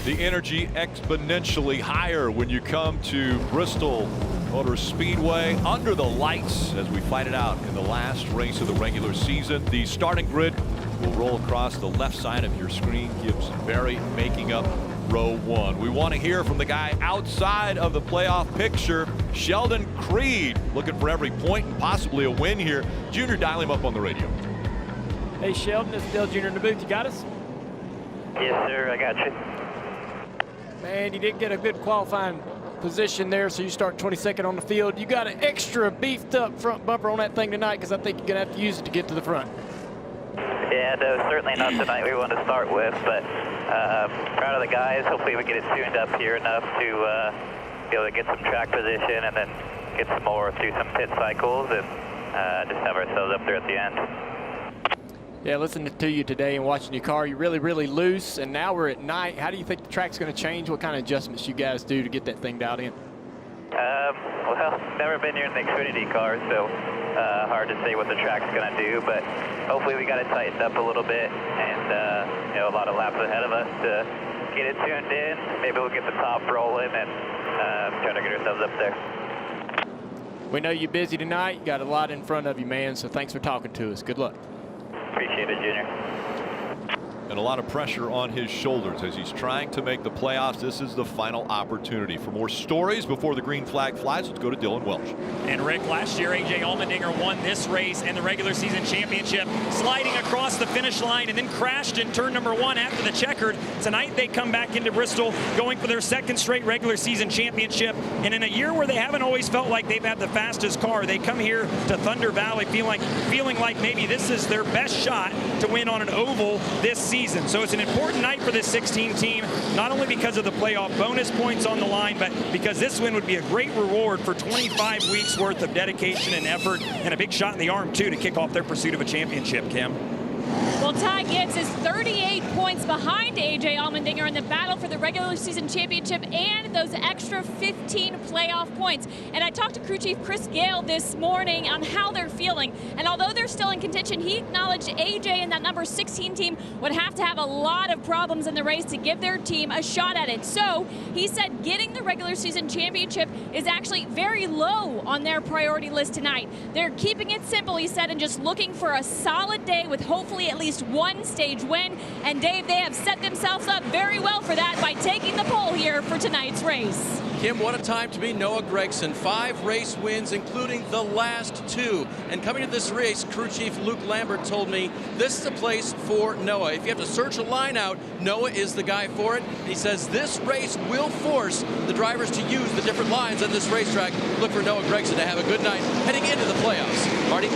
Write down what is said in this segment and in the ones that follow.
The energy exponentially higher when you come to Bristol Motor Speedway under the lights as we fight it out in the last race of the regular season. The starting grid will roll across the left side of your screen. Gibbs and Barry making up row one. We want to hear from the guy outside of the playoff picture, Sheldon Creed, looking for every point and possibly a win here. Junior, dial him up on the radio. Hey Sheldon, it's Dale Jr. in the booth. You got us? Yes, sir, I got you. Man, you didn't get a good qualifying position there, so you start 22nd on the field. You got an extra beefed up front bumper on that thing tonight because I think you're going to have to use it to get to the front. Yeah, no, certainly not tonight we want to start with, but proud of the guys. Hopefully we get it tuned up here enough to be able to get some track position and then get some more through some pit cycles and just have ourselves up there at the end. Yeah, listening to you today and watching your car, you're really, really loose, and now we're at night. How do you think the track's going to change? What kind of adjustments you guys do to get that thing dialed in? Well, never been here in the Xfinity car, so hard to say what the track's going to do, but hopefully we got it tightened up a little bit and, you know, a lot of laps ahead of us to get it tuned in. Maybe we'll get the top rolling and try to get ourselves up there. We know you're busy tonight. You got a lot in front of you, man, so thanks for talking to us. Good luck. Appreciate it, Junior. And a lot of pressure on his shoulders as he's trying to make the playoffs. This is the final opportunity. For more stories before the green flag flies, let's go to Dylan Welch. And Rick, last year A.J. Allmendinger won this race and the regular season championship, sliding across the finish line and then crashed in turn number 1 after the checkered. Tonight they come back into Bristol going for their second straight regular season championship. And in a year where they haven't always felt like they've had the fastest car, they come here to Thunder Valley feeling like maybe this is their best shot to win on an oval this season. So it's an important night for this 16 team, not only because of the playoff bonus points on the line, but because this win would be a great reward for 25 weeks worth of dedication and effort, and a big shot in the arm too to kick off their pursuit of a championship, Kim. Well, Ty Gibbs is 38 points behind A.J. Allmendinger in the battle for the regular season championship and those extra 15 playoff points. And I talked to crew chief Chris Gale this morning on how they're feeling. And although they're still in contention, he acknowledged A.J. and that number 16 team would have to have a lot of problems in the race to give their team a shot at it. So he said getting the regular season championship is actually very low on their priority list tonight. They're keeping it simple, he said, and just looking for a solid day with hopefully at least one stage win. And Dave, they have set themselves up very well for that by taking the pole here for tonight's race. Kim, what a time to be Noah Gragson. 5 race wins, including the last 2. And coming to this race, crew chief Luke Lambert told me this is a place for Noah. If you have to search a line out, Noah is the guy for it. He says this race will force the drivers to use the different lines on this racetrack. Look for Noah Gragson to have a good night heading into the playoffs. Marty?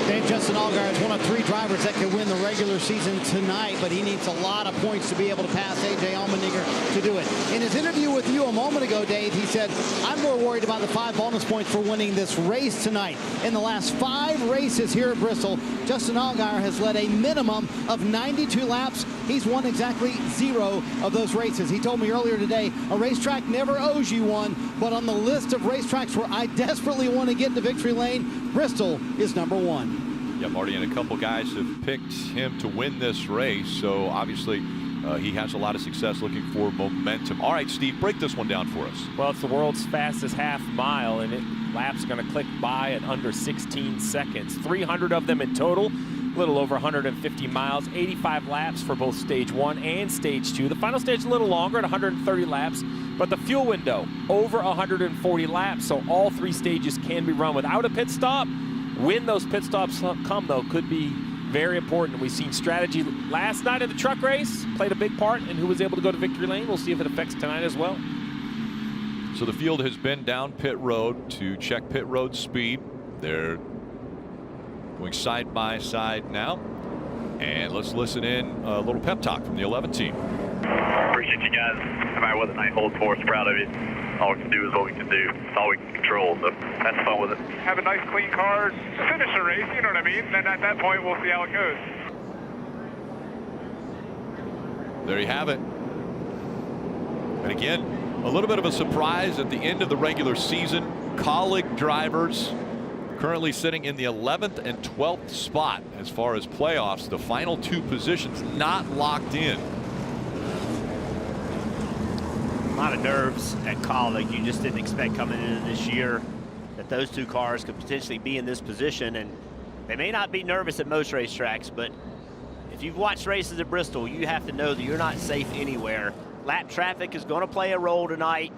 Dave, Justin Allgaier is one of 3 drivers that can win the regular season tonight, but he needs a lot of points to be able to pass A.J. Allmendinger to do it. In his interview with you a moment ago, Dave, he said, I'm more worried about the 5 bonus points for winning this race tonight. In the last 5 races here at Bristol, Justin Allgaier has led a minimum of 92 laps. He's won exactly 0 of those races. He told me earlier today, a racetrack never owes you one, but on the list of racetracks where I desperately want to get into victory lane, Bristol is number 1. Yeah, Marty, and a couple guys have picked him to win this race, so obviously he has a lot of success looking for momentum. All right, Steve, break this one down for us. Well, it's the world's fastest half mile, and laps are going to click by at under 16 seconds. 300 of them in total, a little over 150 miles, 85 laps for both stage 1 and stage 2. The final stage a little longer at 130 laps, but the fuel window over 140 laps, so all 3 stages can be run without a pit stop. When those pit stops come, though, could be very important. We've seen strategy last night of the truck race, played a big part in who was able to go to victory lane. We'll see if it affects tonight as well. So the field has been down pit road to check pit road speed. They're going side by side now. And let's listen in a little pep talk from the 11 team. Appreciate you guys. No matter what the night holds for us, proud of you. All we can do is what we can do. It's all we can control, so have fun with it. Have a nice clean car, finish the race, you know what I mean? Then at that point, we'll see how it goes. There you have it. And again, a little bit of a surprise at the end of the regular season. Colleague drivers currently sitting in the 11th and 12th spot as far as playoffs. The final 2 positions not locked in. amount of nerves at Kaulig you just didn't expect coming into this year, that those two cars could potentially be in this position. And they may not be nervous at most racetracks, but if you've watched races at Bristol, you have to know that you're not safe anywhere. Lap traffic is going to play a role tonight.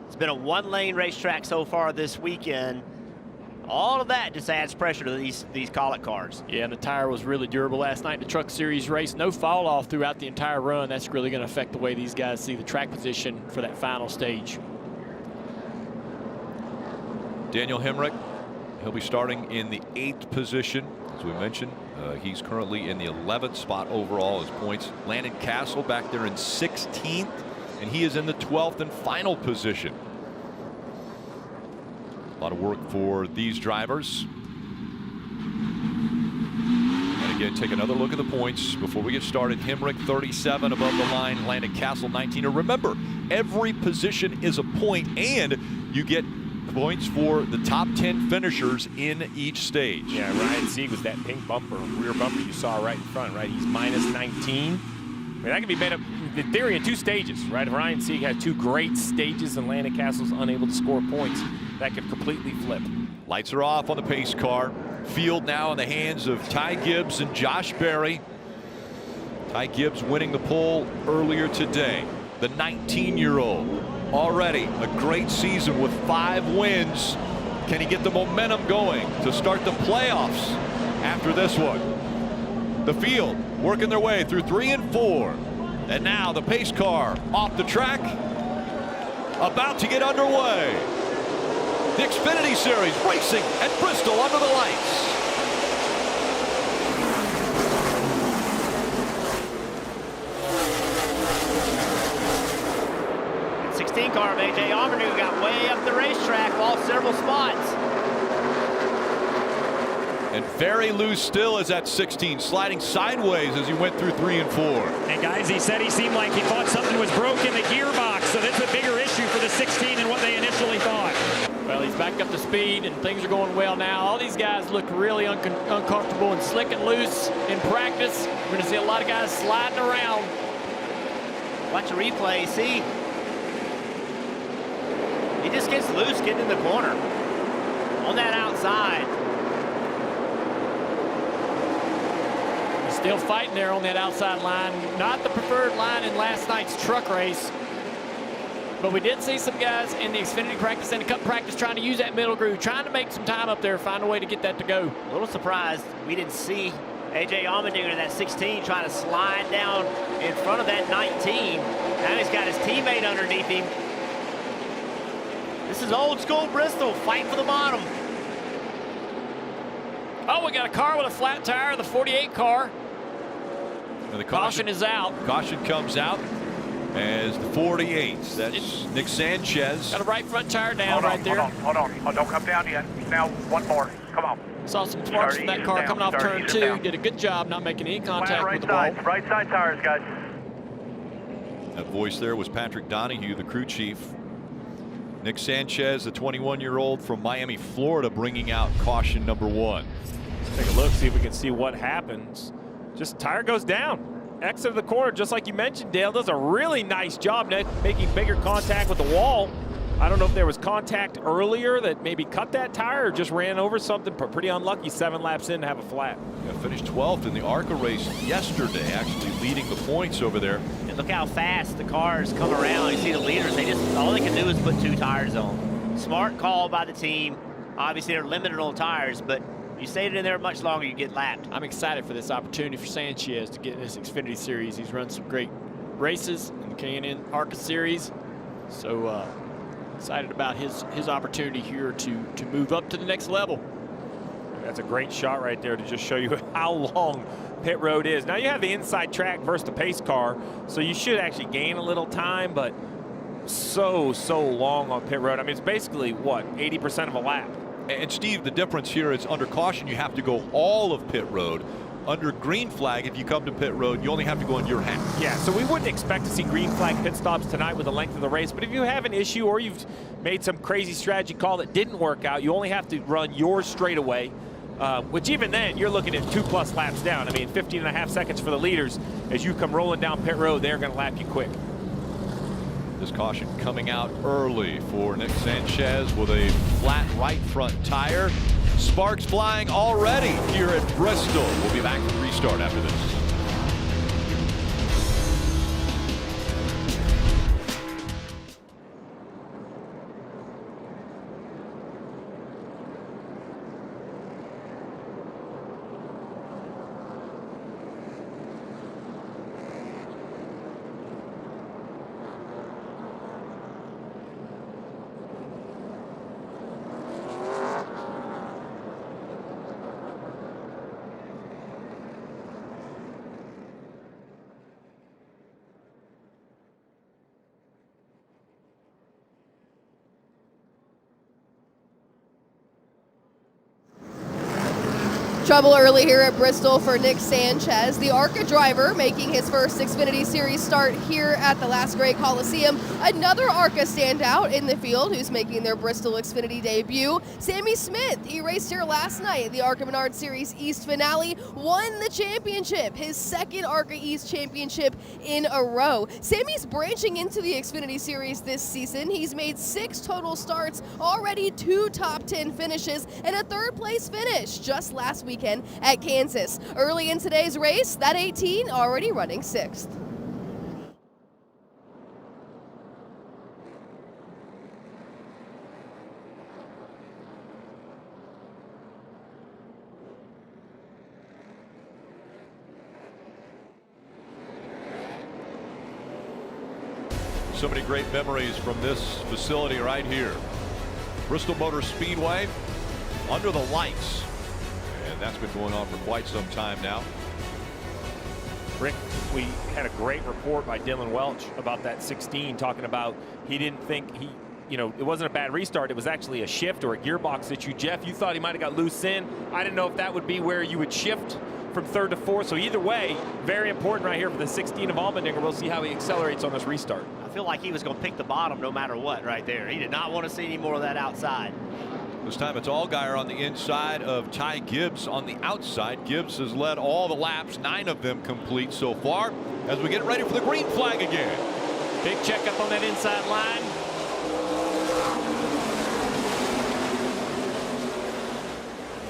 It's been a one-lane racetrack so far this weekend. All of that just adds pressure to these Kaulig cars. Yeah, and the tire was really durable last night in the Truck Series race. No fall off throughout the entire run. That's really going to affect the way these guys see the track position for that final stage. Daniel Hemrick, he'll be starting in the 8th position. As we mentioned, he's currently in the 11th spot overall as points. Landon Castle back there in 16th, and he is in the 12th and final position. A lot of work for these drivers. And again, take another look at the points before we get started. Hemrick 37 above the line, Landon Castle 19. And remember, every position is a point, and you get points for the top 10 finishers in each stage. Yeah, Ryan Sieg was that pink bumper, rear bumper you saw right in front, right? He's minus 19. I mean, that can be made up in theory in 2 stages, right? If Ryan Sieg had 2 great stages and Landon Castle's unable to score points, that could completely flip. Lights are off on the pace car. Field now in the hands of Ty Gibbs and Josh Berry. Ty Gibbs winning the pole earlier today. The 19-year-old. Already a great season with 5 wins. Can he get the momentum going to start the playoffs after this one? The field working their way through 3 and 4. And now the pace car off the track, about to get underway. The Xfinity Series racing at Bristol under the lights. 16 car of A.J. Allmendinger got way up the racetrack, lost several spots. And very loose still is at 16, sliding sideways as he went through 3 and 4. And guys, he said he seemed like he thought something was broken in the gearbox, so that's a bigger issue for the 16 than what they initially thought. Well, he's back up to speed, and things are going well now. All these guys look really uncomfortable and slick and loose in practice. We're going to see a lot of guys sliding around. Watch the replay, see? He just gets loose getting in the corner on that outside. He's still fighting there on that outside line. Not the preferred line in last night's truck race. But we did see some guys in the Xfinity practice and the Cup practice trying to use that middle groove, trying to make some time up there, find a way to get that to go. A little surprised we didn't see A.J. Allmendinger in that 16 trying to slide down in front of that 19. Now he's got his teammate underneath him. This is old school Bristol, fight for the bottom. Oh, we got a car with a flat tire, the 48 car. And the caution is out. Caution comes out as the 48. That's Nick Sanchez. Got a right front tire down right there. Hold on. Oh, don't come down yet. Now one more. Come on. Saw some sparks from that car coming off turn 2. Did a good job not making any contact with the ball. Right side tires, guys. That voice there was Patrick Donahue, the crew chief. Nick Sanchez, the 21-year-old from Miami, Florida, bringing out caution number 1. Take a look, see if we can see what happens. Just tire goes down. Exit of the corner, just like you mentioned, Dale does a really nice job making bigger contact with the wall. I don't know if there was contact earlier that maybe cut that tire or just ran over something. Pretty unlucky 7 laps in to have a flat. Yeah, finished 12th in the ARCA race yesterday, actually leading the points over there. And look how fast the cars come around. You see the leaders, all they can do is put 2 tires on. Smart call by the team. Obviously they're limited on tires, but you stayed in there much longer, you get lapped. I'm excited for this opportunity for Sanchez to get in this Xfinity Series. He's run some great races in the K&N ARCA Series. So excited about his opportunity here to move up to the next level. That's a great shot right there to just show you how long pit road is. Now you have the inside track versus the pace car, so you should actually gain a little time, but so long on pit road. I mean, it's basically, what, 80% of a lap. And Steve, the difference here is under caution, you have to go all of pit road. Under green flag, if you come to pit road, you only have to go in your half. Yeah, so we wouldn't expect to see green flag pit stops tonight with the length of the race, but if you have an issue or you've made some crazy strategy call that didn't work out, you only have to run yours straightaway, which even then, you're looking at 2+ laps down. I mean, 15.5 seconds for the leaders. As you come rolling down pit road, they're going to lap you quick. The this caution coming out early for Nick Sanchez with a flat right front tire. Sparks flying already here at Bristol. We'll be back to restart after this. Trouble early here at Bristol for Nick Sanchez, the ARCA driver making his first Xfinity Series start here at the Last Great Coliseum. Another ARCA standout in the field who's making their Bristol Xfinity debut, Sammy Smith. He raced here last night at the ARCA Menard Series East finale, won the championship, his second ARCA East championship in a row. Sammy's branching into the Xfinity Series this season. He's made 6 total starts, already 2 top 10 finishes, and a 3rd place finish just last weekend at Kansas. Early in today's race, that 18 already running 6th. So many great memories from this facility right here. Bristol Motor Speedway, under the lights. And that's been going on for quite some time now. Rick, we had a great report by Dylan Welch about that 16, talking about he didn't think it wasn't a bad restart. It was actually a shift or a gearbox issue. Jeff, you thought he might have got loose in. I didn't know if that would be where you would shift from 3rd to 4th. So either way, very important right here for the 16 of Allmendinger. We'll see how he accelerates on this restart. I feel like he was going to pick the bottom no matter what right there. He did not want to see any more of that outside. This time it's Allgaier on the inside of Ty Gibbs on the outside. Gibbs has led all the laps, 9 of them complete so far, as we get ready for the green flag again. Big checkup on that inside line.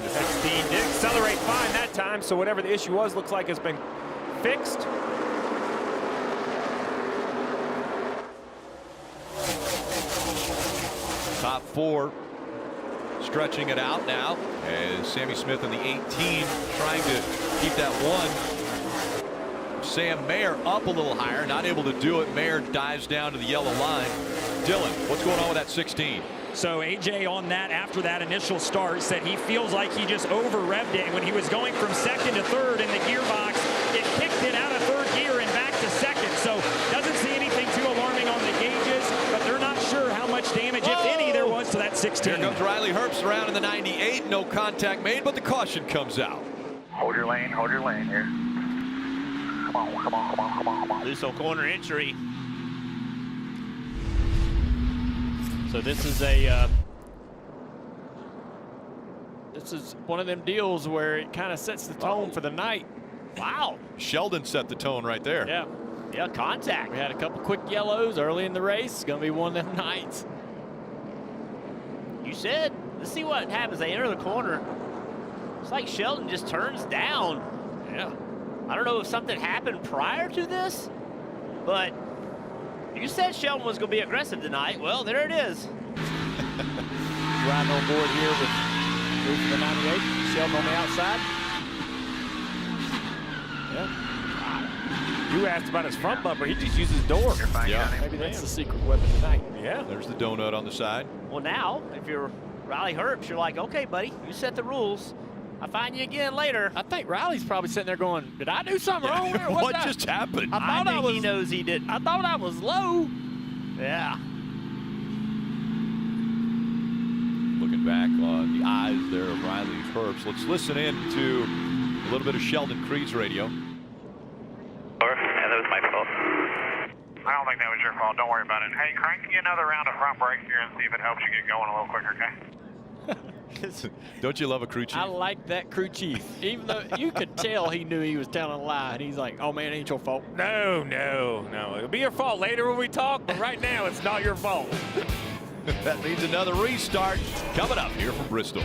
The 16 did accelerate fine that time, so whatever the issue was, looks like it's been fixed. Top 4 stretching it out now as Sammy Smith in the 18 trying to keep that 1. Sam Mayer up a little higher, not able to do it. Mayer dives down to the yellow line. Dylan, what's going on with that 16? So AJ on that, after that initial start, said he feels like he just over-revved it. When he was going from 2nd to 3rd in the gearbox, it kicked it out of 3rd gear and back to 2nd. So doesn't see anything too alarming on the gauges, but they're not sure how much damage, if any, there was to that 16. Here comes Riley Herbst around in the 98. No contact made, but the caution comes out. Hold your lane here. Come on, come on, come on, come on, come on. Loose on corner entry. So this is one of them deals where it kind of sets the tone for the night. Wow. Sheldon set the tone right there. Yeah. Yeah, contact. We had a couple quick yellows early in the race. It's going to be one of them nights. You said, let's see what happens. They enter the corner. It's like Sheldon just turns down. Yeah. I don't know if something happened prior to this, but you said Sheldon was going to be aggressive tonight. Well, there it is. Riding on board here with the 98. Sheldon on the outside. Yeah. You asked about his front bumper. He just used his door. Yeah. Maybe that's the secret weapon tonight. Yeah. There's the donut on the side. Well, now, if you're Riley Herbst, you're like, okay, buddy, you set the rules. I'll find you again later. I think Riley's probably sitting there going, did I do something wrong there? What just happened? I think he knows he didn't. I thought I was low. Yeah. Looking back on the eyes there of Riley Herbst. Let's listen in to a little bit of Sheldon Creed's radio. Yeah, that was my fault. I don't think that was your fault. Don't worry about it. Hey, crank another round of front brakes here and see if it helps you get going a little quicker, okay? Don't you love a crew chief? I like that crew chief. Even though you could tell he knew he was telling a lie. And he's like, oh, man, it ain't your fault. No. It'll be your fault later when we talk, but right now it's not your fault. That means another restart coming up here from Bristol.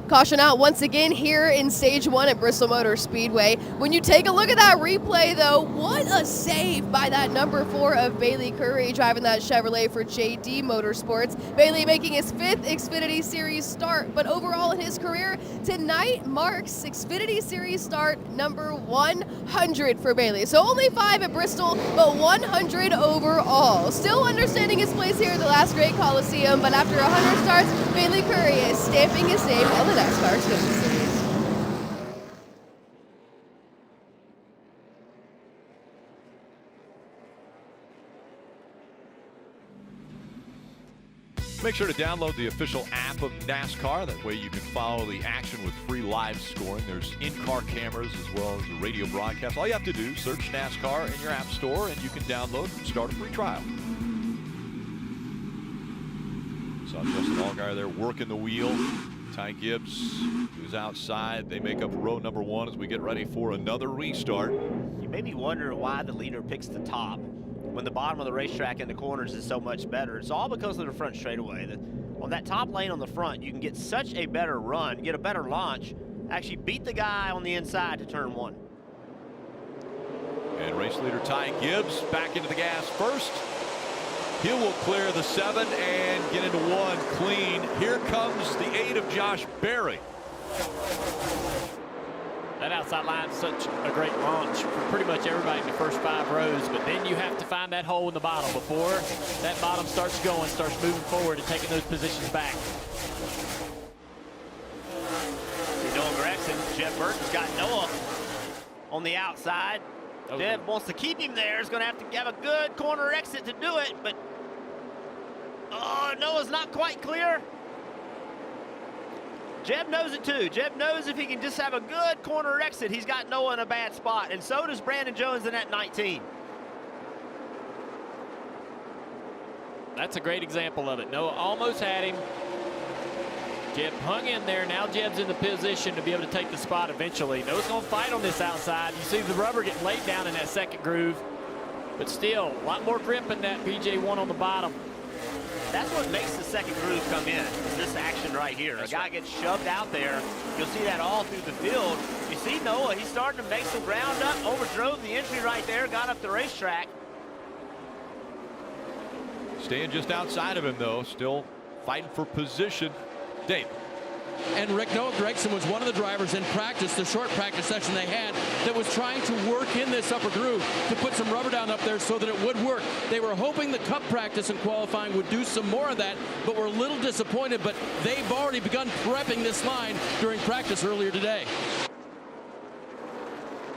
Caution out once again here in stage 1 at Bristol Motor Speedway. When you take a look at that replay, though, what a save by that number 4 of Bailey Curry driving that Chevrolet for JD Motorsports. Bailey making his 5th Xfinity Series start, but overall in his career, tonight marks Xfinity Series start number 100 for Bailey. So only 5 at Bristol, but 100 overall. Still understanding his place here at the last great Coliseum, but after 100 starts, Bailey Curry is stamping his name on the NASCAR Xfinity Series. Make sure to download the official app of NASCAR. That way you can follow the action with free live scoring. There's in-car cameras as well as the radio broadcast. All you have to do, search NASCAR in your app store, and you can download and start a free trial. Saw Justin Allgaier there working the wheel. Ty Gibbs, who's outside. They make up row number 1 as we get ready for another restart. You may be wondering why the leader picks the top when the bottom of the racetrack and the corners is so much better. It's all because of the front straightaway. On that top lane on the front, you can get such a better run, get a better launch, actually beat the guy on the inside to turn 1. And race leader Ty Gibbs back into the gas first. He will clear the 7 and get into 1 clean. Here comes the 8 of Josh Berry. That outside line is such a great launch for pretty much everybody in the first 5 rows, but then you have to find that hole in the bottom before that bottom starts going, starts moving forward and taking those positions back. Noah Gregson, Jeff Burton's got Noah on the outside. Jeff wants to keep him there. He's going to have a good corner exit to do it, but Noah's not quite clear. Jeb knows it too. Jeb knows if he can just have a good corner exit, he's got Noah in a bad spot, and so does Brandon Jones in that 19. That's a great example of it. Noah almost had him. Jeb hung in there. Now Jeb's in the position to be able to take the spot eventually. Noah's going to fight on this outside. You see the rubber getting laid down in that second groove, but still a lot more grip in that PJ1 on the bottom. That's what makes the second groove come in, is this action right here. A guy gets shoved out there. You'll see that all through the field. You see Noah, he's starting to make some ground up, overdrove the entry right there, got up the racetrack. Staying just outside of him, though, still fighting for position. Dave. And Rick, Noah Gregson was one of the drivers in practice, the short practice session they had, that was trying to work in this upper groove to put some rubber down up there so that it would work. They were hoping the cup practice and qualifying would do some more of that, but were a little disappointed. But they've already begun prepping this line during practice earlier today.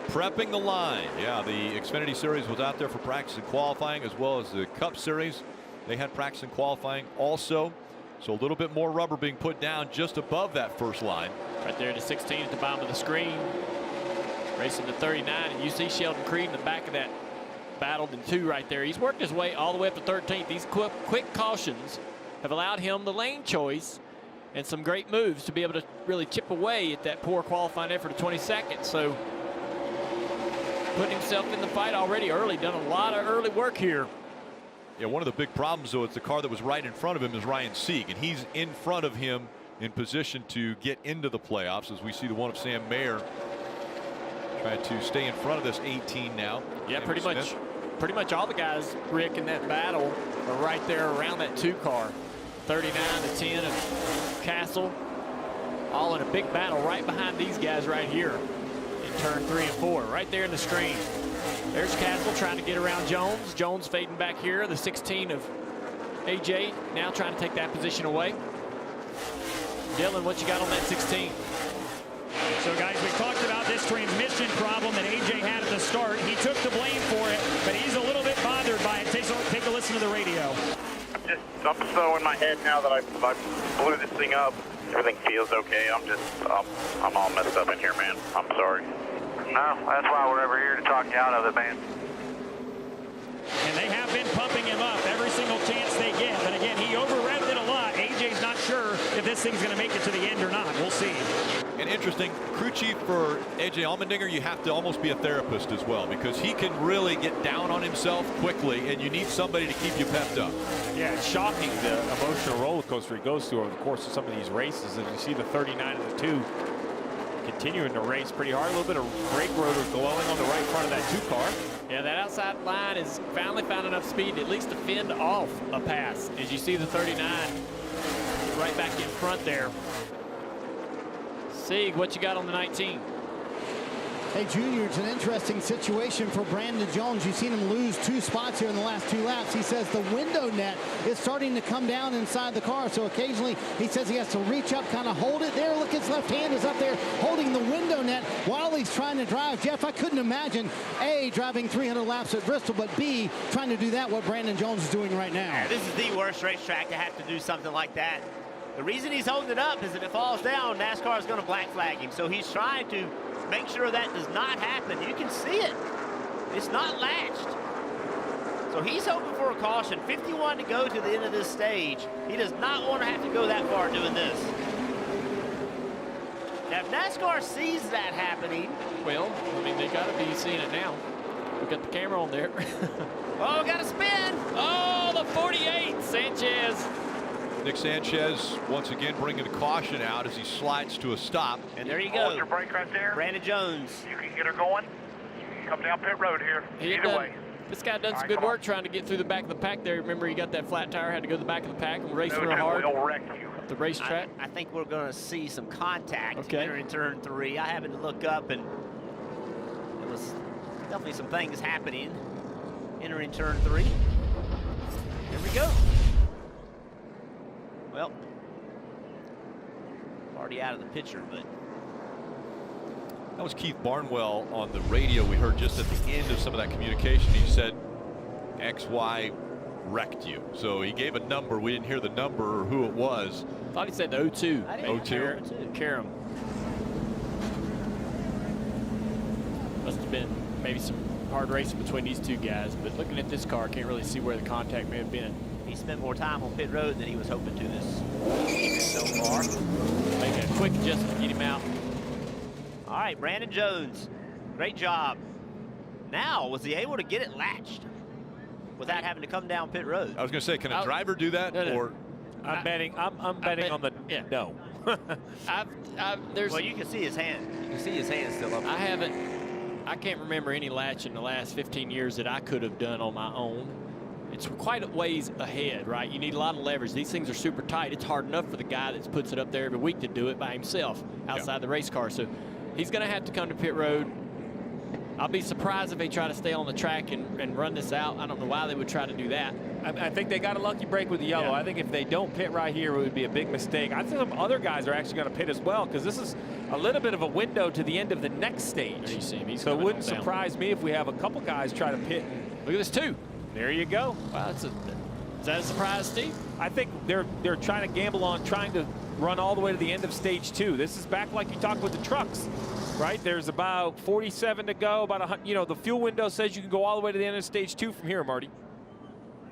Prepping the line. Yeah, the Xfinity Series was out there for practice and qualifying, as well as the Cup Series. They had practice and qualifying also. So a little bit more rubber being put down just above that first line. Right there to 16 at the bottom of the screen. Racing to 39, and you see Sheldon Creed in the back of that battled in 2 right there. He's worked his way all the way up to 13th. These quick cautions have allowed him the lane choice and some great moves to be able to really chip away at that poor qualifying effort of 22nd. So putting himself in the fight already early. Done a lot of early work here. Yeah, one of the big problems, though, is the car that was right in front of him is Ryan Sieg, and he's in front of him in position to get into the playoffs, as we see the one of Sam Mayer trying to stay in front of this 18 now. Yeah, pretty much all the guys, Rick, in that battle are right there around that 2 car. 39 to 10 of Castle, all in a big battle right behind these guys right here in turn 3 and 4, right there in the screen. There's Castle trying to get around Jones. Jones fading back here. The 16 of AJ now trying to take that position away. Dylan, what you got on that 16? So, guys, we talked about this transmission problem that AJ had at the start. He took the blame for it, but he's a little bit bothered by it. Take a listen to the radio. I'm so in my head now that I blew this thing up. Everything feels okay. I'm all messed up in here, man. I'm sorry. No, that's why we're over here to talk you out of it, man. And they have been pumping him up every single chance they get. But again, he over-revved it a lot. AJ's not sure if this thing's going to make it to the end or not. We'll see. And interesting, crew chief for AJ Allmendinger, you have to almost be a therapist as well, because he can really get down on himself quickly, and you need somebody to keep you pepped up. Yeah, it's shocking the emotional roller coaster he goes through over the course of some of these races. As you see the 39 and the 2 continuing to race pretty hard. A little bit of brake rotor glowing on the right front of that 2 car. Yeah, that outside line has finally found enough speed to at least to fend off a pass. As you see the 39 right back in front there. Sieg, what you got on the 19? Hey, Junior, it's an interesting situation for Brandon Jones. You've seen him lose 2 spots here in the last 2 laps. He says the window net is starting to come down inside the car, so occasionally he says he has to reach up, kind of hold it there. Look, his left hand is up there holding the window net while he's trying to drive. Jeff, I couldn't imagine, A, driving 300 laps at Bristol, but B, trying to do that what Brandon Jones is doing right now. This is the worst racetrack to have to do something like that. The reason he's holding it up is that if it falls down, NASCAR is going to black flag him. So he's trying to make sure that does not happen. You can see it. It's not latched. So he's hoping for a caution. 51 to go to the end of this stage. He does not want to have to go that far doing this. Now, if NASCAR sees that happening... Well, I mean, they got to be seeing it now. We got the camera on there. Oh, got a spin. Oh, the 48, Sanchez. Nick Sanchez once again bringing the caution out as he slides to a stop. And there you go. Hold your brake right there. Brandon Jones. You can get her going. Come down pit road here. Either way. This guy done some good work trying to get through the back of the pack there. Remember, he got that flat tire, had to go to the back of the pack and race real hard up the racetrack. I think we're going to see some contact here in turn 3. I happened to look up, and there was definitely some things happening entering turn 3. Here we go. Well, already out of the picture, but that was Keith Barnwell on the radio. We heard just at the end of some of that communication. He said XY wrecked you. So he gave a number. We didn't hear the number or who it was. Thought he said the 02. 02. Karam. Must have been maybe some hard racing between these 2 guys, but looking at this car, can't really see where the contact may have been. He spent more time on pit road than he was hoping to this so far. Make a quick adjustment to get him out. All right, Brandon Jones, great job. Now, was he able to get it latched without having to come down pit road? I was going to say, can a driver do that? No. Or I'm betting on the no. Well, you can see his hand. You can see his hand still up. I can't remember any latch in the last 15 years that I could have done on my own. It's quite a ways ahead, right? You need a lot of leverage. These things are super tight. It's hard enough for the guy that puts it up there every week to do it by himself outside the race car. So he's going to have to come to pit road. I'll be surprised if they try to stay on the track and run this out. I don't know why they would try to do that. I think they got a lucky break with the yellow. I think if they don't pit right here, it would be a big mistake. I think some other guys are actually going to pit as well, because this is a little bit of a window to the end of the next stage. You see him. So it wouldn't surprise me if we have a couple guys try to pit. Look at this, 2. There you go. Wow, is that a surprise, Steve? I think they're trying to gamble on trying to run all the way to the end of stage 2. This is back like you talked with the trucks, right? There's about 47 to go. About the fuel window says you can go all the way to the end of stage 2 from here, Marty.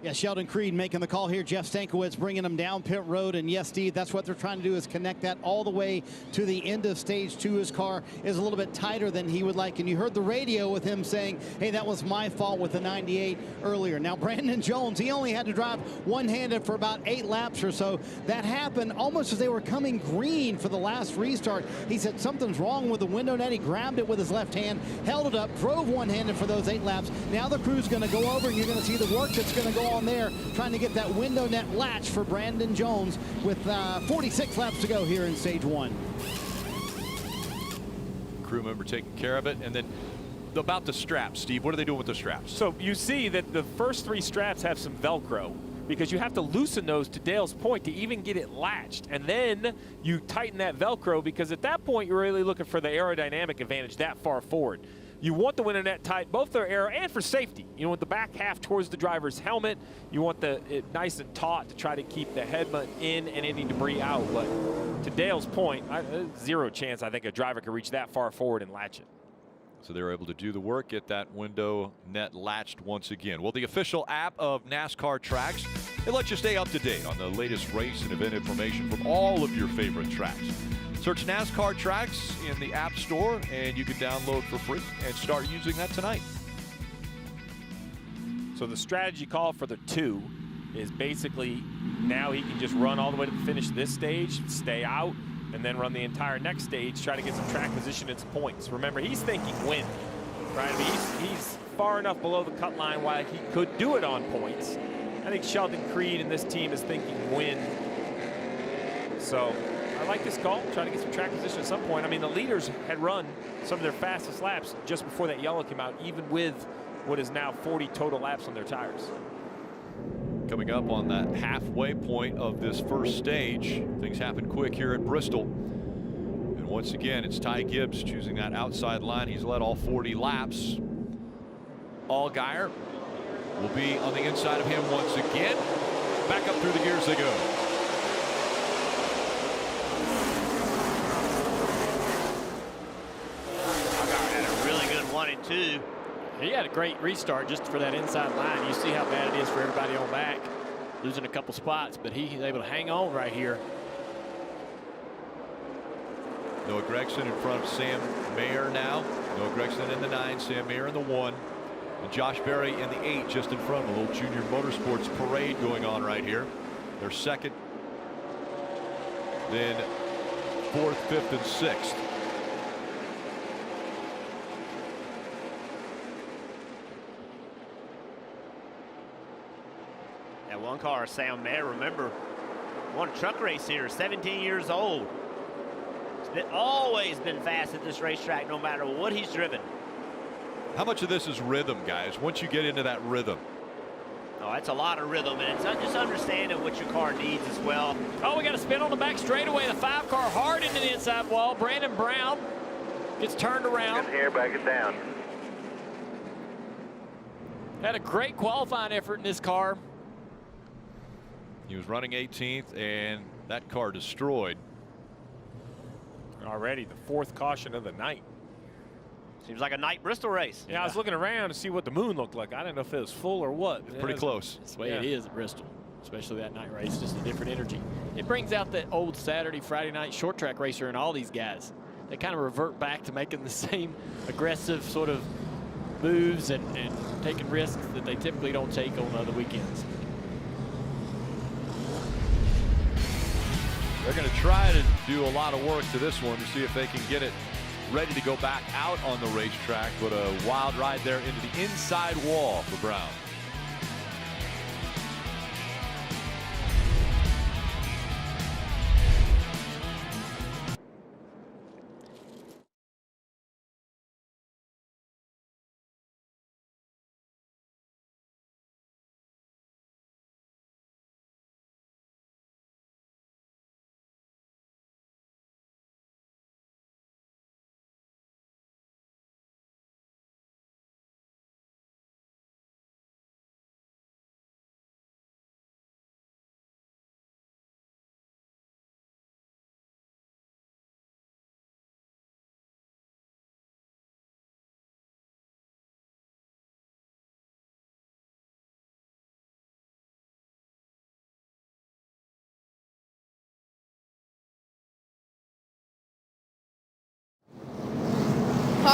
Yeah, Sheldon Creed making the call here. Jeff Stankiewicz bringing him down pit road. And yes, Steve, that's what they're trying to do, is connect that all the way to the end of stage 2. His car is a little bit tighter than he would like. And you heard the radio with him saying, hey, that was my fault with the 98 earlier. Now, Brandon Jones, he only had to drive one-handed for about 8 laps or so. That happened almost as they were coming green for the last restart. He said something's wrong with the window net. He grabbed it with his left hand, held it up, drove one-handed for those 8 laps. Now the crew's going to go over, and you're going to see the work that's going to go on there, trying to get that window net latch for Brandon Jones with 46 laps to go here in stage 1. Crew member taking care of it. And then about the straps, Steve, what are they doing with the straps? So you see that the first 3 straps have some Velcro, because you have to loosen those, to Dale's point, to even get it latched. And then you tighten that Velcro, because at that point you're really looking for the aerodynamic advantage that far forward. You want the window net tight, both for aero and for safety. You want the back half towards the driver's helmet. You want it nice and taut to try to keep the helmet in and any debris out. But to Dale's point, zero chance I think a driver could reach that far forward and latch it. So they were able to do the work, get that window net latched once again. Well, the official app of NASCAR Tracks, it lets you stay up to date on the latest race and event information from all of your favorite tracks. Search NASCAR Tracks in the App Store, and you can download for free and start using that tonight. So the strategy call for the 2 is basically now he can just run all the way to the finish of this stage, stay out, and then run the entire next stage, try to get some track position and some points. Remember, he's thinking win, right? I mean, he's far enough below the cut line while he could do it on points. I think Sheldon Creed and this team is thinking win. So I like this call, try to get some track position at some point. I mean, the leaders had run some of their fastest laps just before that yellow came out, even with what is now 40 total laps on their tires. Coming up on that halfway point of this first stage, things happen quick here at Bristol. And once again, it's Ty Gibbs choosing that outside line. He's led all 40 laps. Allgaier will be on the inside of him once again. Back up through the gears they go. Allgaier had a really good 1 and 2. He had a great restart just for that inside line. You see how bad it is for everybody on back, losing a couple spots, but he's able to hang on right here. Noah Gragson in front of Sam Mayer now. Noah Gragson in the 9, Sam Mayer in the 1. And Josh Berry in the 8 just in front. A little junior motorsports parade going on right here. They're second, then 4th, 5th, and 6th. That one car, Sam Mayer, remember, won a truck race here, 17 years old. He's always been fast at this racetrack, no matter what he's driven. How much of this is rhythm, guys, once you get into that rhythm? Oh, that's a lot of rhythm, and it's just understanding what your car needs as well. Oh, we got a spin on the back straightaway. The 5 car hard into the inside wall. Brandon Brown gets turned around. Good here, back it down. Had a great qualifying effort in this car. He was running 18th, and that car destroyed. Already the 4th caution of the night. Seems like a night Bristol race. Yeah, I was looking around to see what the moon looked like. I didn't know if it was full or what. It's pretty close. That's the way it is at Bristol, especially that night race, just a different energy. It brings out that old Saturday, Friday night short track racer and all these guys. They kind of revert back to making the same aggressive sort of moves and taking risks that they typically don't take on other weekends. They're going to try to do a lot of work to this one to see if they can get it ready to go back out on the racetrack, but a wild ride there into the inside wall for Brown.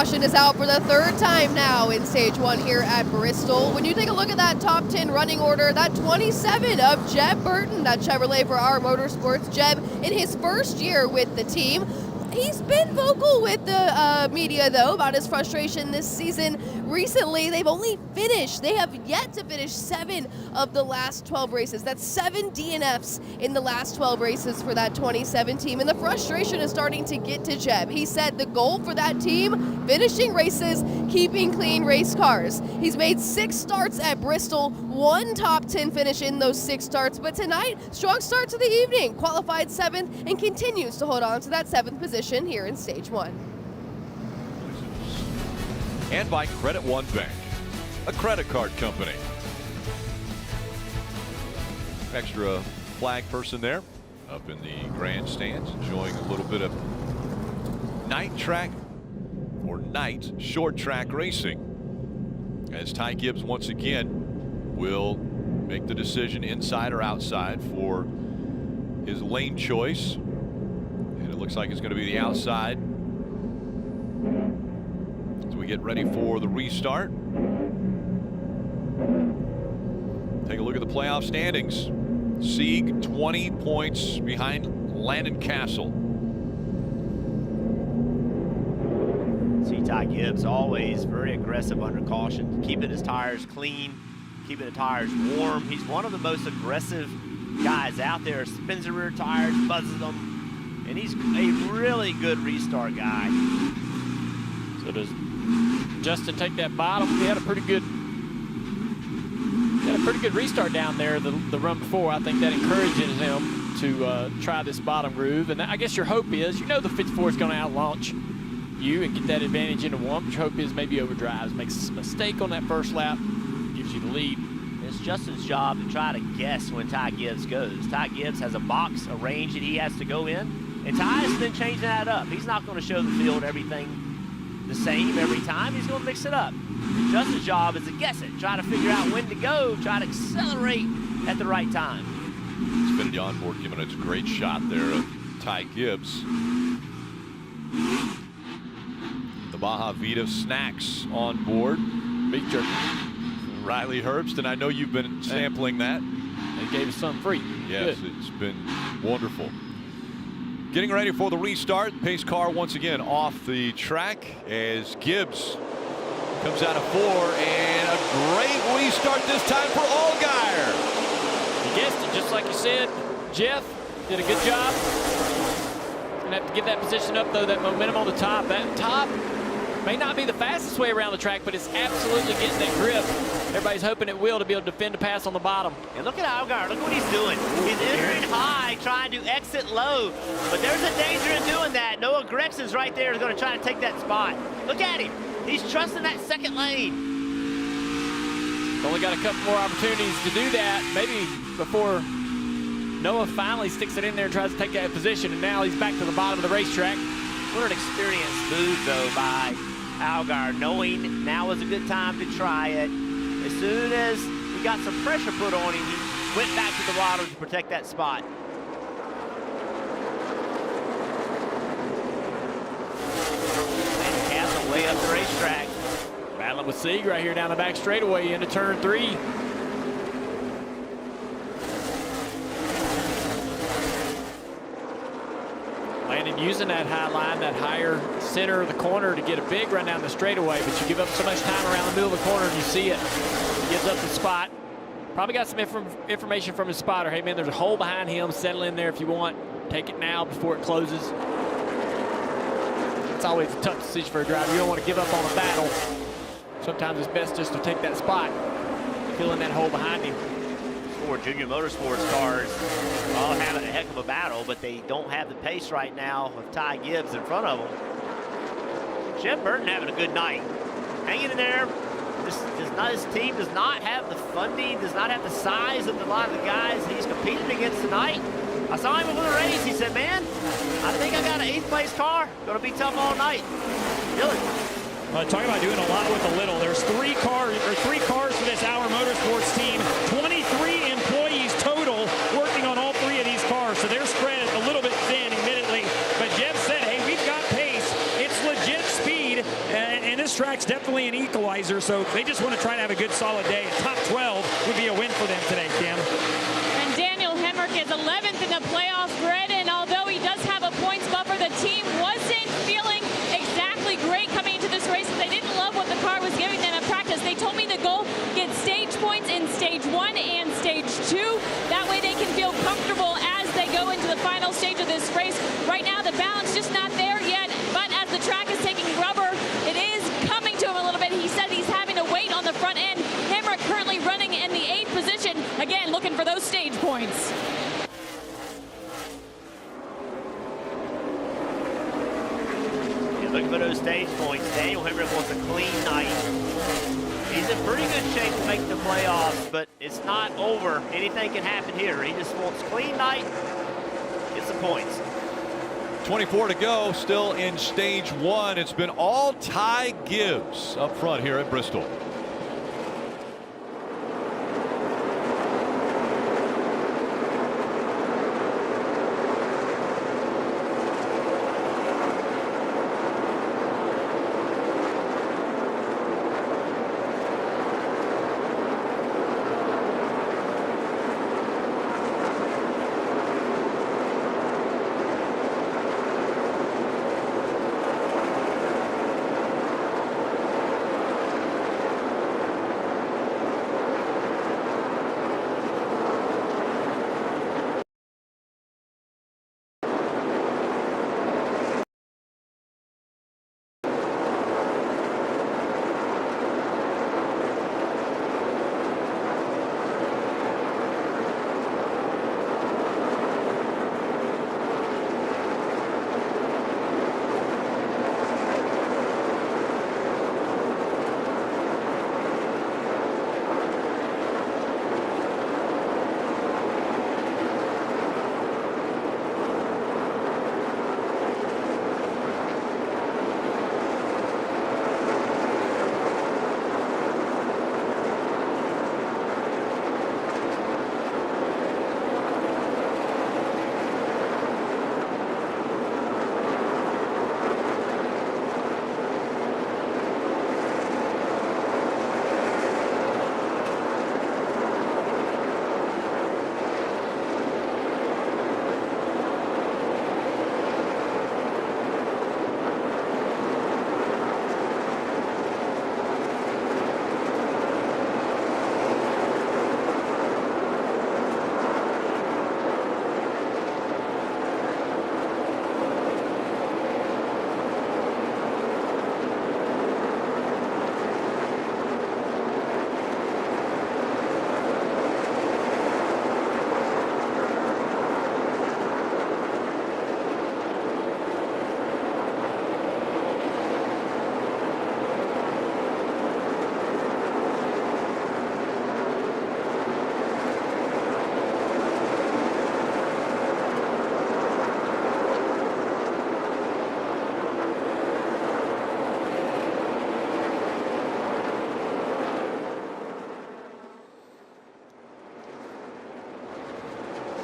Caution is out for the third time now in stage 1 here at Bristol. When you take a look at that top 10 running order, that 27 of Jeb Burton, that Chevrolet for our Motorsports. Jeb, in his first year with the team, he's been vocal with the media, though, about his frustration this season. Recently, they have yet to finish 7 of the last 12 races. That's 7 DNFs in the last 12 races for that 27 team, and the frustration is starting to get to Jeb. He said the goal for that team, finishing races, keeping clean race cars. He's made 6 starts at Bristol, 1 top 10 finish in those 6 starts, but tonight, strong start to the evening, qualified 7th, and continues to hold on to that 7th position here in stage 1. And by Credit One Bank, a credit card company. Extra flag person there up in the grandstands, enjoying a little bit of night track or night short track racing, as Ty Gibbs once again will make the decision inside or outside for his lane choice, and it looks like it's going to be the outside. We get ready for the restart. Take a look at the playoff standings. Sieg 20 points behind Landon Castle. See Ty Gibbs always very aggressive under caution, keeping his tires clean, keeping the tires warm. He's one of the most aggressive guys out there. Spins the rear tires, buzzes them, and he's a really good restart guy. So does Justin take that bottom? He had a pretty good restart down there the run before. I think that encourages him to try this bottom groove. And I guess your hope is, you know, the 54 is going to out-launch you and get that advantage into 1. But your hope is maybe overdrives, makes a mistake on that first lap, gives you the lead. It's Justin's job to try to guess when Ty Gibbs goes. Ty Gibbs has a box, a range that he has to go in, and Ty has been changing that up. He's not going to show the field everything the same every time. He's going to mix it up. Justin's job is to guess it, try to figure out when to go, try to accelerate at the right time. Xfinity onboard giving it a great shot there of Ty Gibbs. The Baja Vita snacks on board. Beef jerky. Riley Herbst, and I know you've been sampling that. They gave us some free. Yes, good. It's been wonderful. Getting ready for the restart. Pace car once again off the track as Gibbs comes out of 4, and a great restart this time for Allgaier. He guessed it, just like you said. Jeff did a good job. Gonna have to get that position up, though, that momentum on the top. That top may not be the fastest way around the track, but it's absolutely getting that grip. Everybody's hoping it will to be able to defend a pass on the bottom. And look at Allgaier. Look what he's doing. He's entering high, trying to exit low. But there's a danger in doing that. Noah Gregson's right there is going to try to take that spot. Look at him. He's trusting that second lane. Only got a couple more opportunities to do that, maybe before Noah finally sticks it in there and tries to take that position, and now he's back to the bottom of the racetrack. What an experienced move, though, by Allgaier, knowing now is a good time to try it. As soon as he got some pressure put on him, he went back to the bottom to protect that spot. And Castle way up the racetrack. Battling with Sieg right here down the back straightaway into turn 3. Landon using that high line, that higher center of the corner to get a big run down the straightaway, but you give up so much time around the middle of the corner and you see it. He gives up the spot. Probably got some information from his spotter. Hey, man, there's a hole behind him. Settle in there if you want. Take it now before it closes. It's always a tough decision for a driver. You don't want to give up on a battle. Sometimes it's best just to take that spot, fill in that hole behind him. 4 Junior Motorsports cars all having a heck of a battle, but they don't have the pace right now with Ty Gibbs in front of them. Jeb Burton having a good night. Hanging in there. His team does not have the funding, does not have the size of a lot of the guys he's competing against tonight. I saw him before the race. He said, man, I think I got an 8th place car. Going to be tough all night. Dylan. Talking about doing a lot with a little. There's 3 cars for this Our Motorsports team. 23 employees total working on all 3 of these cars. So they're spread a little bit thin, admittedly. But Jeff said, hey, we've got pace. It's legit speed. And this track's definitely an equalizer, so they just want to try to have a good, solid day. A top 12 would be a win for them today, Kim. And Daniel Hemrick is 11th in the playoff grid, and although he does have a points buffer, the team wasn't feeling exactly great coming into this race. They didn't love what the car was giving them in practice. They told me the goal, get stage points in stage 1 and stage 2. That way they can feel comfortable as they go into the final stage of this race. Right now, the balance just not there yet, but as the track is taking rubber, it is coming to him a little bit. He said he's having to wait on the front end. Hemrick currently running in the 8th position, again, looking for those stage points. Looking for those stage points. Daniel Hemrick wants a clean night. He's in pretty good shape to make the playoffs, but it's not over. Anything can happen here. He just wants clean night, get some points. 24 to go, still in stage 1. It's been all Ty Gibbs up front here at Bristol.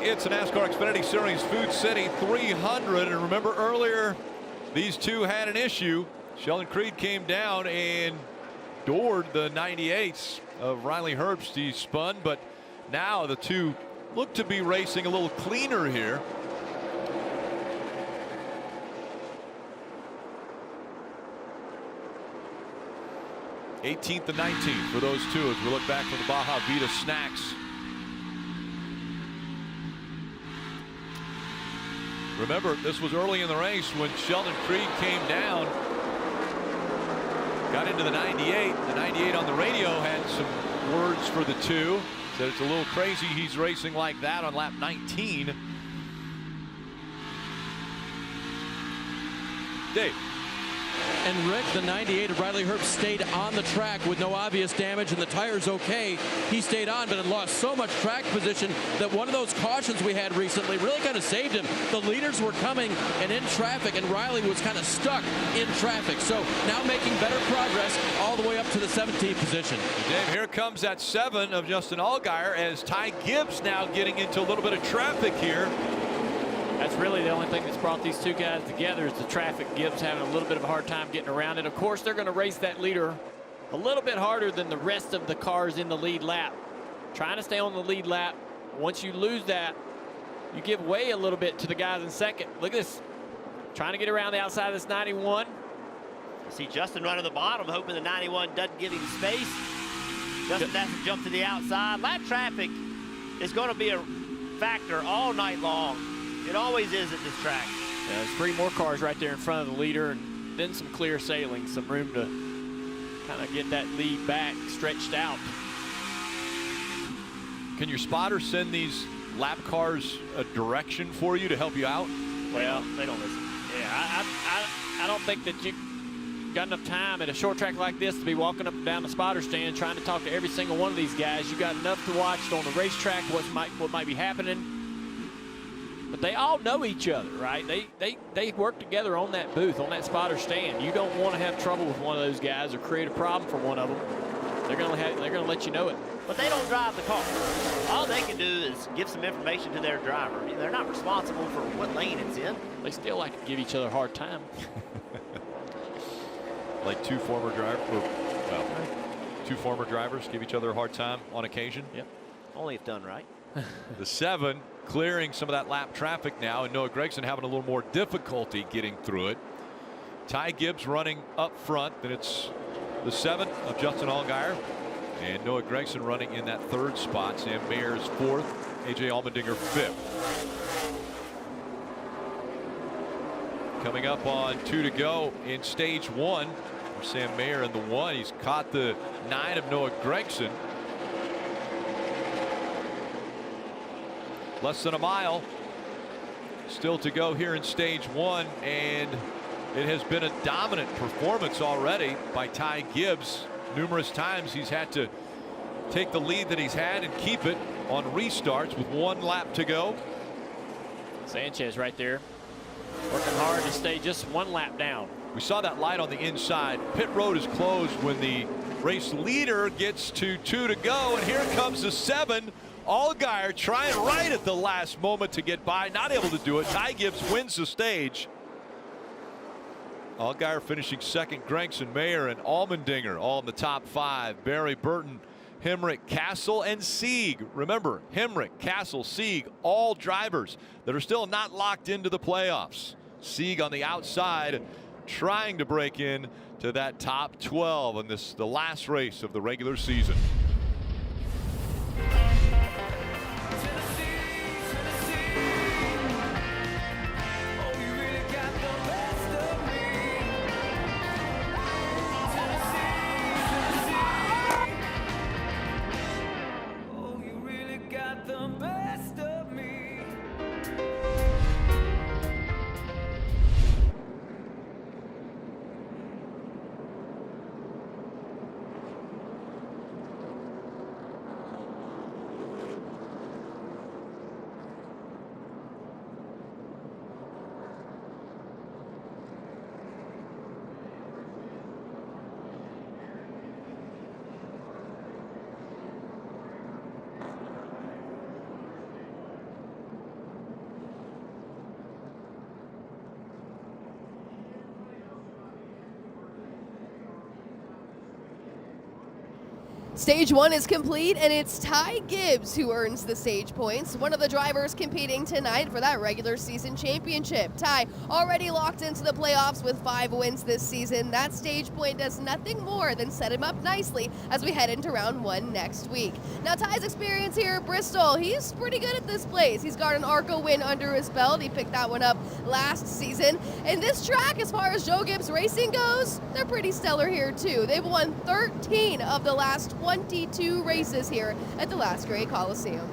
It's a NASCAR Xfinity Series Food City 300. And remember earlier, these two had an issue. Sheldon Creed came down and doored the 98s of Riley Herbst. He spun, but now the two look to be racing a little cleaner here. (18th and 19th) for those two as we look back from the Baja Vida Snacks. Remember, this was early in the race when Sheldon Creed came down, got into the 98. The 98 on the radio had some words for the two. Said it's a little crazy he's racing like that on lap 19. Dave. And Rick, the 98 of Riley Herbst stayed on the track with no obvious damage, and the tire's okay. He stayed on, but had lost so much track position that one of those cautions we had recently really kind of saved him. The leaders were coming and in traffic, and Riley was kind of stuck in traffic. So now making better progress all the way up to the 17th position. Dave, here comes that 7 of Justin Allgaier as Ty Gibbs now getting into a little bit of traffic here. That's really the only thing that's brought these two guys together is the traffic. Gibbs having a little bit of a hard time getting around it. Of course, they're going to race that leader a little bit harder than the rest of the cars in the lead lap. Trying to stay on the lead lap. Once you lose that, you give way a little bit to the guys in second. Look at this. Trying to get around the outside of this 91. See Justin running the bottom, hoping the 91 doesn't give him space. Justin has to jump to the outside. Lap traffic is going to be a factor all night long. It always is at this track. Yeah, there's 3 more cars right there in front of the leader, and then some clear sailing, some room to kind of get that lead back stretched out. Can your spotters send these lap cars a direction for you to help you out? Well, they don't listen. Yeah, I don't think that you got enough time at a short track like this to be walking up and down the spotter stand trying to talk to every single one of these guys. You got enough to watch on the racetrack what might be happening. But they all know each other, right? They work together on that booth, on that spotter stand. You don't want to have trouble with one of those guys or create a problem for one of them. They're gonna let you know it. But they don't drive the car. All they can do is give some information to their driver. They're not responsible for what lane it's in. They still like to give each other a hard time. Like two former drivers give each other a hard time on occasion. Yep. Only if done right. The 7 clearing some of that lap traffic now, and Noah Gragson having a little more difficulty getting through it. Ty Gibbs running up front. Then it's the 7 of Justin Allgaier. And Noah Gragson running in that 3rd spot. Sam Mayer is 4th. A.J. Allmendinger 5th. Coming up on 2 to go in stage 1 for Sam Mayer in the 1. He's caught the 9 of Noah Gragson. Less than a mile still to go here in stage 1, and it has been a dominant performance already by Ty Gibbs. Numerous times he's had to take the lead that he's had and keep it on restarts with 1 lap to go. Sanchez right there working hard to stay just 1 lap down. We saw that light on the inside. Pit road is closed when the race leader gets to 2 to go, and here comes the 7. Allgaier trying right at the last moment to get by, not able to do it. Ty Gibbs wins the stage. Allgaier finishing 2nd. Gragson, Mayer, and Allmendinger all in the top 5. Barry, Burton, Hemrick, Castle, and Sieg. Remember, Hemrick, Castle, Sieg, all drivers that are still not locked into the playoffs. Sieg on the outside trying to break in to that top 12 in this, the last race of the regular season. Stage 1 is complete, and it's Ty Gibbs who earns the stage points, one of the drivers competing tonight for that regular season championship. Ty already locked into the playoffs with 5 wins this season. That stage point does nothing more than set him up nicely as we head into round 1 next week. Now, Ty's experience here at Bristol, he's pretty good at this place. He's got an ARCA win under his belt. He picked that one up last season. And this track, as far as Joe Gibbs Racing goes, they're pretty stellar here too. They've won 13 of the last 22 races here at the Last Great Coliseum.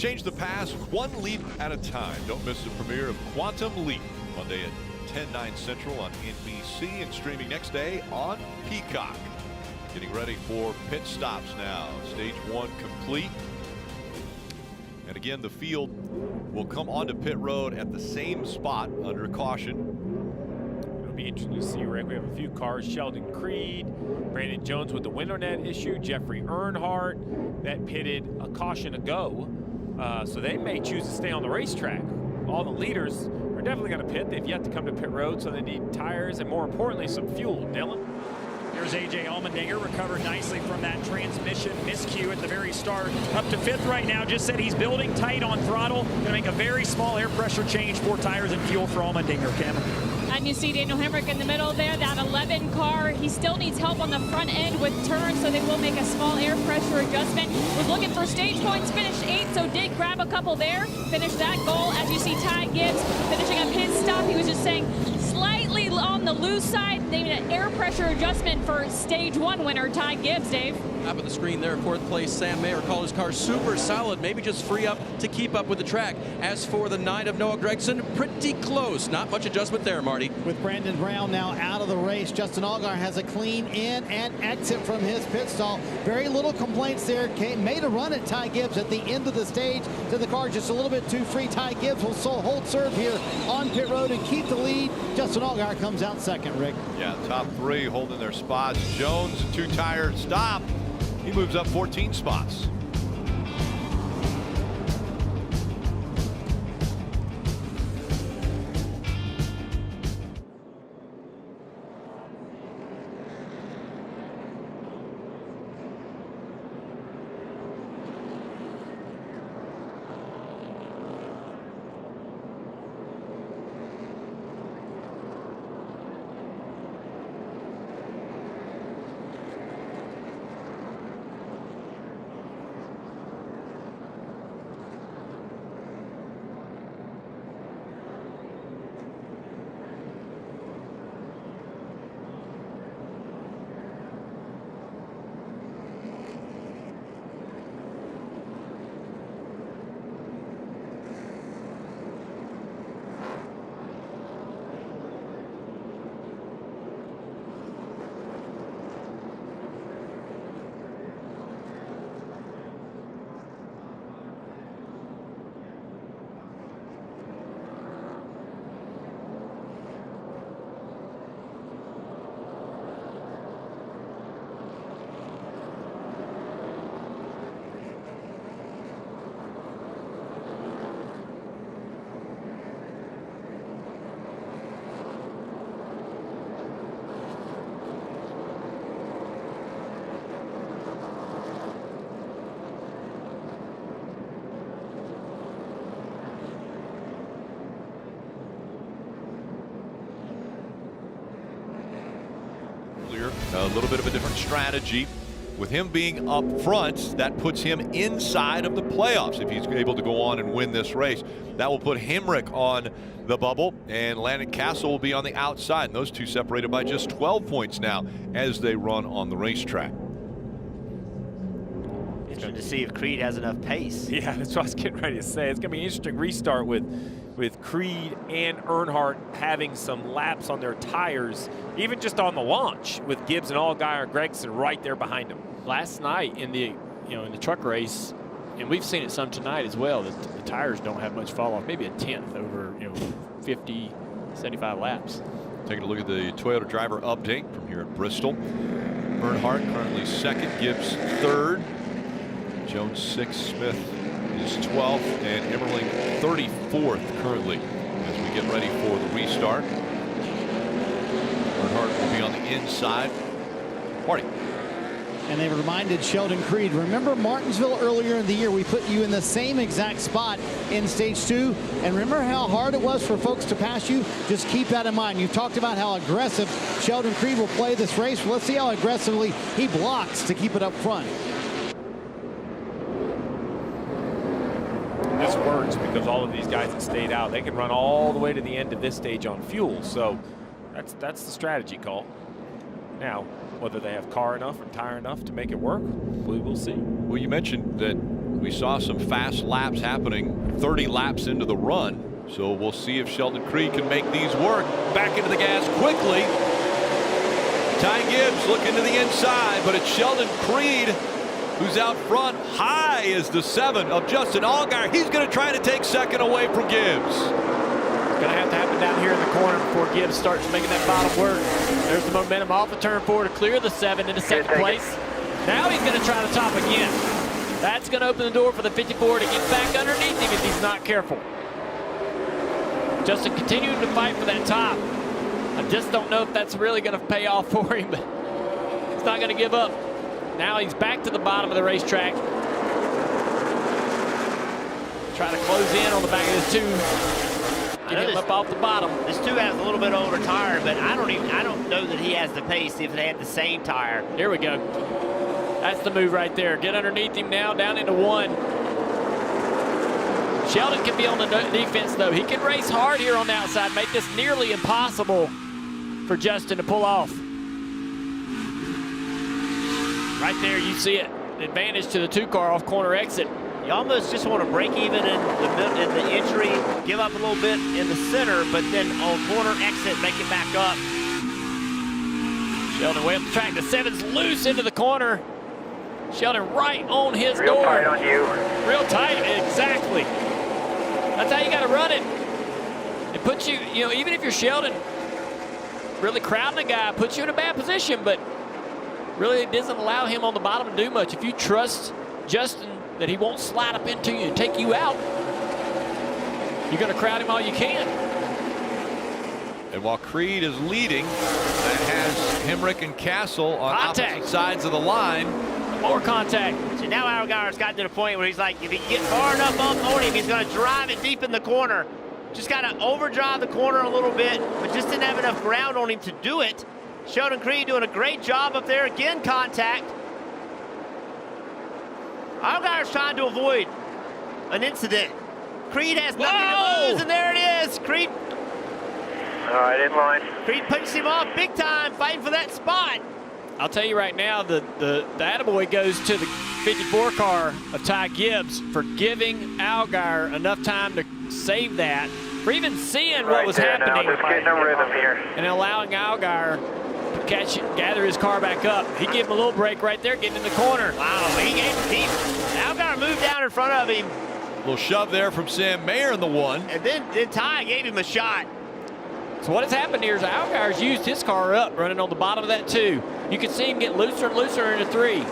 Change the past one leap at a time. Don't miss the premiere of Quantum Leap, Monday at 10/9 Central on NBC and streaming next day on Peacock. Getting ready for pit stops now. Stage 1 complete. And again, the field will come onto pit road at the same spot under caution. It'll be interesting to see, Rick. We have a few cars. Sheldon Creed, Brandon Jones with the window net issue, Jeffrey Earnhardt that pitted a caution ago. So they may choose to stay on the racetrack. All the leaders are definitely going to pit. They've yet to come to pit road, so they need tires and, more importantly, some fuel. Dylan? There's A.J. Allmendinger, recovered nicely from that transmission miscue at the very start. Up to 5th right now, just said he's building tight on throttle. Going to make a very small air pressure change for tires and fuel for Allmendinger, Kim. And you see Daniel Hemrick in the middle there, that 11 car. He still needs help on the front end with turns, so they will make a small air pressure adjustment. Was looking for stage points, finished 8th, so did grab a couple there. Finished that goal. As you see Ty Gibbs finishing up his stop, he was just saying slightly on the loose side. They made an air pressure adjustment for stage 1 winner Ty Gibbs, Dave. Top of the screen there, 4th place, Sam Mayer called his car super solid, maybe just free up to keep up with the track. As for the 9 of Noah Gragson, pretty close. Not much adjustment there, Marty. With Brandon Brown now out of the race, Justin Allgaier has a clean in and exit from his pit stall. Very little complaints there. Made a run at Ty Gibbs at the end of the stage. To the car just a little bit too free. Ty Gibbs will hold serve here on pit road and keep the lead. Justin Allgaier comes out second, Rick. Yeah, top 3 holding their spots. Jones, 2-tire stop. He moves up 14 spots. A little bit of a different strategy. With him being up front, that puts him inside of the playoffs if he's able to go on and win this race. That will put Hemrick on the bubble, and Landon Castle will be on the outside. And those two separated by just 12 points now as they run on the racetrack. Interesting to see if Creed has enough pace. Yeah, that's what I was getting ready to say. It's going to be an interesting restart with Creed and Earnhardt having some laps on their tires, even just on the launch, with Gibbs and Allgaier and Gragson right there behind them. Last night in the truck race, and we've seen it some tonight as well, the tires don't have much fall off, maybe a 10th over 50, 75 laps. Taking a look at the Toyota driver update from here at Bristol. Earnhardt currently 2nd, Gibbs 3rd, Jones 6th, Smith is 12th, and Emmerling 34th currently as we get ready for the restart. Earnhardt will be on the inside. Marty. And they reminded Sheldon Creed, remember Martinsville earlier in the year, we put you in the same exact spot in stage 2, and remember how hard it was for folks to pass you? Just keep that in mind. You've talked about how aggressive Sheldon Creed will play this race. Well, let's see how aggressively he blocks to keep it up front. This works because all of these guys that stayed out, they can run all the way to the end of this stage on fuel. So that's the strategy call. Now, whether they have car enough and tire enough to make it work, we will see. Well, you mentioned that We saw some fast laps happening 30 laps into the run. So we'll see if Sheldon Creed can make these work. Back into the gas quickly. Ty Gibbs looking to the inside, but it's Sheldon Creed who's out front. High is the 7 of Justin Allgaier. He's going to try to take second away from Gibbs. It's going to have to happen down here in the corner before Gibbs starts making that bottom work. There's the momentum off the turn 4 to clear the 7 into second place. Now he's going to try to top again. That's going to open the door for the 54 to get back underneath him if he's not careful. Justin continuing to fight for that top. I just don't know if that's really going to pay off for him, but he's not going to give up. Now he's back to the bottom of the racetrack. Trying to close in on the back of this 2. Get him up off the bottom. This 2 has a little bit older tire, but I don't know that he has the pace if it had the same tire. Here we go. That's the move right there. Get underneath him now, down into 1. Sheldon can be on the defense, though. He can race hard here on the outside, make this nearly impossible for Justin to pull off. Right there, you see it. Advantage to the 2 car off corner exit. You almost just want to break even in the entry, give up a little bit in the center, but then on corner exit, make it back up. Sheldon way up the track. The 7's loose into the corner. Sheldon right on his door. Real tight on you. Real tight, exactly. That's how you got to run it. It puts you, even if you're Sheldon, really crowding a guy, puts you in a bad position, but really it doesn't allow him on the bottom to do much. If you trust Justin that he won't slide up into you and take you out, you're going to crowd him all you can. And while Creed is leading, that has Hemrick and Castle on opposite sides of the line. More contact. So now Allgaier's gotten to the point where he's like, if he gets far enough up on him, he's going to drive it deep in the corner. Just got to overdrive the corner a little bit, but just didn't have enough ground on him to do it. Sheldon Creed doing a great job up there. Again, contact. Allgaier's trying to avoid an incident. Creed has nothing to lose, and there it is. Creed. All right, in line. Creed punches him off big time, fighting for that spot. I'll tell you right now, the attaboy goes to the 54 car of Ty Gibbs for giving Allgaier enough time to save that, for even seeing what was happening. Now, just getting a rhythm here. And allowing Allgaier to gather his car back up. He gave him a little break right there, getting in the corner. Wow, Allgaier moved down in front of him. A little shove there from Sam Mayer in the 1. And then Ty gave him a shot. So what has happened here is Allgaier's used his car up, running on the bottom of that 2. You can see him get looser and looser into 3.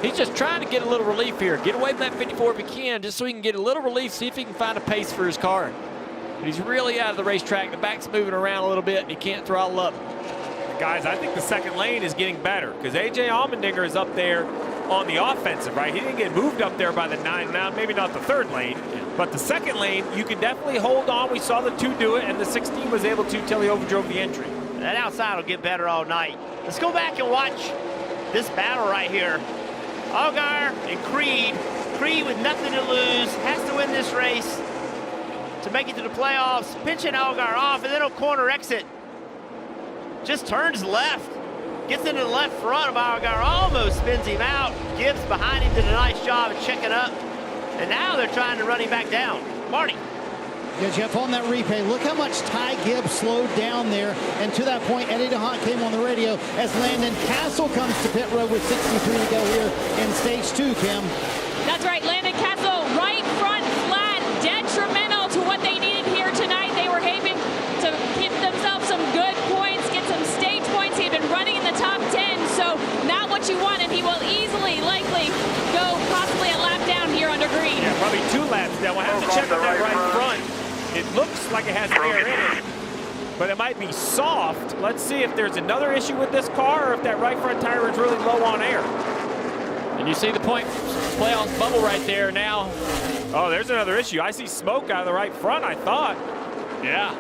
He's just trying to get a little relief here. Get away from that 54 if he can, just so he can get a little relief, see if he can find a pace for his car. But he's really out of the racetrack. The back's moving around a little bit, and he can't throttle up. Guys, I think the second lane is getting better because A.J. Allmendinger is up there on the offensive, right? He didn't get moved up there by the 9, now maybe not the 3rd lane, but the 2nd lane, you can definitely hold on. We saw the 2 do it, and the 16 was able to till he overdrove the entry. That outside will get better all night. Let's go back and watch this battle right here. Allgaier and Creed. Creed with nothing to lose, has to win this race to make it to the playoffs. Pinching Allgaier off, and then on corner exit, just turns left. Gets into the left front of Allgaier, almost spins him out. Gibbs behind him did a nice job of checking up. And now they're trying to run him back down. Marty. Yeah, Jeff, on that replay, look how much Ty Gibbs slowed down there. And to that point, Eddie DeHaan came on the radio as Landon Castle comes to pit road with 63 to go here in stage 2, Kim. That's right, Landon Castle, right front flat, detrimental to what they needed here tonight. They were aiming to give themselves some good points, get some stage points. He had been running in the top 10, so not what you want, and he will easily, likely, go possibly a lap down here under green. Yeah, probably 2 laps down. We'll have to check on that right front. It looks like it has air in it, but it might be soft. Let's see if there's another issue with this car or if that right front tire is really low on air. And you see the playoff bubble right there now. Oh, there's another issue. I see smoke out of the right front, I thought. Yeah,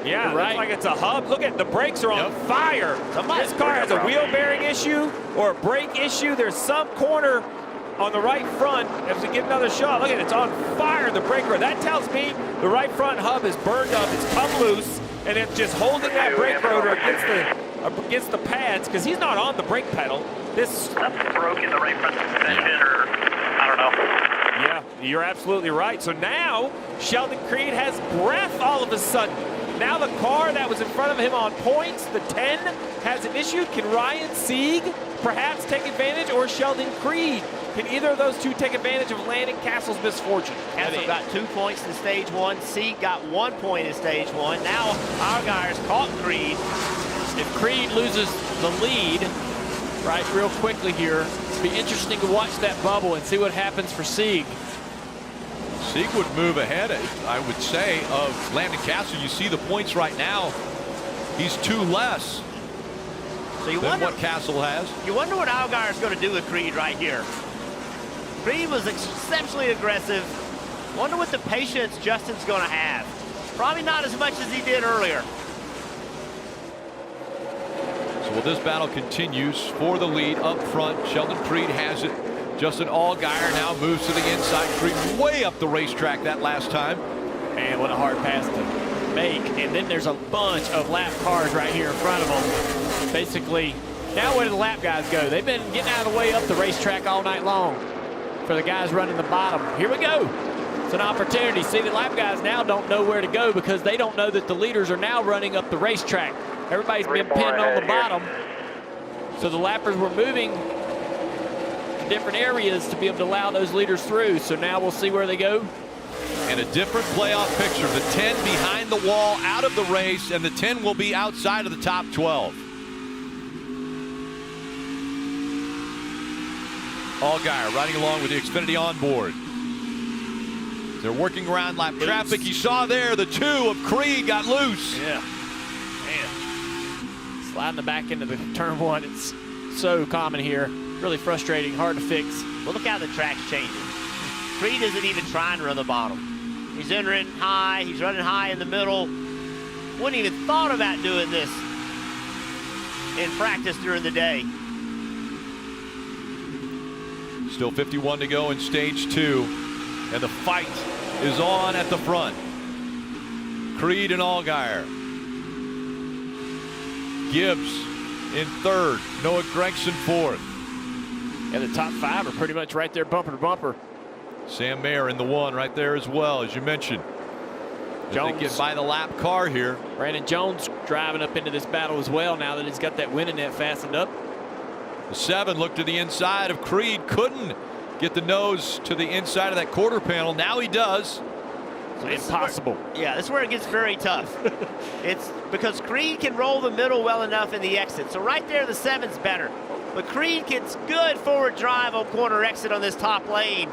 it right. looks like it's a hub. Look at the brakes are on fire. This car has a wheel bearing issue or a brake issue. There's some corner on the right front. If we get another shot, look at it, it's on fire, the brake rotor. That tells me the right front hub is burned up, it's come loose, and it's just holding that brake rotor against the pads, because he's not on the brake pedal. This broke in the right front suspension, or I don't know. Yeah, you're absolutely right. So now Sheldon Creed has breath all of a sudden. Now the car that was in front of him on points, the 10, has an issue. Can Ryan Sieg perhaps take advantage, or Sheldon Creed? Can either of those two take advantage of Landon Castle's misfortune? Castle got 2 points in stage 1. Sieg got 1 point in stage 1. Now Allgaier's caught Creed. If Creed loses the lead, right, real quickly here, it'll be interesting to watch that bubble and see what happens for Sieg. Sieg would move ahead, I would say, of Landon Castle. You see the points right now. He's 2 less So than what Castle has. You wonder what Allgaier's going to do with Creed right here. Creed was exceptionally aggressive. Wonder what the patience Justin's going to have. Probably not as much as he did earlier. So well, this battle continues for the lead up front. Sheldon Creed has it. Justin Allgaier now moves to the inside. Creed way up the racetrack that last time. Man, what a hard pass to make. And then there's a bunch of lap cars right here in front of them. Basically, now where do the lap guys go? They've been getting out of the way up the racetrack all night long for the guys running the bottom. Here we go. It's an opportunity. See, the lap guys now don't know where to go because they don't know that the leaders are now running up the racetrack. Everybody's been pinned on the bottom. So the lappers were moving to different areas to be able to allow those leaders through. So now we'll see where they go. And a different playoff picture. The 10 behind the wall, out of the race, and the 10 will be outside of the top 12. Allgaier riding along with the Xfinity on board. They're working around lap traffic. You saw there the 2 of Creed got loose. Yeah. Man. Sliding the back into the turn 1. It's so common here. Really frustrating, hard to fix. Well, look how the track's changing. Creed isn't even trying to run the bottom. He's entering high. He's running high in the middle. Wouldn't even thought about doing this in practice during the day. Still 51 to go in stage 2. And the fight is on at the front. Creed and Allgaier. Gibbs in 3rd. Noah Gregson 4th. And the top 5 are pretty much right there, bumper to bumper. Sam Mayer in the 1 right there as well, as you mentioned. Jones get by the lap car here. Brandon Jones driving up into this battle as well now that he's got that winning net fastened up. The 7 looked to the inside of Creed. Couldn't get the nose to the inside of that quarter panel. Now he does. It's impossible. Yeah, this is where it gets very tough. It's because Creed can roll the middle well enough in the exit. So right there, the 7's better. But Creed gets good forward drive on corner exit on this top lane.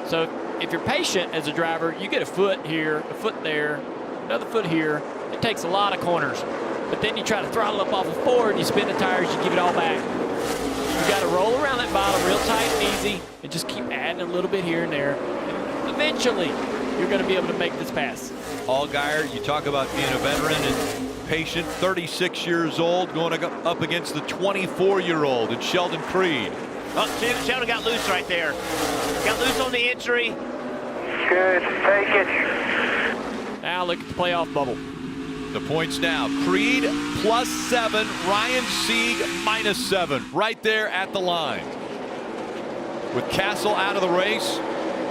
So if you're patient as a driver, you get a foot here, a foot there, another foot here. It takes a lot of corners. But then you try to throttle up off of forward, you spin the tires, you give it all back. You got to roll around that bottom real tight and easy and just keep adding a little bit here and there. And eventually, you're going to be able to make this pass. Allgaier, you talk about being a veteran and patient, 36 years old, going up against the 24-year-old and Sheldon Creed. Oh, Sheldon got loose right there. Got loose on the entry. Good, take it. Now look at the playoff bubble. The points now. Creed +7, Ryan Sieg -7, right there at the line. With Castle out of the race,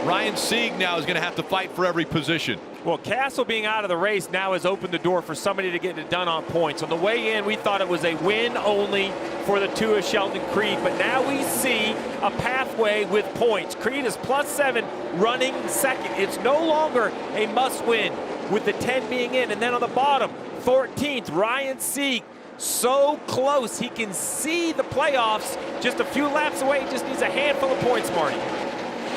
Ryan Sieg now is going to have to fight for every position. Well, Castle being out of the race now has opened the door for somebody to get it done on points. On the way in, we thought it was a win only for the 2 of Sheldon Creed, but now we see a pathway with points. Creed is +7, running 2nd. It's no longer a must-win with the 10 being in. And then on the bottom, 14th, Ryan Sieg. So close, he can see the playoffs just a few laps away. He just needs a handful of points, Marty.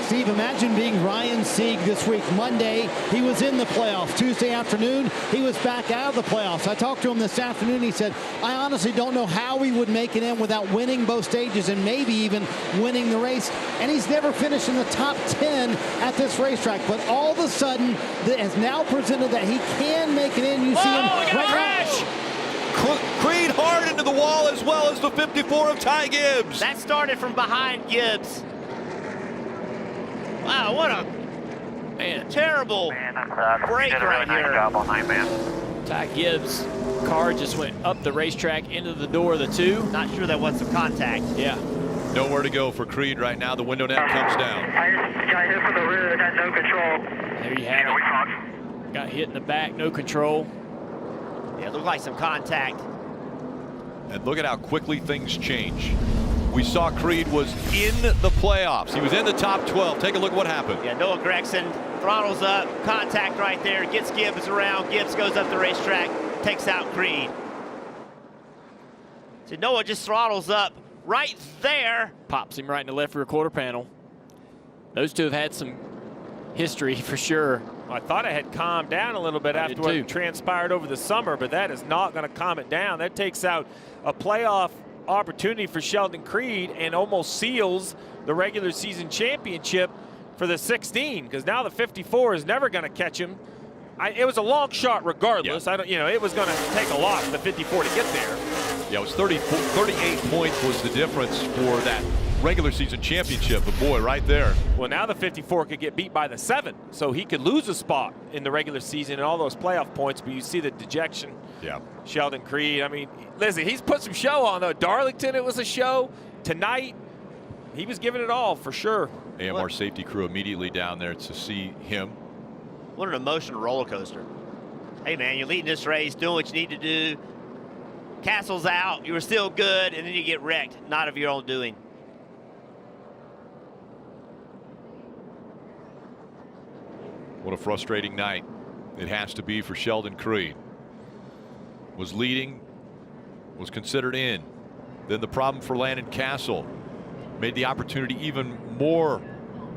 Steve, imagine being Ryan Sieg this week. Monday, he was in the playoffs. Tuesday afternoon, he was back out of the playoffs. I talked to him this afternoon. He said, I honestly don't know how he would make it in without winning both stages and maybe even winning the race. And he's never finished in the top 10 at this racetrack. But all of a sudden, that has now presented that he can make it in. You see him right crash. Creed hard into the wall, as well as the 54 of Ty Gibbs. That started from behind Gibbs. Wow, what a terrible break right here. Job all night, man. Ty Gibbs' car just went up the racetrack into the door of the 2. Not sure that was some contact. Yeah. Nowhere to go for Creed right now. The window net comes down. I just got hit from the rear and had no control. There you have it. Got hit in the back, no control. Yeah, it looked like some contact. And look at how quickly things change. We saw Creed was in the playoffs. He was in the top 12. Take a look at what happened. Yeah, Noah Gregson throttles up, contact right there, gets Gibbs around. Gibbs goes up the racetrack, takes out Creed. So Noah just throttles up right there. Pops him right in the left rear quarter panel. Those two have had some history for sure. I thought it had calmed down a little bit after what transpired over the summer, but that is not going to calm it down. That takes out a playoff opportunity for Sheldon Creed and almost seals the regular season championship for the 16, because now the 54 is never going to catch him. It was a long shot regardless. Yeah. It was going to take a lot for the 54 to get there. Yeah, it was 38 points was the difference for that regular season championship. But boy, right there. Well, now the 54 could get beat by the 7, so he could lose a spot in the regular season and all those playoff points. But you see the dejection. Yeah. Sheldon Creed. I mean, listen, he's put some show on though. Darlington, it was a show. Tonight, he was giving it all for sure. AMR safety crew immediately down there to see him. What an emotional roller coaster. Hey man, you're leading this race, doing what you need to do. Castle's out, you were still good, and then you get wrecked, not of your own doing. What a frustrating night it has to be for Sheldon Creed. Was leading, was considered in. Then the problem for Landon Castle made the opportunity even more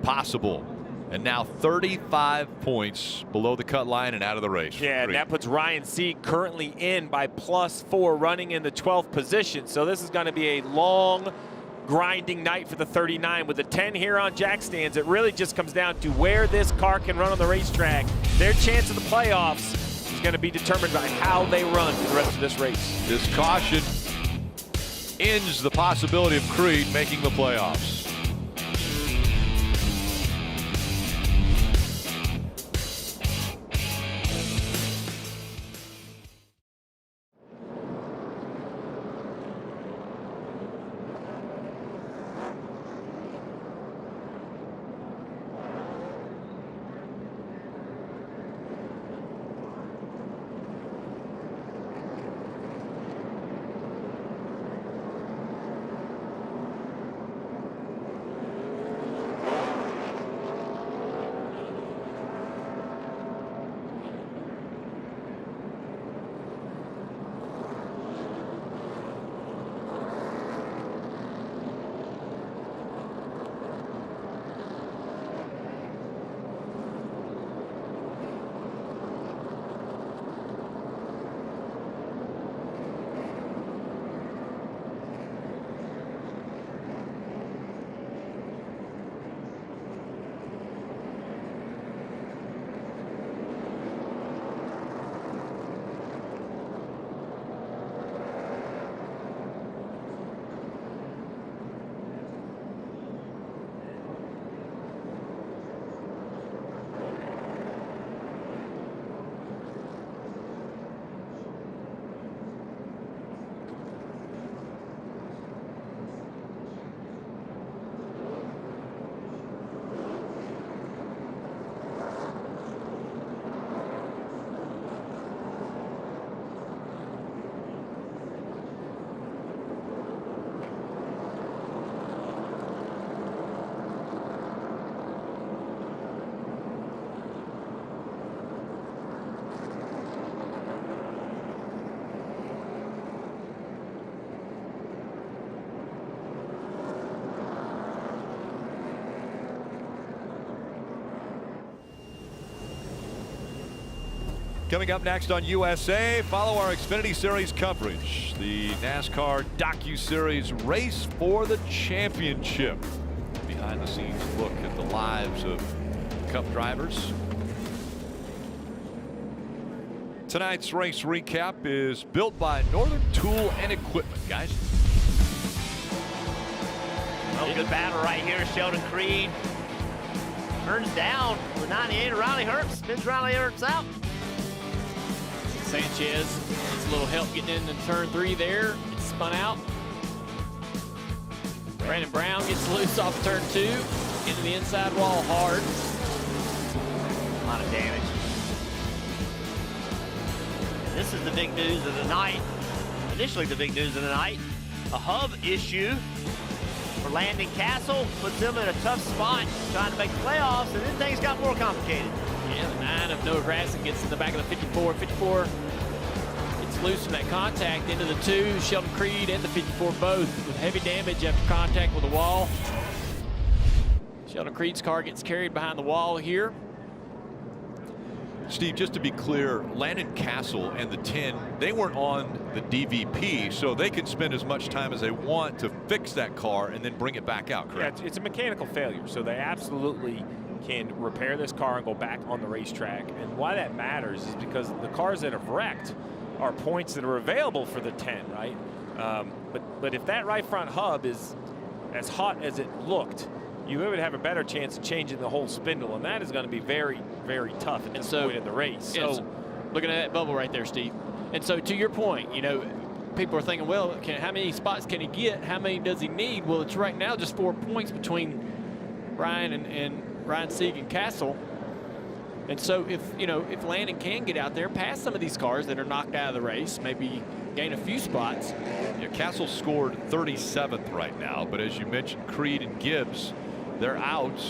possible. And now 35 points below the cut line and out of the race. Yeah, and that puts Ryan Sieg currently in by +4, running in the 12th position. So this is going to be a long, grinding night for the 39. With the 10 here on jack stands, it really just comes down to where this car can run on the racetrack. Their chance of the playoffs is going to be determined by how they run for the rest of this race. This caution ends the possibility of Creed making the playoffs. Coming up next on USA, follow our Xfinity Series coverage. The NASCAR docu-series Race for the Championship. Behind the scenes look at the lives of Cup drivers. Tonight's race recap is built by Northern Tool and Equipment, guys. Well, good battle right here. Sheldon Creed turns down the 98 of Riley Herbst. Spins Riley Herbst out. Sanchez needs a little help getting into turn 3 there. It's spun out. Brandon Brown gets loose off turn 2, into the inside wall hard. A lot of damage. And this is the big news of the night. Initially the big news of the night. A hub issue for Landon Castle. Puts him in a tough spot trying to make the playoffs, and then things got more complicated. Yeah, the 9 of Noah Grasson gets in the back of the 54. 54 gets loose from that contact into the 2. Sheldon Creed and the 54 both with heavy damage after contact with the wall. Sheldon Creed's car gets carried behind the wall here. Steve, just to be clear, Landon Castle and the 10, they weren't on the DVP, so they can spend as much time as they want to fix that car and then bring it back out, correct? Yeah, it's a mechanical failure, so they absolutely can repair this car and go back on the racetrack. And why that matters is because the cars that have wrecked are points that are available for the 10, right? But if that right front hub is as hot as it looked, you would have a better chance of changing the whole spindle, and that is going to be very, very tough at this point in the race. So, looking at that bubble right there, Steve. And so, to your point, you know, people are thinking, well, how many spots can he get? How many does he need? Well, it's right now just 4 points between Ryan and Ryan Sieg and Castle. And so, if Landon can get out there, pass some of these cars that are knocked out of the race, maybe gain a few spots. Yeah, Castle scored 37th right now, but as you mentioned, Creed and Gibbs, they're out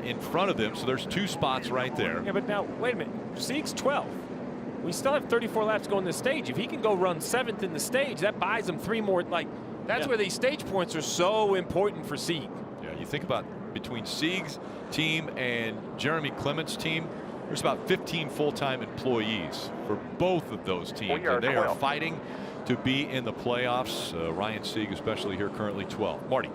in front of them, so there's 2 spots right there. Yeah, but now, wait a minute. Sieg's 12. We still have 34 laps going this stage. If he can go run 7th in the stage, that buys him 3 more. That's where these stage points are so important for Sieg. Yeah, you think about between Sieg's team and Jeremy Clement's team, there's about 15 full-time employees for both of those teams, and they are fighting to be in the playoffs. Ryan Sieg especially here currently 12. Marty.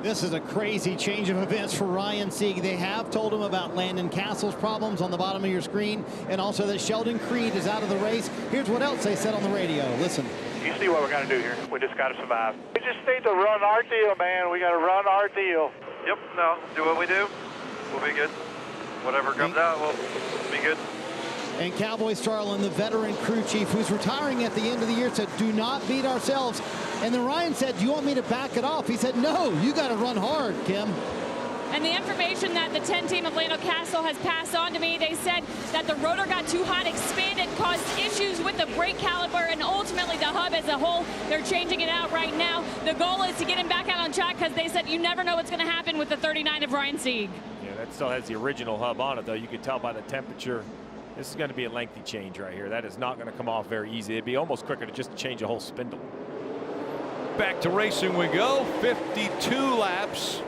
This is a crazy change of events for Ryan Sieg. They have told him about Landon Castle's problems on the bottom of your screen, and also that Sheldon Creed is out of the race. Here's what else they said on the radio. Listen. You see what we're going to do here. We just got to survive. We just need to run our deal, man. We got to run our deal. Yep, no, do what we do. We'll be good. Whatever comes out, we'll be good. And Cowboy Starlin, the veteran crew chief, who's retiring at the end of the year, said, do not beat ourselves. And then Ryan said, do you want me to back it off? He said, no, you got to run hard, Kim. And the information that the 10 team of Landon Castle has passed on to me, they said that the rotor got too hot, expanded, caused issues with the brake caliper, and ultimately the hub as a whole, they're changing it out right now. The goal is to get him back out on track because they said you never know what's going to happen with the 39 of Ryan Sieg. Yeah, that still has the original hub on it, though. You can tell by the temperature. This is going to be a lengthy change right here. That is not going to come off very easy. It'd be almost quicker to just change a whole spindle. Back to racing we go. 52 laps.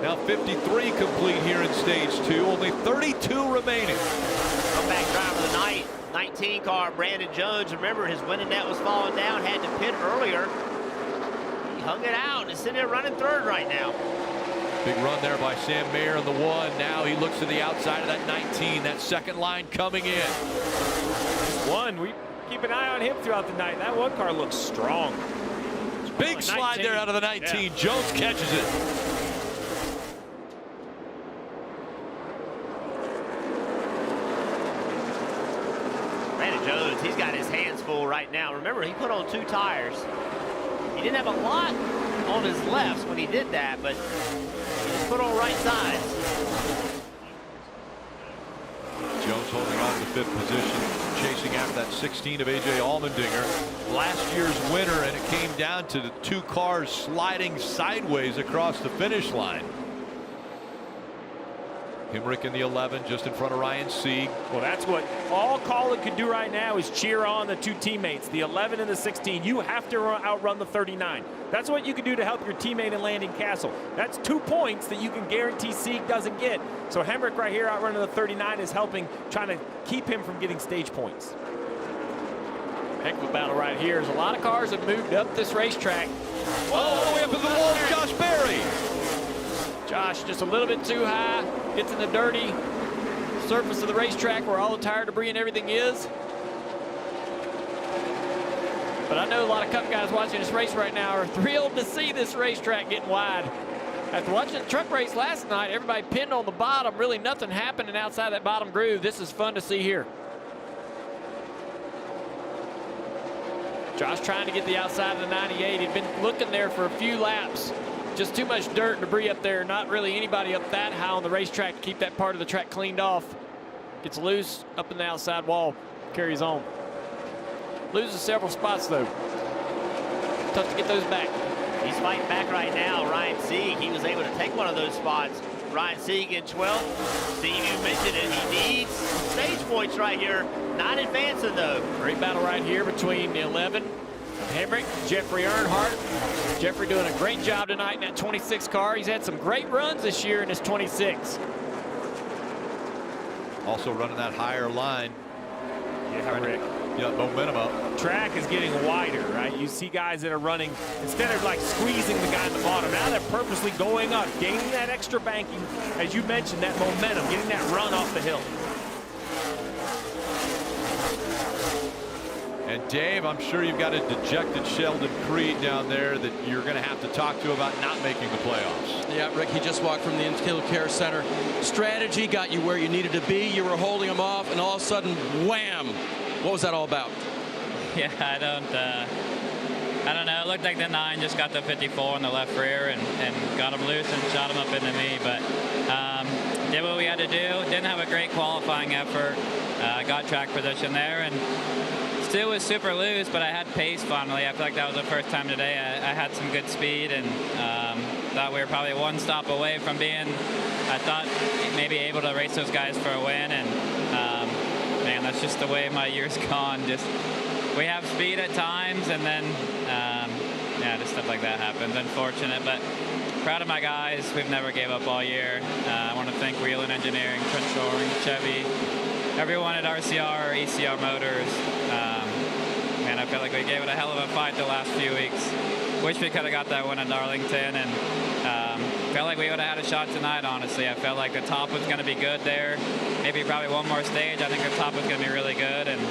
Now 53 complete here in stage 2. Only 32 remaining. Comeback driver of the night, 19 car, Brandon Jones. Remember, his winning net was falling down, had to pit earlier. He hung it out and is sitting there running 3rd right now. Big run there by Sam Mayer in the 1. Now he looks to the outside of that 19. That second line coming in. 1, we keep an eye on him throughout the night. That 1 car looks strong. Big slide there out of the 19. Yeah. Jones catches it. Brandon Jones, he's got his hands full right now. Remember, he put on 2 tires. He didn't have a lot on his lefts when he did that, but he just put on right sides. Jones holding on to 5th position, chasing after that 16 of A.J. Allmendinger. Last year's winner, and it came down to the 2 cars sliding sideways across the finish line. Hemrick in the 11, just in front of Ryan Sieg. Well, that's what all Colin could do right now is cheer on the 2 teammates, the 11 and the 16. You have to outrun the 39. That's what you can do to help your teammate in Landon Castle. That's 2 points that you can guarantee Sieg doesn't get. So Hemrick right here outrunning the 39 is helping, trying to keep him from getting stage points. Heck of a battle right here. There's a lot of cars that moved up this racetrack. Oh, way up in the wall, Josh Berry. Josh just a little bit too high, gets in the dirty surface of the racetrack where all the tire debris and everything is. But I know a lot of Cup guys watching this race right now are thrilled to see this racetrack getting wide. After watching the truck race last night, everybody pinned on the bottom, really nothing happening outside that bottom groove. This is fun to see here. Josh trying to get the outside of the 98. He'd been looking there for a few laps. Just too much dirt and debris up there. Not really anybody up that high on the racetrack to keep that part of the track cleaned off. Gets loose up in the outside wall. Carries on. Loses several spots, though. Tough to get those back. He's fighting back right now. Ryan Sieg, he was able to take one of those spots. Ryan Sieg in 12th. Steve, you mentioned it. He needs stage points right here. Not advancing, though. Great battle right here between the 11. Hemrick, Jeffrey Earnhardt. Jeffrey doing a great job tonight in that 26 car. He's had some great runs this year in his 26. Also running that higher line. Yeah, Rick. Yeah, momentum up. Track is getting wider, right? You see guys that are running, instead of like squeezing the guy in the bottom, now they're purposely going up, gaining that extra banking, as you mentioned, that momentum, getting that run off the hill. And Dave, I'm sure you've got a dejected Sheldon Creed down there that you're going to have to talk to about not making the playoffs. Yeah, Rick, he just walked from the Untitled Care Center. Strategy got you where you needed to be. You were holding him off, and all of a sudden, wham! What was that all about? Yeah, I don't know. It looked like the 9 just got the 54 in the left rear and got him loose and shot him up into me. But did what we had to do. Didn't have a great qualifying effort. Got track position there and still was super loose, but I had pace finally. I feel like that was the first time today I had some good speed and thought we were probably one stop away from being, I thought, maybe able to race those guys for a win. And man, that's just the way my year's gone. Just we have speed at times, and then yeah, just stuff like that happens. Unfortunate, but proud of my guys. We've never gave up all year. I want to thank Wheeling Engineering, Trent Shoring, Chevy, everyone at RCR, ECR Motors. Man, I feel like we gave it a hell of a fight the last few weeks. Wish we could have got that win in Darlington, and felt like we would have had a shot tonight, honestly. I felt like the top was going to be good there. Maybe probably one more stage. I think the top was going to be really good, and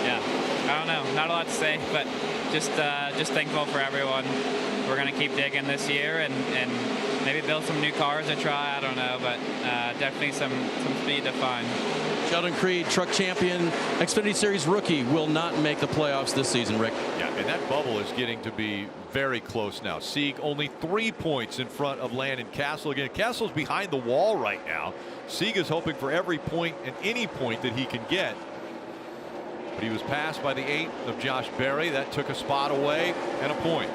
yeah, I don't know. Not a lot to say, but just thankful for everyone. We're going to keep digging this year and maybe build some new cars to try. I don't know, but definitely some speed to find. Sheldon Creed, truck champion, Xfinity Series rookie, will not make the playoffs this season, Rick. Yeah, and that bubble is getting to be very close now. Sieg only 3 points in front of Landon Castle. Again, Castle's behind the wall right now. Sieg is hoping for every point and any point that he can get. But he was passed by the 8 of Josh Berry. That took a spot away and a point.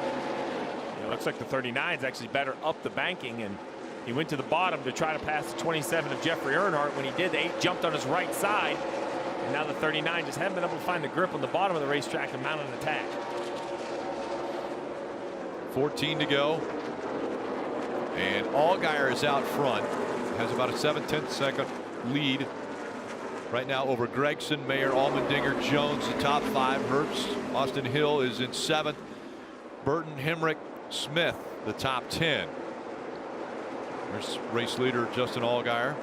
It looks like the 39 is actually better up the banking, and he went to the bottom to try to pass the 27 of Jeffrey Earnhardt. When he did, the 8 jumped on his right side, and now the 39 just haven't been able to find the grip on the bottom of the racetrack and mount an attack. 14 to go, and Allgaier is out front, has about a 7/10 second lead right now over Gregson, Mayer, Allmendinger, Jones, the top 5. Herbst, Austin Hill is in 7th. Burton, Hemrick, Smith, the top 10. There's race leader Justin Allgaier.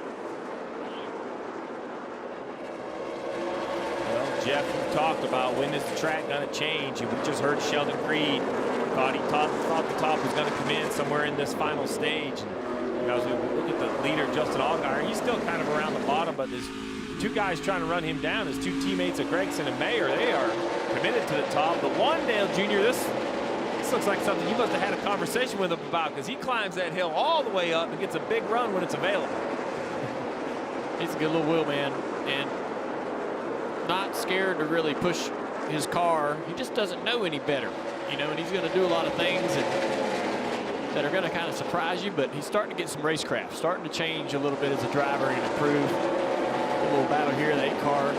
Well, Jeff, we talked about when is the track going to change, and we just heard Sheldon Creed thought the top was going to come in somewhere in this final stage. And, you know, as we look at the leader Justin Allgaier, he's still kind of around the bottom, but there's 2 guys trying to run him down. His 2 teammates of Gregson and Mayer, they are committed to the top. But Wandale Jr., this looks like something you must have had a conversation with him about, because he climbs that hill all the way up and gets a big run when it's available. He's a good little wheelman and not scared to really push his car. He just doesn't know any better, you know, and he's going to do a lot of things that are going to kind of surprise you, but he's starting to get some racecraft, starting to change a little bit as a driver and improve. A little battle here, the 8 car.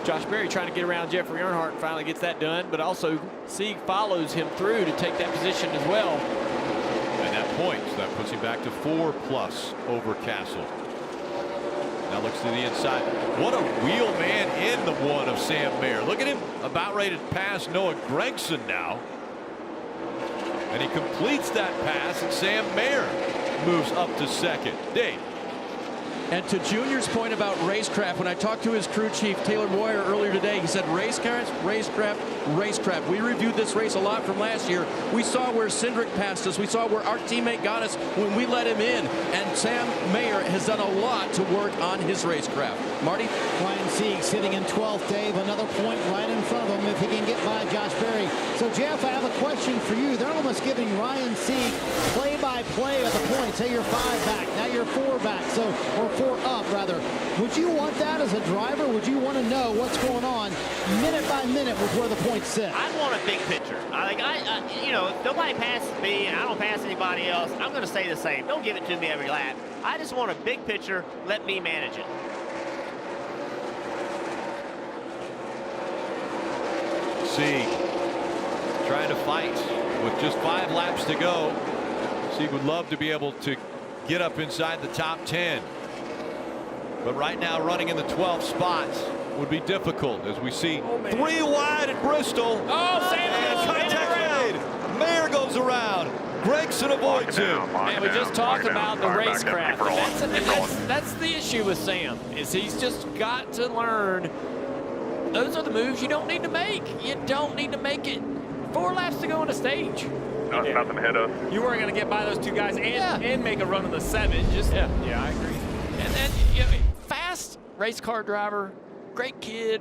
Josh Berry trying to get around Jeffrey Earnhardt and finally gets that done, but also Sieg follows him through to take that position as well. And that points, that puts him back to 4+ over Castle. Now looks to the inside. What a wheel man in the 1 of Sam Mayer. Look at him about ready to pass Noah Gregson now. And he completes that pass, and Sam Mayer moves up to 2nd. Dave. And to Junior's point about racecraft, when I talked to his crew chief, Taylor Moyer, earlier today, he said racecraft, racecraft. We reviewed this race a lot from last year. We saw where Cindric passed us. We saw where our teammate got us when we let him in. And Sam Mayer has done a lot to work on his racecraft. Marty? Ryan Sieg sitting in 12th, Dave. Another point right in front of him if he can get by Josh Berry. So, Jeff, I have a question for you. They're almost giving Ryan Sieg play-by-play of the points. Say you're 5 back, now you're 4 back, or 4 up, rather. Would you want that as a driver? Would you want to know what's going on minute by minute with where the points sit? I want a big picture. You know, if nobody passes me and I don't pass anybody else, I'm going to stay the same. Don't give it to me every lap. I just want a big picture. Let me manage it. Sieg trying to fight with just 5 laps to go. Sieg would love to be able to get up inside the top 10. But right now running in the 12th spot would be difficult as we see 3 wide at Bristol. Oh, Sam! Contact made. Mayer goes around. Gregson avoids him. Man, we just talked about the racecraft. That's the issue with Sam, is he's just got to learn. Those are the moves you don't need to make. You don't need to make it. 4 laps to go on the stage. Nothing hit us. You weren't going to get by those 2 guys and make a run of the 7. Yeah, I agree. And then, you know, fast race car driver, great kid.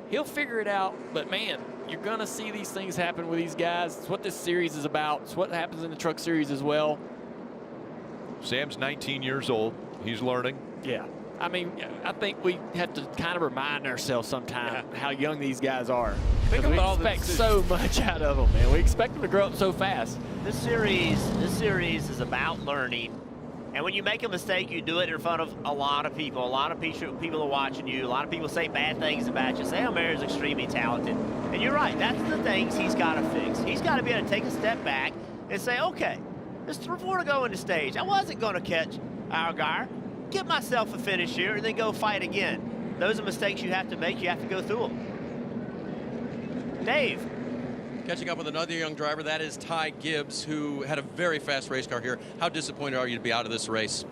He'll figure it out. But, man, you're going to see these things happen with these guys. It's what this series is about. It's what happens in the truck series as well. Sam's 19 years old. He's learning. Yeah. I mean, I think we have to kind of remind ourselves sometime how young these guys are. We expect so much out of them, man. We expect them to grow up so fast. This series is about learning. And when you make a mistake, you do it in front of a lot of people. A lot of people are watching you. A lot of people say bad things about you. Sam Mayer is extremely talented. And you're right, that's the things he's got to fix. He's got to be able to take a step back and say, okay, there's 3 more to go in the stage. I wasn't going to catch our guy. Get myself a finish here and then go fight again. Those are mistakes you have to make. You have to go through them. Dave. Catching up with another young driver, that is Ty Gibbs, who had a very fast race car here. How disappointed are you to be out of this race?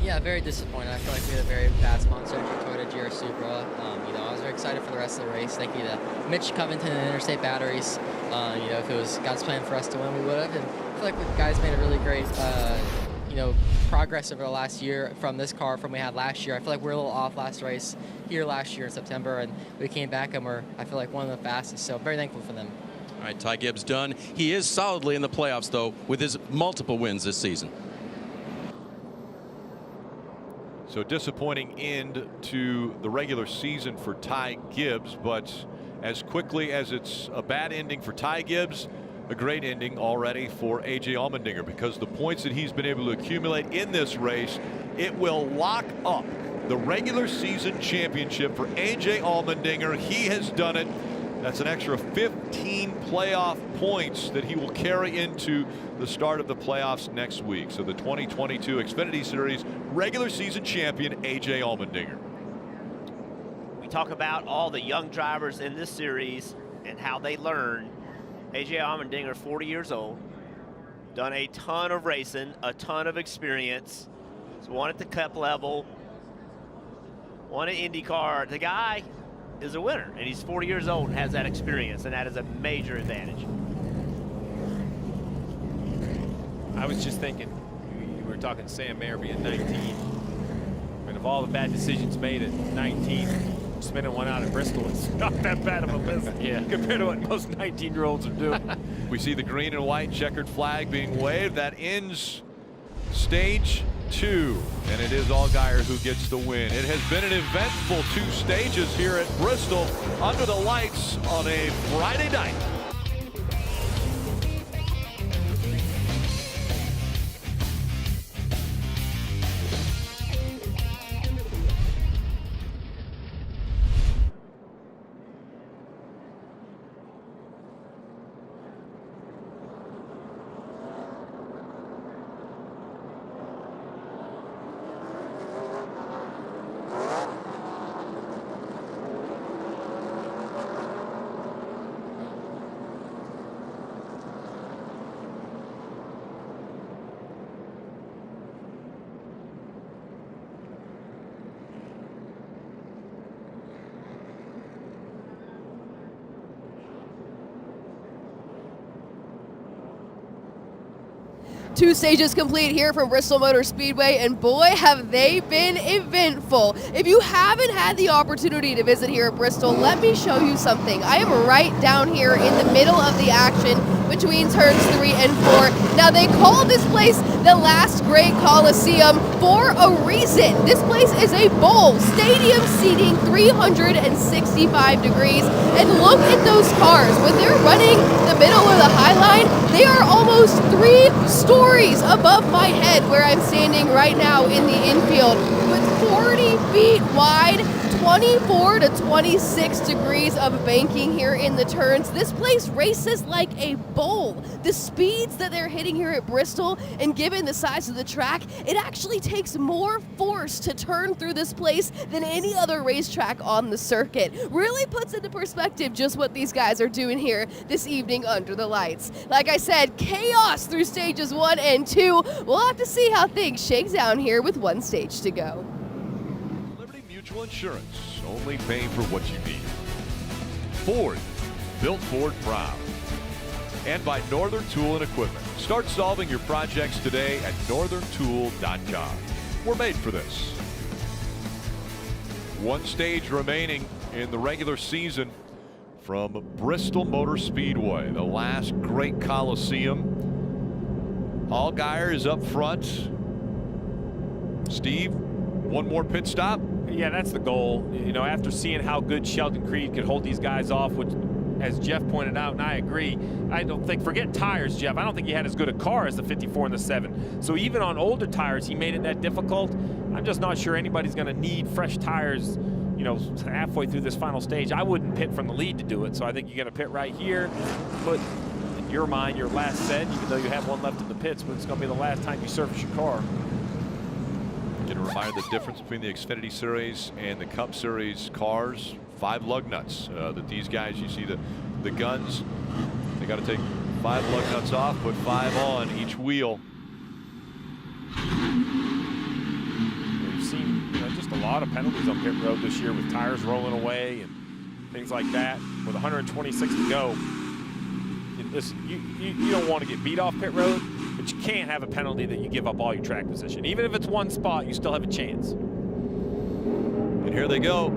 Yeah, very disappointed. I feel like we had a very bad sponsor, Toyota GR Supra. You know, I was very excited for the rest of the race. Thank you to Mitch Covington and Interstate Batteries. You know, if it was God's plan for us to win, we would have. And I feel like the guys made a really great you know, progress over the last year from this car from we had last year. I feel like we're a little off last race here last year in September, and we came back and we're, I feel like, one of the fastest. So very thankful for them. All right, Ty Gibbs done. He is solidly in the playoffs, though, with his multiple wins this season. So disappointing end to the regular season for Ty Gibbs, but as quickly as it's a bad ending for Ty Gibbs, a great ending already for A.J. Allmendinger, because the points that he's been able to accumulate in this race, it will lock up the regular season championship for A.J. Allmendinger. He has done it. That's an extra 15 playoff points that he will carry into the start of the playoffs next week. So the 2022 Xfinity Series regular season champion, A.J. Allmendinger. We talk about all the young drivers in this series and how they learn. A.J. Allmendinger, 40 years old, done a ton of racing, a ton of experience. He's won at the Cup level, won at IndyCar. The guy is a winner, and he's 40 years old and has that experience, and that is a major advantage. I was just thinking, you were talking Sam Mayer being 19. And of all the bad decisions made at 19, spinning one out at Bristol is not that bad of a list compared to what most 19-year-olds are doing. We see the green and white checkered flag being waved. That ends stage 2, and it is Allgaier who gets the win. It has been an eventful 2 stages here at Bristol under the lights on a Friday night. 2 stages complete here from Bristol Motor Speedway, and boy, have they been eventful. If you haven't had the opportunity to visit here at Bristol, let me show you something. I am right down here in the middle of the action between turns 3 and 4. Now, they call this place the Last Great Coliseum for a reason. This place is a bowl, stadium seating 365 degrees, and look at those cars. When they're running the middle of the high line, they are almost 3 stories above my head where I'm standing right now in the infield. With 40 feet wide, 24 to 26 degrees of banking here in the turns. This place races like a bowl. The speeds that they're hitting here at Bristol, and given the size of the track, it actually takes more force to turn through this place than any other racetrack on the circuit. Really puts into perspective just what these guys are doing here this evening under the lights. Like I said, chaos through stages 1 and 2. We'll have to see how things shake down here with 1 stage to go. Mutual Insurance, only pay for what you need. Ford, built Ford proud. And by Northern Tool and Equipment. Start solving your projects today at northerntool.com. We're made for this. 1 stage remaining in the regular season from Bristol Motor Speedway, the last great Coliseum. Allgaier is up front. Steve, 1 more pit stop. Yeah, that's the goal. You know, after seeing how good Sheldon Creed could hold these guys off, which, as Jeff pointed out, and I agree, I don't think, forget tires, Jeff, I don't think he had as good a car as the 54 and the 7. So even on older tires, he made it that difficult. I'm just not sure anybody's going to need fresh tires, you know, halfway through this final stage. I wouldn't pit from the lead to do it, so I think you're going to pit right here. But in your mind, your last set, even though you have 1 left in the pits, but it's going to be the last time you service your car. Get a reminder, the difference between the Xfinity Series and the Cup Series cars, 5 lug nuts. That these guys, you see the guns, they got to take 5 lug nuts off, put 5 on each wheel. We've seen, you know, just a lot of penalties on pit road this year with tires rolling away and things like that. With 126 to go, you don't want to get beat off pit road, but you can't have a penalty that you give up all your track position. Even if it's 1 spot, you still have a chance. And here they go.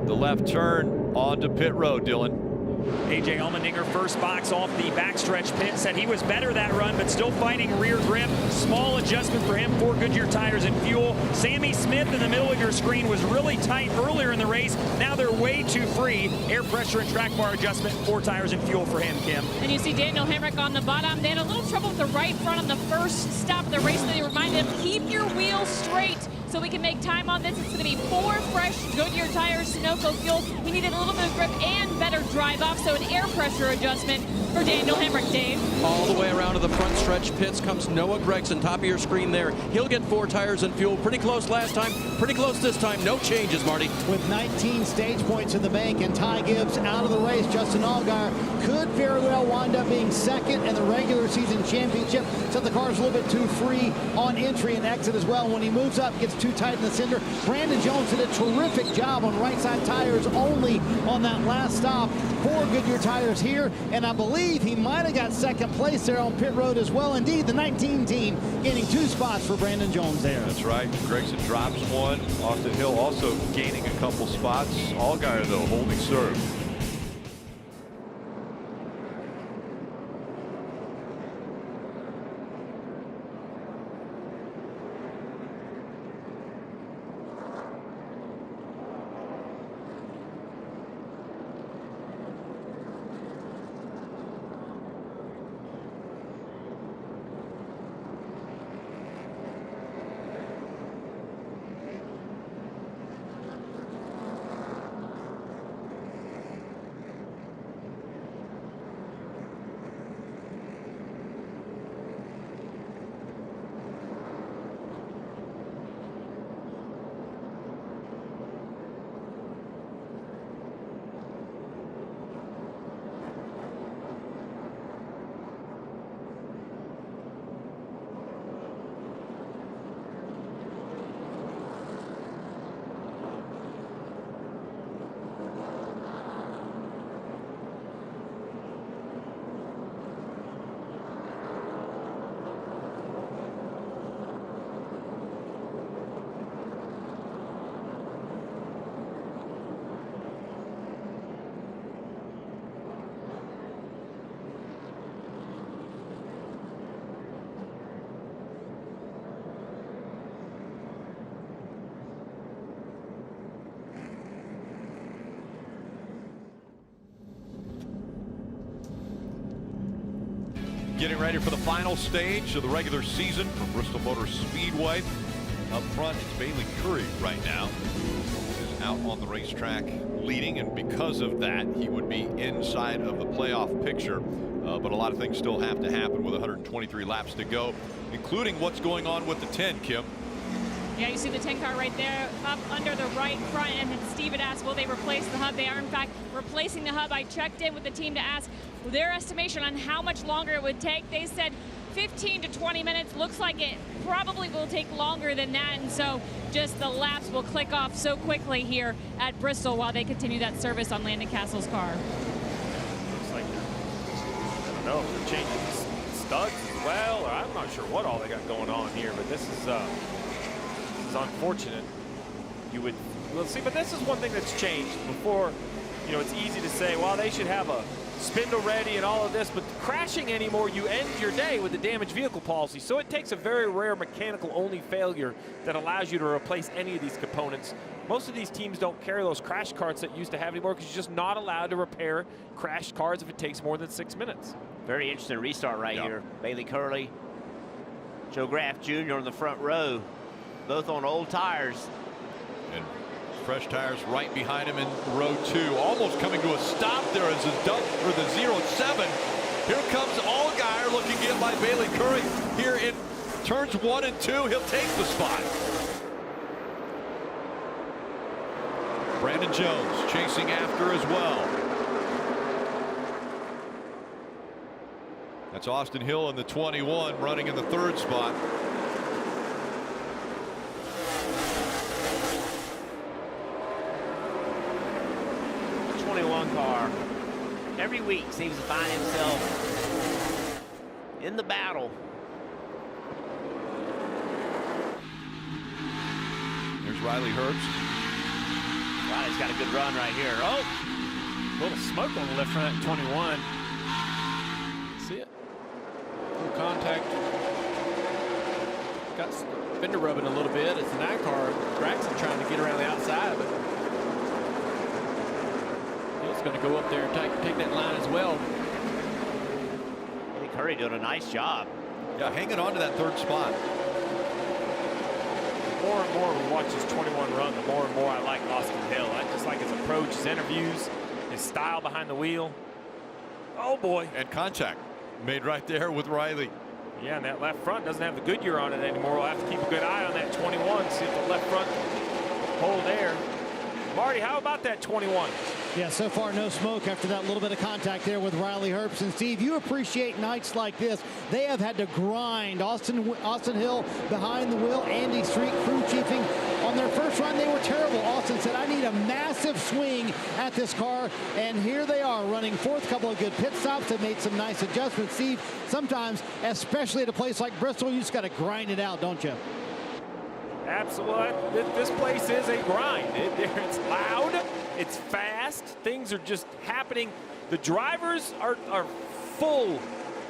The left turn onto pit road, Dylan. A.J. Allmendinger, first box off the backstretch pit, said he was better that run, but still fighting rear grip. Small adjustment for him, 4 Goodyear tires and fuel. Sammy Smith in the middle of your screen was really tight earlier in the race. Now they're way too free. Air pressure and track bar adjustment, 4 tires and fuel for him, Kim. And you see Daniel Hemrick on the bottom. They had a little trouble with the right front on the first stop of the race. They reminded him, keep your wheels straight so we can make time on this. It's going to be 4 fresh Goodyear tires, Sunoco fuel. He needed a little bit of grip and better drive off, so an air pressure adjustment for Daniel Hemrick, Dave. All the way around to the front stretch pits comes Noah Gregson, top of your screen there. He'll get 4 tires and fuel. Pretty close last time, pretty close this time. No changes, Marty. With 19 stage points in the bank and Ty Gibbs out of the race, Justin Allgaier could very well wind up being second in the regular season championship. So the car's a little bit too free on entry and exit as well. When he moves up, gets too tight in the center. Brandon Jones did a terrific job on right side tires only on that last stop. 4 Goodyear tires here, and I believe he might have got second place there on pit road as well. Indeed, the 19 team gaining 2 spots for Brandon Jones there. That's right. Gregson drops 1. Austin Hill also gaining a couple spots. Allgaier, though, holding serve. Getting ready for the final stage of the regular season for Bristol Motor Speedway. Up front, it's Bailey Curry right now. Is out on the racetrack leading, and because of that, he would be inside of the playoff picture. But a lot of things still have to happen with 123 laps to go, including what's going on with the 10, Kim. Yeah, you see the 10 car right there up under the right front, and then Steve had asked, will they replace the hub? They are in fact replacing the hub. I checked in with the team to ask their estimation on how much longer it would take. They said 15 to 20 minutes. Looks like it probably will take longer than that, and so just the laps will click off so quickly here at Bristol while they continue that service on Landon Castle's car. Looks like I don't know if they're changing studs as well, or I'm not sure what all they got going on here, but this is unfortunate. We'll see, but this is one thing that's changed. Before, you know, it's easy to say, well, they should have a spindle ready and all of this, but crashing anymore, you end your day with the damaged vehicle policy. So it takes a very rare mechanical only failure that allows you to replace any of these components. Most of these teams don't carry those crash carts that you used to have anymore because you're just not allowed to repair crashed cars if it takes more than 6 minutes. Very interesting restart right here. Bailey Curley, Joe Graff Jr. on the front row, both on old tires. And fresh tires right behind him in row 2. Almost coming to a stop there as his dump for the 0-7. Here comes Allgaier looking in by Bailey Curry here in turns 1 and 2. He'll take the spot. Brandon Jones chasing after as well. That's Austin Hill in the 21 running in the 3rd spot. Car every week seems to find himself in the battle. There's Riley Herbst. Riley's got a good run right here. Oh, a little smoke on the left front at 21. See it? Little contact. Got fender rubbing a little bit. It's the 9 car. Braxton trying to get around the outside, but going to go up there and take that line as well. I think Curry doing a nice job. Yeah, hanging on to that 3rd spot. The more and more we watch his 21 run, the more and more I like Austin Hill. I just like his approach, his interviews, his style behind the wheel. Oh boy. And contact made right there with Riley. Yeah, and that left front doesn't have the Goodyear on it anymore. We'll have to keep a good eye on that 21, see if the left front hold there. Marty, how about that 21? Yeah, so far no smoke after that little bit of contact there with Riley Herbst. And Steve, you appreciate nights like this. They have had to grind. Austin Hill behind the wheel, Andy Street crew chiefing. On their first run, they were terrible. Austin said, I need a massive swing at this car. And here they are running 4th, couple of good pit stops. They made some nice adjustments. Steve, sometimes, especially at a place like Bristol, you just got to grind it out, don't you? Absolutely. This place is a grind. It's loud. It's fast. Things are just happening. The drivers are full.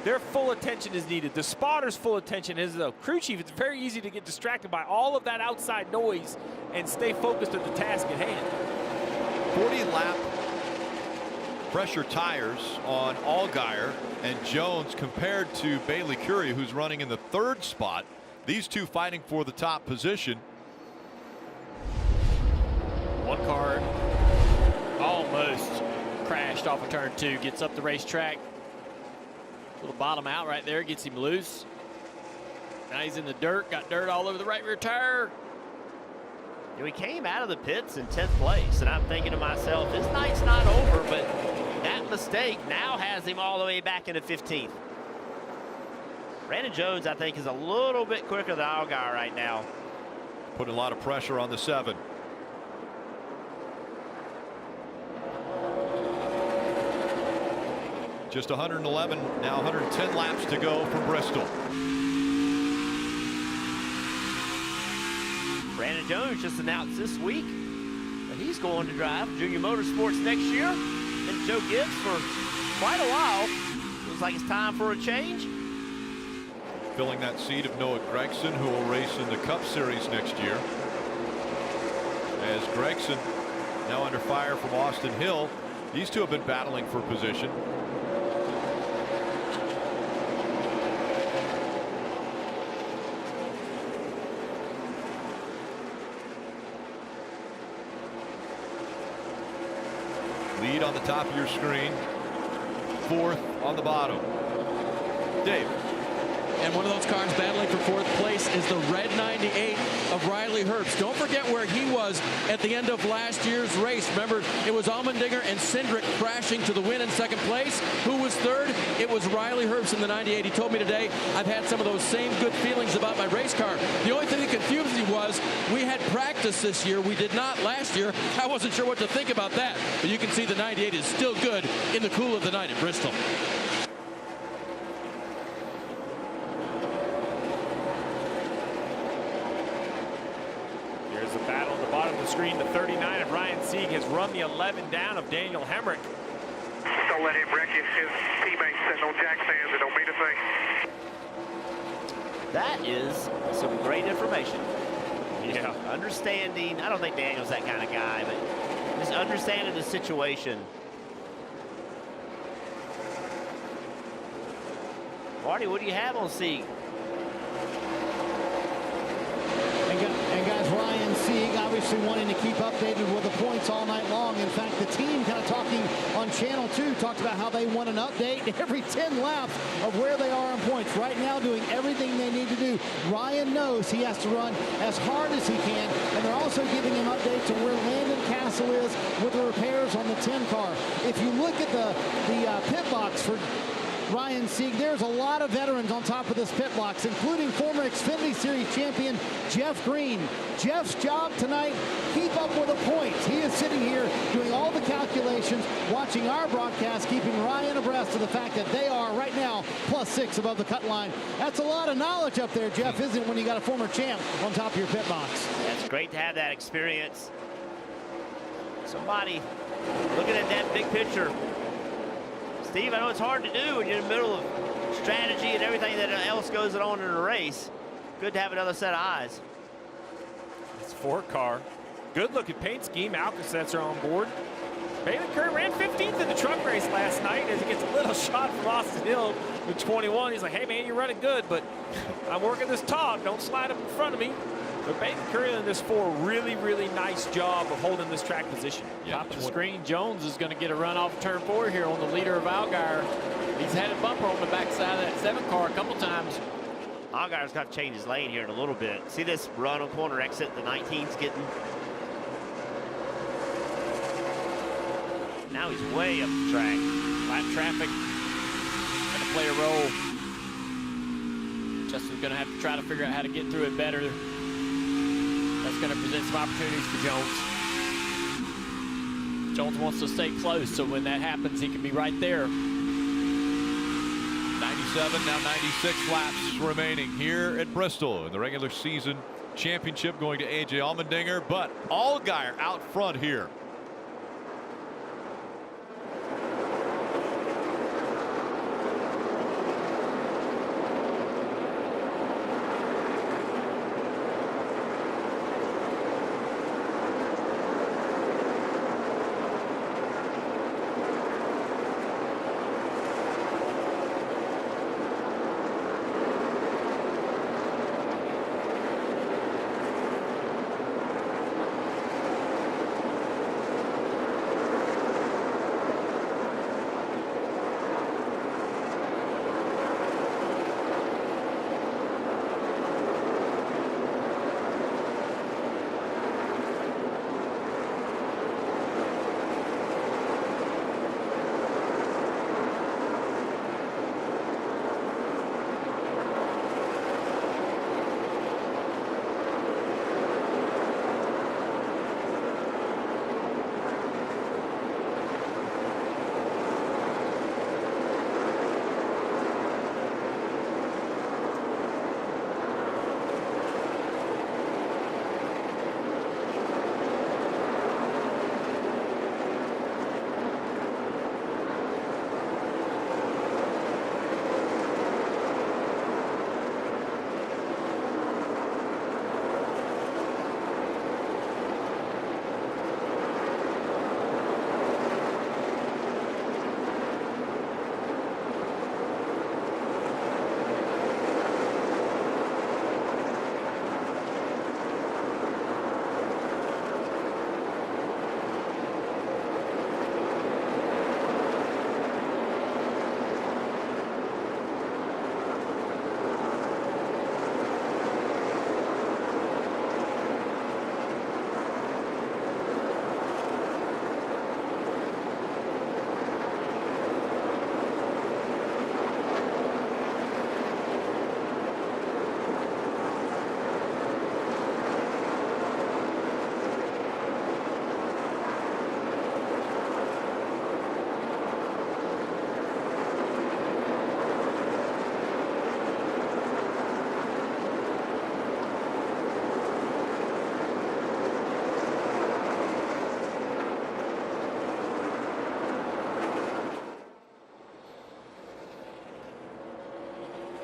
Their full attention is needed. The spotter's full attention is the crew chief. It's very easy to get distracted by all of that outside noise and stay focused at the task at hand. 40-lap pressure tires on Allgaier and Jones compared to Bailey Curry, who's running in the 3rd spot. These two fighting for the top position. One car almost crashed off of turn 2, gets up the racetrack. Little bottom out right there, gets him loose. Now he's in the dirt, got dirt all over the right rear tire. You know, he came out of the pits in 10th place, and I'm thinking to myself, this night's not over, but that mistake now has him all the way back into 15th. Brandon Jones, I think, is a little bit quicker than Allgaier right now. Putting a lot of pressure on the 7. Just 111, now 110 laps to go from Bristol. Brandon Jones just announced this week that he's going to drive Junior Motorsports next year. Been Joe Gibbs for quite a while. Looks like it's time for a change. Filling that seat of Noah Gragson, who will race in the Cup Series next year. As Gragson now under fire from Austin Hill. These two have been battling for position. lead on the top of your screen. 4th on the bottom. Dave. And one of those cars battling for 4th place is the red 98 of Riley Herbst. Don't forget where he was at the end of last year's race. Remember, it was Allmendinger and Cindric crashing to the win in 2nd place. Who was 3rd? It was Riley Herbst in the 98. He told me today, I've had some of those same good feelings about my race car. The only thing that confused me was we had practice this year. We did not last year. I wasn't sure what to think about that. But you can see the 98 is still good in the cool of the night at Bristol. The battle at the bottom of the screen. The 39 of Ryan Sieg has run the 11 down of Daniel Hemrick. Don't let him wreck you. His teammates sitting on jack stands. It don't mean a thing. That is some great information. Yeah. Understanding, I don't think Daniel's that kind of guy, but just understanding the situation. Marty, what do you have on Sieg? And guys, Ryan Sieg obviously wanting to keep updated with the points all night long. In fact, the team kind of talking on Channel 2 talked about how they want an update every 10 laps of where they are on points. Right now, doing everything they need to do. Ryan knows he has to run as hard as he can, and they're also giving him updates on where Landon Castle is with the repairs on the 10 car. If you look at the pit box for Ryan Sieg, there's a lot of veterans on top of this pit box, including former Xfinity Series champion Jeff Green. Jeff's job tonight, keep up with the points. He is sitting here doing all the calculations, watching our broadcast, keeping Ryan abreast of the fact that they are right now +6 above the cut line. That's a lot of knowledge up there, Jeff, isn't it, when you got a former champ on top of your pit box? That's great to have that experience. Somebody looking at that big picture. Steve, I know it's hard to do when you're in the middle of strategy and everything that else goes on in a race. Good to have another set of eyes. It's 4-car. Good looking paint scheme. Alka-Seltzer on board. Bailey Curry ran 15th in the truck race last night as he gets a little shot from Austin Hill with 21. He's like, hey man, you're running good, but I'm working this top. Don't slide up in front of me. But Bailey Curry in this 4, really, really nice job of holding this track position. Yeah, top of the screen, Jones is going to get a run off turn 4 here on the leader of Allgaier. He's had a bumper on the backside of that 7-car a couple times. Allgaier's got to change his lane here in a little bit. See this run on corner exit the 19's getting? Now he's way up the track. Lap traffic going to play a role. Justin's going to have to try to figure out how to get through it better. That's going to present some opportunities for Jones. Jones wants to stay close, so when that happens, he can be right there. 97, now 96 laps remaining here at Bristol in the regular season championship, going to A.J. Allmendinger, but Allgaier out front here.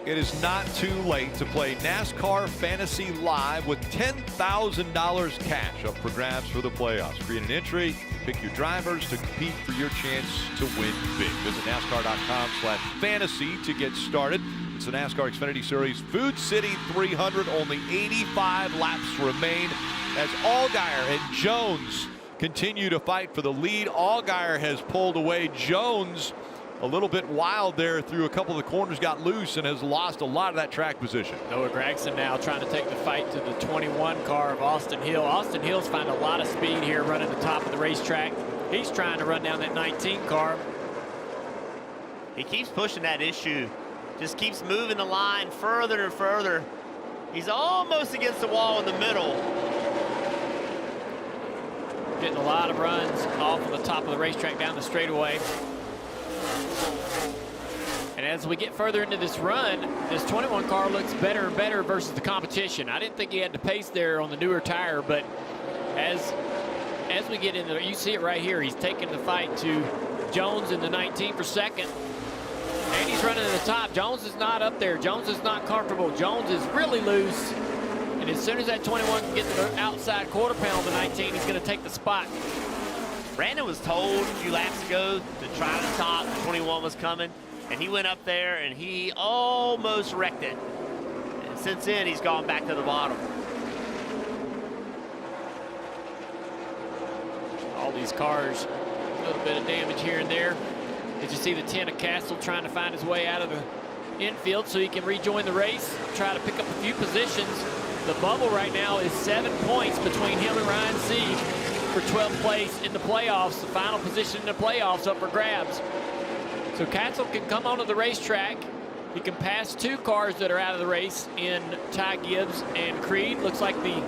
it is not too late to play NASCAR Fantasy Live with $10,000 cash up for grabs for the playoffs. Create an entry, pick your drivers to compete for your chance to win big. Visit NASCAR.com/fantasy to get started. It's the NASCAR Xfinity Series Food City 300. Only 85 laps remain as Allgaier and Jones continue to fight for the lead. Allgaier has pulled away. Jones a little bit wild there through a couple of the corners, got loose and has lost a lot of that track position. Noah Gragson now trying to take the fight to the 21 car of Austin Hill. Austin Hill's finding a lot of speed here running the top of the racetrack. He's trying to run down that 19 car. He keeps pushing that issue. Just keeps moving the line further and further. He's almost against the wall in the middle. Getting a lot of runs off of the top of the racetrack down the straightaway. And as we get further into this run, this 21 car looks better and better versus the competition. I didn't think he had the pace there on the newer tire, but as we get into there, you see it right here. He's taking the fight to Jones in the 19 for second. And he's running to the top. Jones is not up there. Jones is not comfortable. Jones is really loose. And as soon as that 21 can get to the outside quarter panel of the 19, he's going to take the spot. Brandon was told a few laps ago to try the top. The 21 was coming. And he went up there and he almost wrecked it. And since then, he's gone back to the bottom. All these cars, a little bit of damage here and there. Did you see the 10 of Castle trying to find his way out of the infield so he can rejoin the race, try to pick up a few positions. The bubble right now is 7 points between him and Ryan Sieg for 12th place in the playoffs. The final position in the playoffs up for grabs. So Castle can come onto the racetrack. He can pass 2 cars that are out of the race in Ty Gibbs and Creed. Looks like the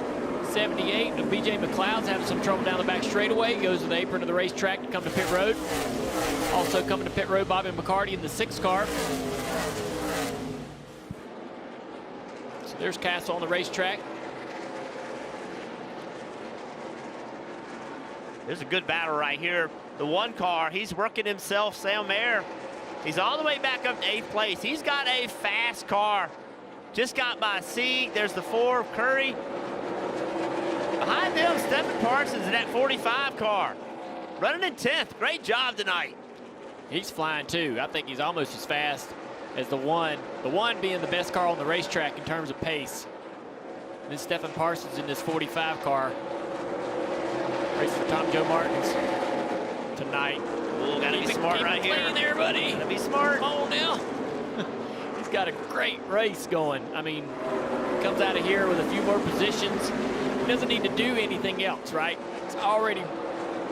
78 of BJ McLeod's having some trouble down the back straightaway. Goes to the apron of the racetrack to come to pit road. Also coming to pit road, Bobby McCarty in the 6 car. So there's Castle on the racetrack. There's a good battle right here. The 1 car, he's working himself, Sam Mayer. He's all the way back up to 8th place. He's got a fast car. Just got by Sieg. There's the 4 of Curry. Behind them, Stephen Parsons in that 45 car. Running in 10th. Great job tonight. He's flying too. I think he's almost as fast as the 1. The 1 being the best car on the racetrack in terms of pace. Then Stephen Parsons in this 45 car. Race for Tom Joe Martins tonight. Ooh, gotta be smart right here. There, buddy. Gotta be smart. Come on now. He's got a great race going. I mean, comes out of here with a few more positions. He doesn't need to do anything else, right? He's already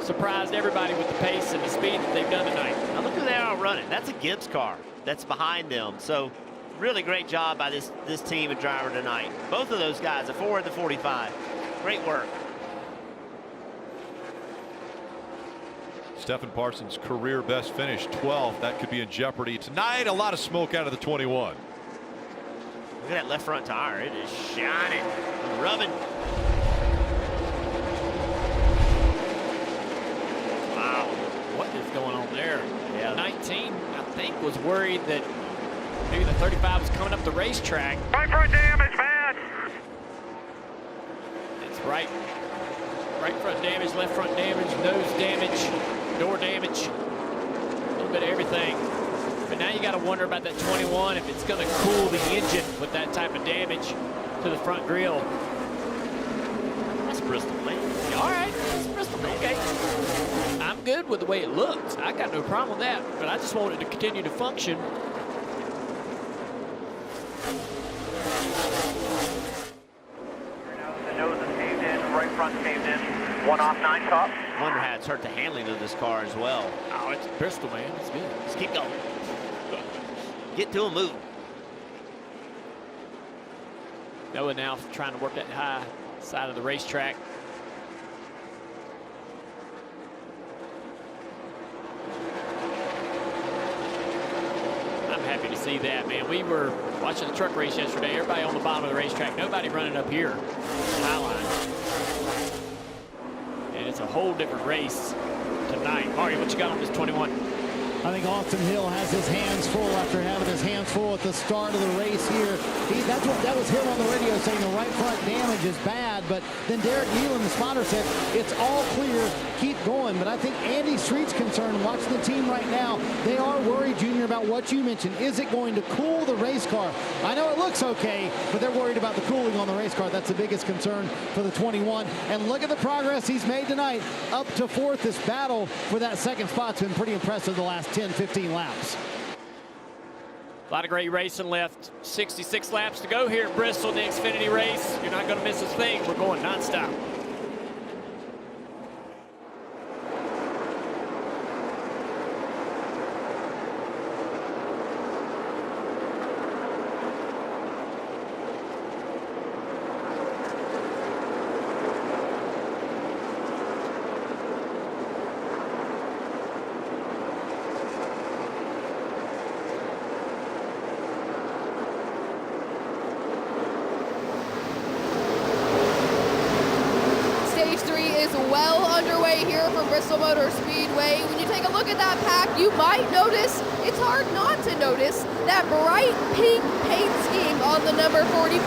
surprised everybody with the pace and the speed that they've done tonight. Now look who they are running. That's a Gibbs car that's behind them. So really great job by this team and driver tonight. Both of those guys, the 4 and the 45. Great work. Stephen Parsons' career best finish, 12th. That could be in jeopardy tonight. A lot of smoke out of the 21. Look at that left front tire. It is shining, rubbing. Wow, what is going on there? Yeah, 19, I think, was worried that maybe the 35 was coming up the racetrack. Right front damage, man. It's right front damage, left front damage, nose damage, door damage, a little bit of everything. But now you got to wonder about that 21, if it's going to cool the engine with that type of damage to the front grille. That's Bristol, man. All right, that's Bristol, man. Okay. I'm good with the way it looks. I got no problem with that, but I just want it to continue to function. The nose is caved in, right front caved in. 1 off 9 top. Wonder how it's hurt the handling of this car as well. Oh, it's Bristol, man. It's good. Just keep going. Get to a move. Noah now trying to work that high side of the racetrack. I'm happy to see that, man. We were watching the truck race yesterday. Everybody on the bottom of the racetrack. Nobody running up here. High line. And it's a whole different race tonight. Mario, what you got on this 21? I think Austin Hill has his hands full after having his hands full at the start of the race here. That was Hill on the radio saying the right front damage is bad, but then Derek Nealon, the spotter, said it's all clear, keep going. But I think Andy Street's concerned, watching the team right now, they are worried, Junior, about what you mentioned. Is it going to cool the race car? I know it looks okay, but they're worried about the cooling on the race car. That's the biggest concern for the 21. And look at the progress he's made tonight, up to fourth. This battle for that second spot's been pretty impressive the last 10, 15 laps. A lot of great racing left. 66 laps to go here at Bristol in the Xfinity race. You're not going to miss a thing. We're going nonstop. Well underway here from Bristol Motor Speedway. When you take a look at that pack, you might notice, it's hard not to notice, that bright pink paint scheme on the number 44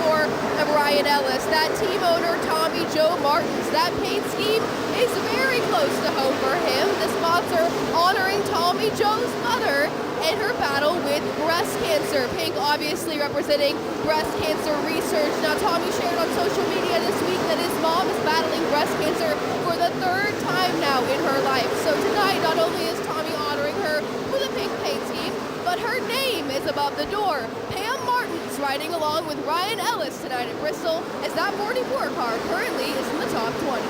of Ryan Ellis. That team owner, Tommy Joe Martins. That paint scheme is very close to home for him. The sponsor honoring Tommy Joe's mother and her battle with breast cancer. Pink obviously representing breast cancer research. Now, Tommy shared on social media this week that his mom is battling breast cancer for the third time now in her life. So tonight, not only is Tommy honoring her with a pink paint scheme, but her name is above the door. Pam Martins riding along with Ryan Ellis tonight at Bristol, as that 44 car currently is in the top 20.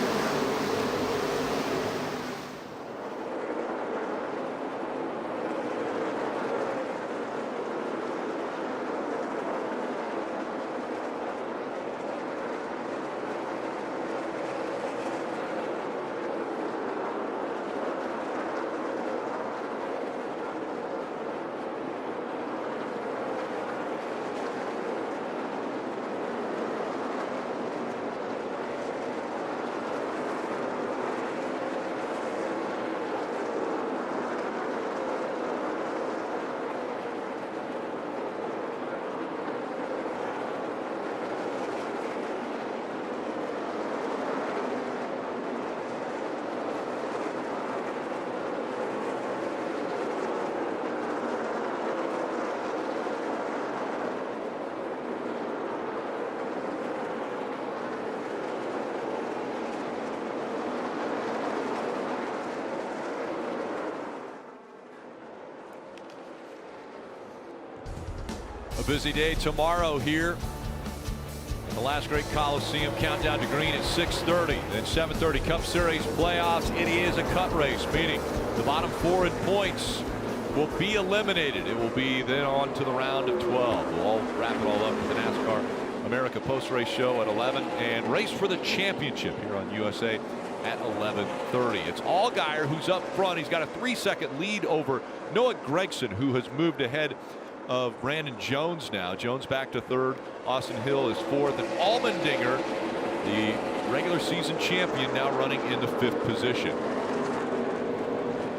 A busy day tomorrow here in the last great Coliseum. Countdown to green at 6:30. Then 7:30 Cup Series playoffs. It is a cut race, meaning the bottom 4 in points will be eliminated. It will be then on to the round of 12. We'll all wrap it all up with the NASCAR America post-race show at 11 and race for the championship here on USA at 11:30. It's Allgaier who's up front. He's got a 3-second lead over Noah Gragson, who has moved ahead of Brandon Jones now. Jones back to third. Austin Hill is fourth. And Allmendinger, the regular season champion, now running in the 5th position.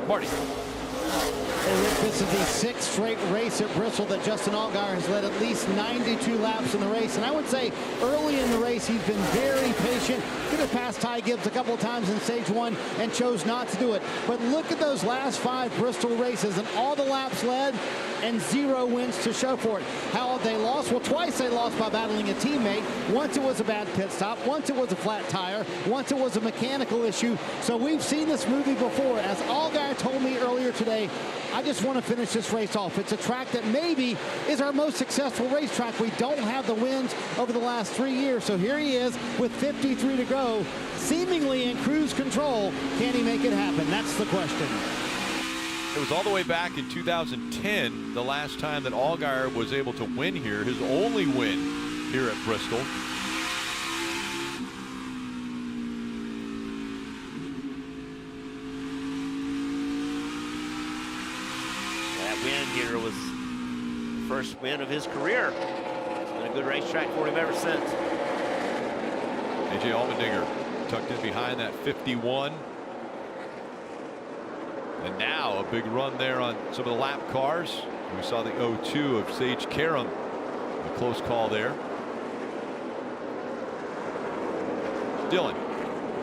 Marty. Hey, Rick, this is the 6th straight race at Bristol that Justin Allgaier has led at least 92 laps in the race. And I would say early in the race, he's been very patient. Could have passed Ty Gibbs a couple of times in stage 1 and chose not to do it. But look at those last 5 Bristol races and all the laps led and 0 wins to show for it. How they lost? Well, twice they lost by battling a teammate. Once it was a bad pit stop. Once it was a flat tire. Once it was a mechanical issue. So we've seen this movie before. As Allgaier told me earlier today, I just want to finish this race off. It's a track that maybe is our most successful racetrack. We don't have the wins over the last 3 years. So here he is with 53 to go, seemingly in cruise control. Can he make it happen? That's the question. It was all the way back in 2010, the last time that Allgaier was able to win here, his only win here at Bristol. That win here was the first win of his career. It's been a good racetrack for him ever since. A.J. Allmendinger tucked in behind that 51. And now a big run there on some of the lap cars. We saw the 0-2 of Sage Karam. A close call there. Dylan.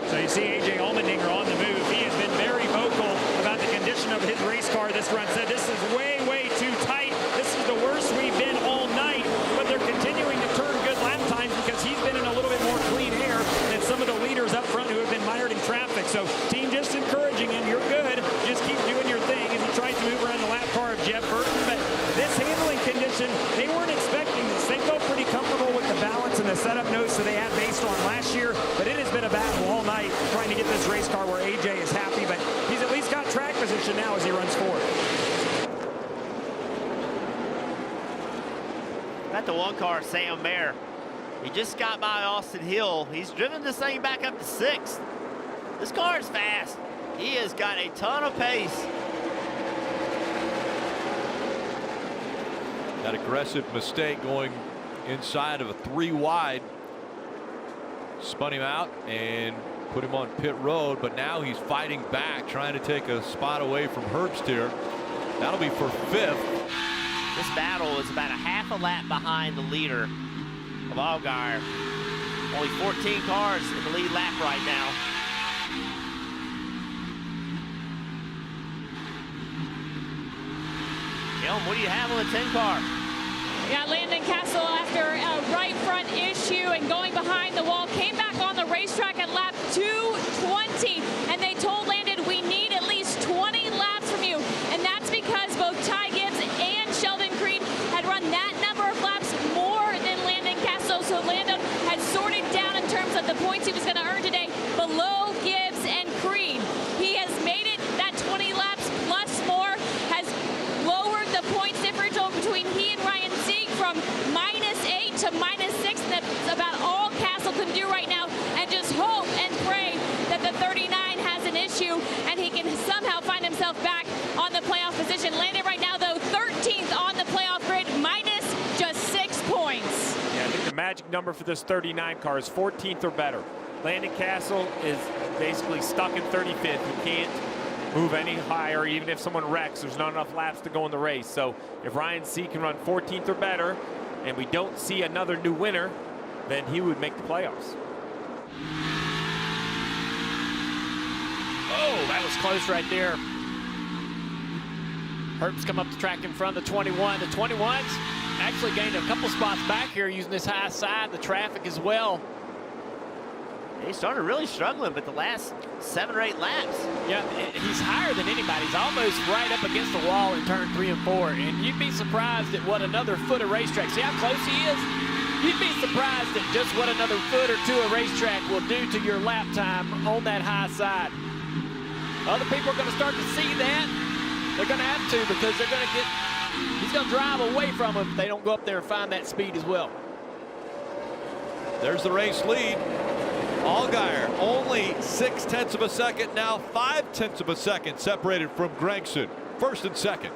So you see A.J. Allmendinger on the move. He has been very vocal about the condition of his race car this run. Said this is way, way too tight. This is the worst we've been all night. But they're continuing to turn good lap times because he's been in a little bit more clean air than some of the leaders up front who have been mired in traffic. So team just encouraging him. You're good. Just keep doing your thing as he tries to move around the lap car of Jeff Burton. But this handling condition, they weren't expecting this. They felt pretty comfortable with the balance and the setup notes that they had based on last year. But it has been a battle all night trying to get this race car where AJ is happy. But he's at least got track position now as he runs forward. Got the one car, Sam Mayer. He just got by Austin Hill. He's driven this thing back up to 6th. This car is fast. He has got a ton of pace. That aggressive mistake going inside of a 3 wide. Spun him out and put him on pit road, but now he's fighting back, trying to take a spot away from Herbst here. That'll be for 5th. This battle is about a half a lap behind the leader of Allgaier. Only 14 cars in the lead lap right now. Elm, what do you have on the 10 car? Yeah, Landon Castle, after a right front issue and going behind the wall, came back on the racetrack at lap 220, and they told Landon, we need at least 20 laps from you. And that's because both Ty Gibbs and Sheldon Creed had run that number of laps more than Landon Castle. So Landon had sorted down in terms of the points he was going to earn today below Gibbs and Creed. He has made it that 20 laps plus more, has lowered the points differential between he and Ryan Sieg from -8 to -6. And that's about all Castle can do right now, and just hope and pray that the 39 has an issue and he can somehow find himself back on the playoff position. Landon right now, though, 13th on the playoff grid, minus just 6 points. Yeah, I think the magic number for this 39 car is 14th or better. Landon Castle is basically stuck in 35th. He can't move any higher. Even if someone wrecks, there's not enough laps to go in the race. So if Ryan Sieg can run 14th or better, and we don't see another new winner, then he would make the playoffs. Oh, that was close right there. Herbst come up the track in front of the 21. The 21's actually gained a couple spots back here using this high side, the traffic as well. He started really struggling, but the last 7 or 8 laps. Yeah, he's higher than anybody. He's almost right up against the wall in turn 3 and 4. And you'd be surprised at what another foot of racetrack. See how close he is? You'd be surprised at just what another foot or 2 of racetrack will do to your lap time on that high side. Other people are going to start to see that. They're going to have to, because they're going to get, he's going to drive away from them if they don't go up there and find that speed as well. There's the race lead. Allgaier only 0.6 of a second, now 0.5 of a second separated from Gregson, first and second.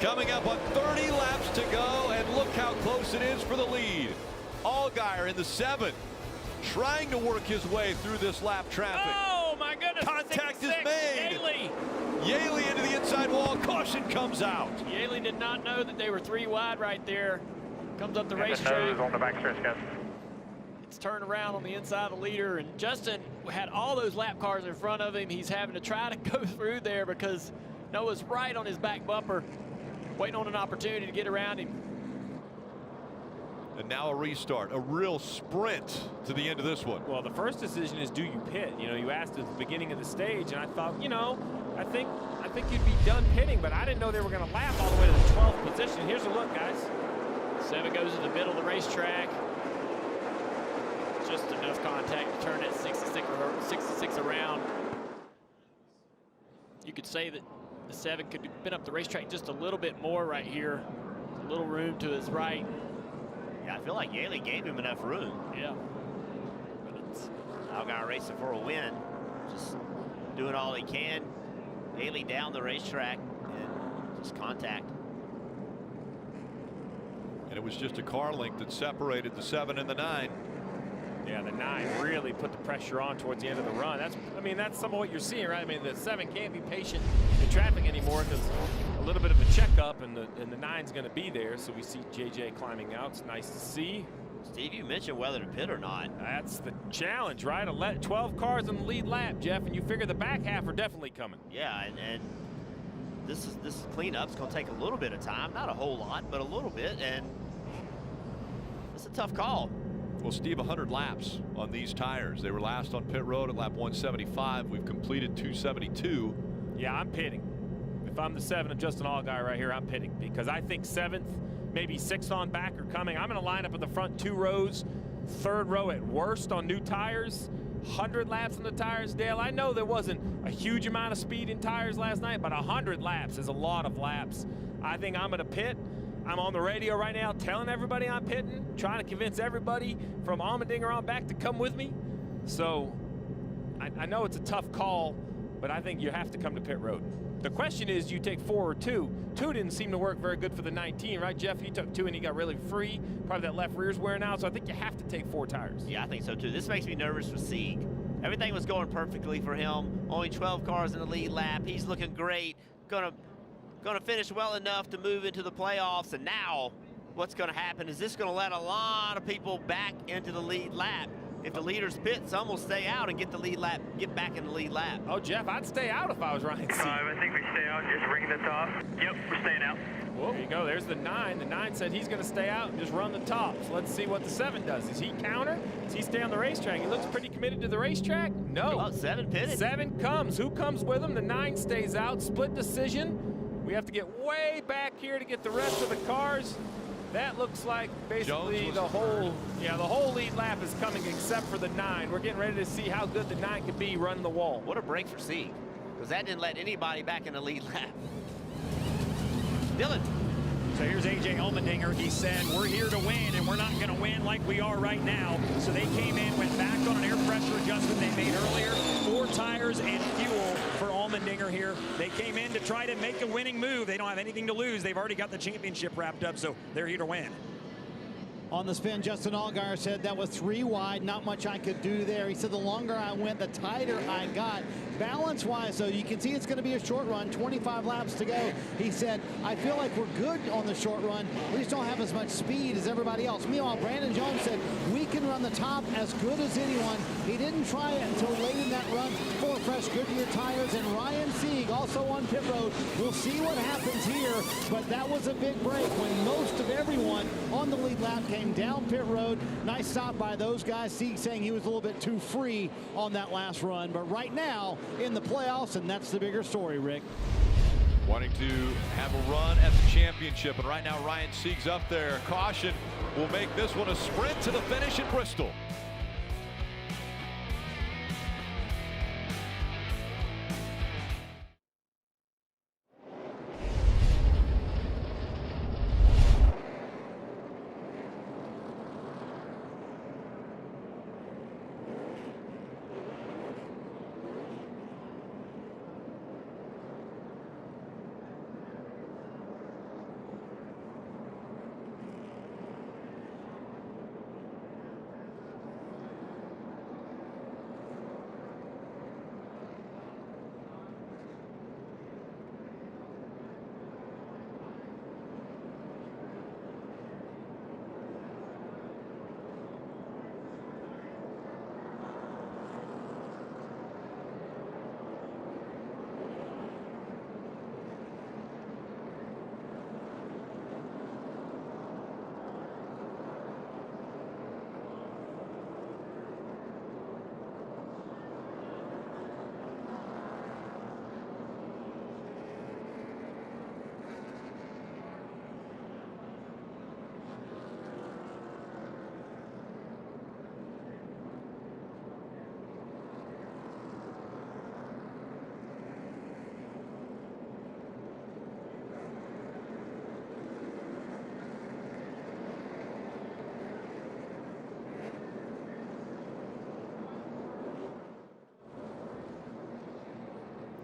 Coming up on 30 laps to go, and look how close it is for the lead. Allgaier in the 7th, trying to work his way through this lap traffic. Oh my goodness! Contact is made. Yaley. Yaley into the inside wall. Caution comes out. Yaley did not know that they were 3 wide right there. Comes up the And racetrack. the nose on the backstretch, guys. It's turned around on the inside of the leader, and Justin had all those lap cars in front of him. He's having to try to go through there because Noah's right on his back bumper, waiting on an opportunity to get around him. And now a restart, a real sprint to the end of this one. Well, the first decision is, do you pit? You know, you asked at the beginning of the stage, and I thought, you know, I think you'd be done pitting, but I didn't know they were going to lap all the way to the 12th position. Here's a look, guys. 7 goes to the middle of the racetrack. Just enough contact to turn that 66 around. You could say that the 7 could have been up the racetrack just a little bit more right here. A little room to his right. Yeah, I feel like Yaley gave him enough room. Yeah. Allgaier racing for a win. Just doing all he can. Yaley down the racetrack and just contact. And it was just a car length that separated the 7 and the 9. Yeah, the 9 really put the pressure on towards the end of the run. That's some of what you're seeing, right? I mean, the 7 can't be patient in traffic anymore because a little bit of a checkup, and the 9's going to be there. So we see JJ climbing out. It's nice to see. Steve, you mentioned whether to pit or not. That's the challenge, right? 12 cars in the lead lap, Jeff, and you figure the back half are definitely coming. Yeah, and this cleanup's going to take a little bit of time, not a whole lot, but a little bit, and it's a tough call. Well, Steve, 100 laps on these tires. They were last on pit road at lap 175. We've completed 272. Yeah, I'm pitting. If I'm the 7 of Justin Allgaier right here, I'm pitting because I think 7th, maybe 6th on back are coming. I'm going to line up in the front 2 rows, 3rd row at worst on new tires. 100 laps on the tires, Dale. I know there wasn't a huge amount of speed in tires last night, but 100 laps is a lot of laps. I think I'm going to pit. I'm on the radio right now telling everybody I'm pitting, trying to convince everybody from Allmendinger on back to come with me. So I know it's a tough call, but I think you have to come to pit road. The question is, do you take 4 or 2? 2 didn't seem to work very good for the 19, right, Jeff? He took 2 and he got really free. Probably that left rear's wearing out, so I think you have to take 4 tires. Yeah, I think so too. This makes me nervous for Sieg. Everything was going perfectly for him. Only 12 cars in the lead lap. He's looking great. Gonna finish well enough to move into the playoffs, and now what's gonna happen is this gonna let a lot of people back into the lead lap. If the leaders pit, some will stay out and get back in the lead lap. Oh, Jeff, I'd stay out if I was Ryan Sieg. I think we stay out, just ring the top. Yep, we're staying out. Whoa. There you go, there's the 9. The 9 said he's gonna stay out and just run the tops. Let's see what the 7 does. Does he counter? Does he stay on the racetrack? He looks pretty committed to the racetrack. No. Oh, 7 pitted. 7 comes. Who comes with him? The 9 stays out. Split decision. We have to get way back here to get the rest of the cars. That looks like basically the whole lead lap is coming except for the 9. We're getting ready to see how good the 9 could be running the wall. What a break for Sieg, because that didn't let anybody back in the lead lap. Dylan. So here's A.J. Allmendinger. He said, we're here to win, and we're not going to win like we are right now. So they came in, went back on an air pressure adjustment they made earlier. 4 tires and fuel for Allmendinger here. They came in to try to make a winning move. They don't have anything to lose. They've already got the championship wrapped up, so they're here to win. On the spin, Justin Allgaier said that was 3 wide, not much I could do there. He said the longer I went, the tighter I got. Balance-wise, though, you can see it's going to be a short run, 25 laps to go. He said, I feel like we're good on the short run. We just don't have as much speed as everybody else. Meanwhile, Brandon Jones said, we can run the top as good as anyone. He didn't try it until late in that run. 4 fresh Goodyear tires, and Ryan Sieg also on pit road. We'll see what happens here, but that was a big break when most of everyone on the lead lap came down pit road. Nice stop by those guys. Sieg saying he was a little bit too free on that last run, but right now in the playoffs, and that's the bigger story, Rick. Wanting to have a run at the championship, and right now Ryan Sieg's up there. Caution will make this one a sprint to the finish in Bristol.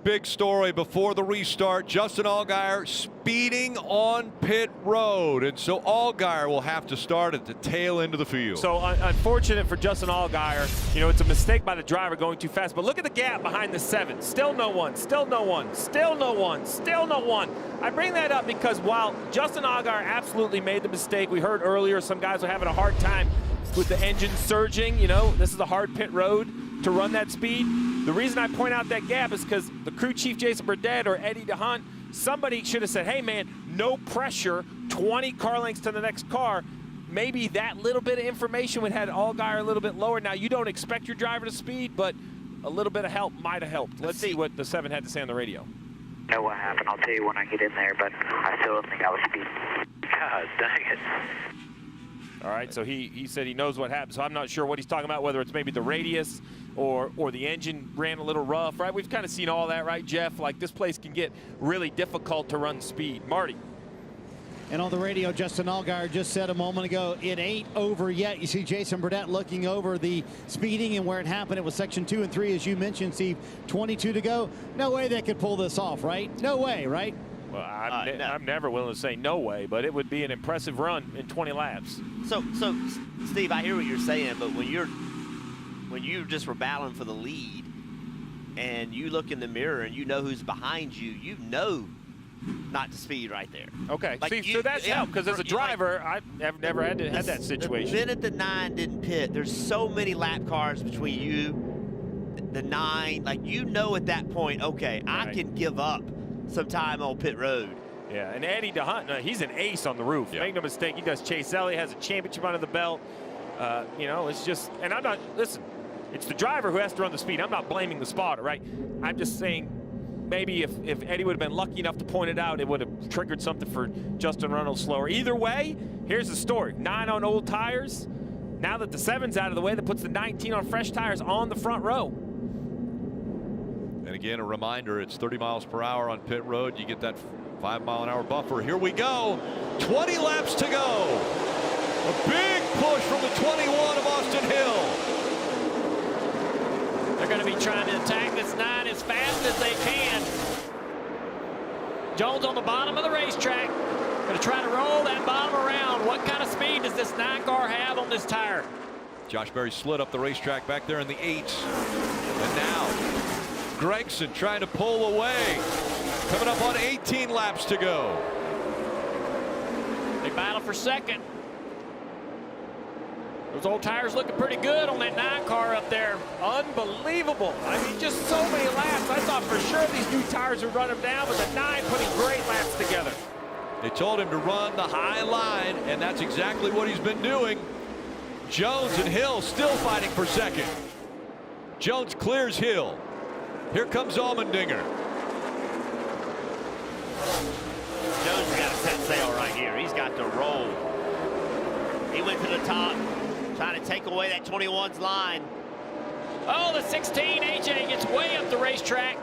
Big story before the restart. Justin Allgaier speeding on pit road. And so Allgaier will have to start at the tail end of the field. So unfortunate for Justin Allgaier. You know, it's a mistake by the driver going too fast. But look at the gap behind the 7. Still no one, still no one, still no one, still no one. I bring that up because while Justin Allgaier absolutely made the mistake, we heard earlier some guys were having a hard time with the engine surging. You know, this is a hard pit road to run that speed. The reason I point out that gap is because the crew chief, Jason Burdett, or Eddie DeHunt, somebody should have said, hey, man, no pressure, 20 car lengths to the next car. Maybe that little bit of information would have Allgaier a little bit lower. Now, you don't expect your driver to speed, but a little bit of help might have helped. Let's see what the 7 had to say on the radio. Know what happened. I'll tell you when I get in there, but I still don't think I was speeding. God dang it. All right, so he said he knows what happened. So I'm not sure what he's talking about, whether it's maybe the radius or the engine ran a little rough, right? We've kind of seen all that, right, Jeff? Like, this place can get really difficult to run speed. Marty. And on the radio, Justin Allgaier just said a moment ago, it ain't over yet. You see Jason Burdett looking over the speeding and where it happened. It was section 2 and 3, as you mentioned, Steve. 22 to go. No way they could pull this off, right? No way, right? Well, I'm never willing to say no way, but it would be an impressive run in 20 laps. So Steve, I hear what you're saying, but when you just were battling for the lead and you look in the mirror and you know who's behind you, you know not to speed right there. Okay, like so that's help, because as a driver, I've never had that situation. The minute the 9 didn't pit, there's so many lap cars between you, the 9, like, you know at that point, okay, right, I can give up some time on pit road. Yeah, and Eddie DeHunt, he's an ace on the roof. Yeah. Make no mistake, he does Chase Elliott, has a championship under the belt. You know, it's just, and I'm not, listen, it's the driver who has to run the speed. I'm not blaming the spotter, right? I'm just saying maybe if Eddie would have been lucky enough to point it out, it would have triggered something for Justin Reynolds slower. Either way, here's the story. 9 on old tires. Now that the 7's out of the way, that puts the 19 on fresh tires on the front row. And again, a reminder, it's 30 miles per hour on pit road. You get that 5-mile-an-hour buffer. Here we go. 20 laps to go. A big push from the 21 of Austin Hill. They're going to be trying to attack this 9 as fast as they can. Jones on the bottom of the racetrack. Going to try to roll that bottom around. What kind of speed does this 9 car have on this tire? Josh Berry slid up the racetrack back there in the 8s. And now Gregson trying to pull away. Coming up on 18 laps to go. They battle for second. Those old tires looking pretty good on that 9 car up there. Unbelievable. I mean, just so many laps. I thought for sure these new tires would run them down, but the 9 putting great laps together. They told him to run the high line, and that's exactly what he's been doing. Jones and Hill still fighting for second. Jones clears Hill. Here comes Allmendinger. Jones has got to set sail right here. He's got to roll. He went to the top, trying to take away that 21's line. Oh, the 16, AJ gets way up the racetrack.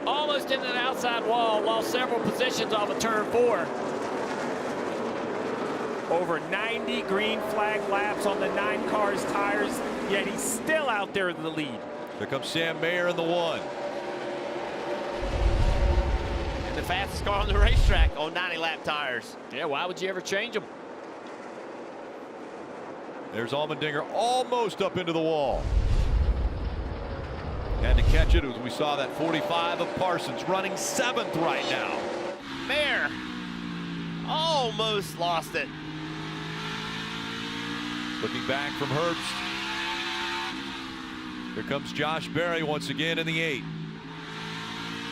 Almost into the outside wall, lost several positions off of turn 4. Over 90 green flag laps on the 9 car's tires, yet he's still out there in the lead. Here comes Sam Mayer in the 1. And the fastest car on the racetrack on 90-lap tires. Yeah, why would you ever change them? There's Allmendinger almost up into the wall. Had to catch it as we saw that 45 of Parsons running 7th right now. Mayer almost lost it. Looking back from Herbst. Here comes Josh Berry once again in the 8.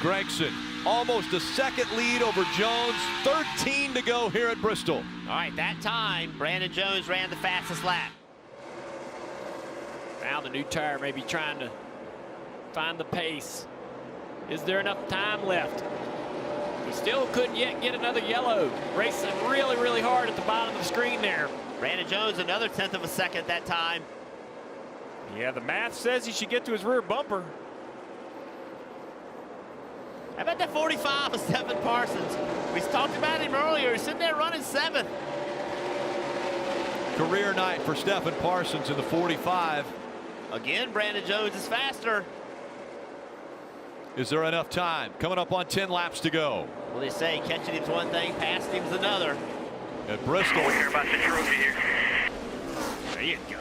Gregson almost a second lead over Jones. 13 to go here at Bristol. All right, that time Brandon Jones ran the fastest lap. Now the new tire may be trying to find the pace. Is there enough time left? We still couldn't yet get another yellow. Racing really, really hard at the bottom of the screen there. Brandon Jones another 1/10 of a second that time. Yeah, the math says he should get to his rear bumper. How about that 45 of Stephen Parsons? We talked about him earlier. He's sitting there running 7th. Career night for Stephen Parsons in the 45. Again, Brandon Jones is faster. Is there enough time? Coming up on 10 laps to go. Well, they say catching him's one thing, passing him's another. At Bristol. We hear about the trophy here. There you go.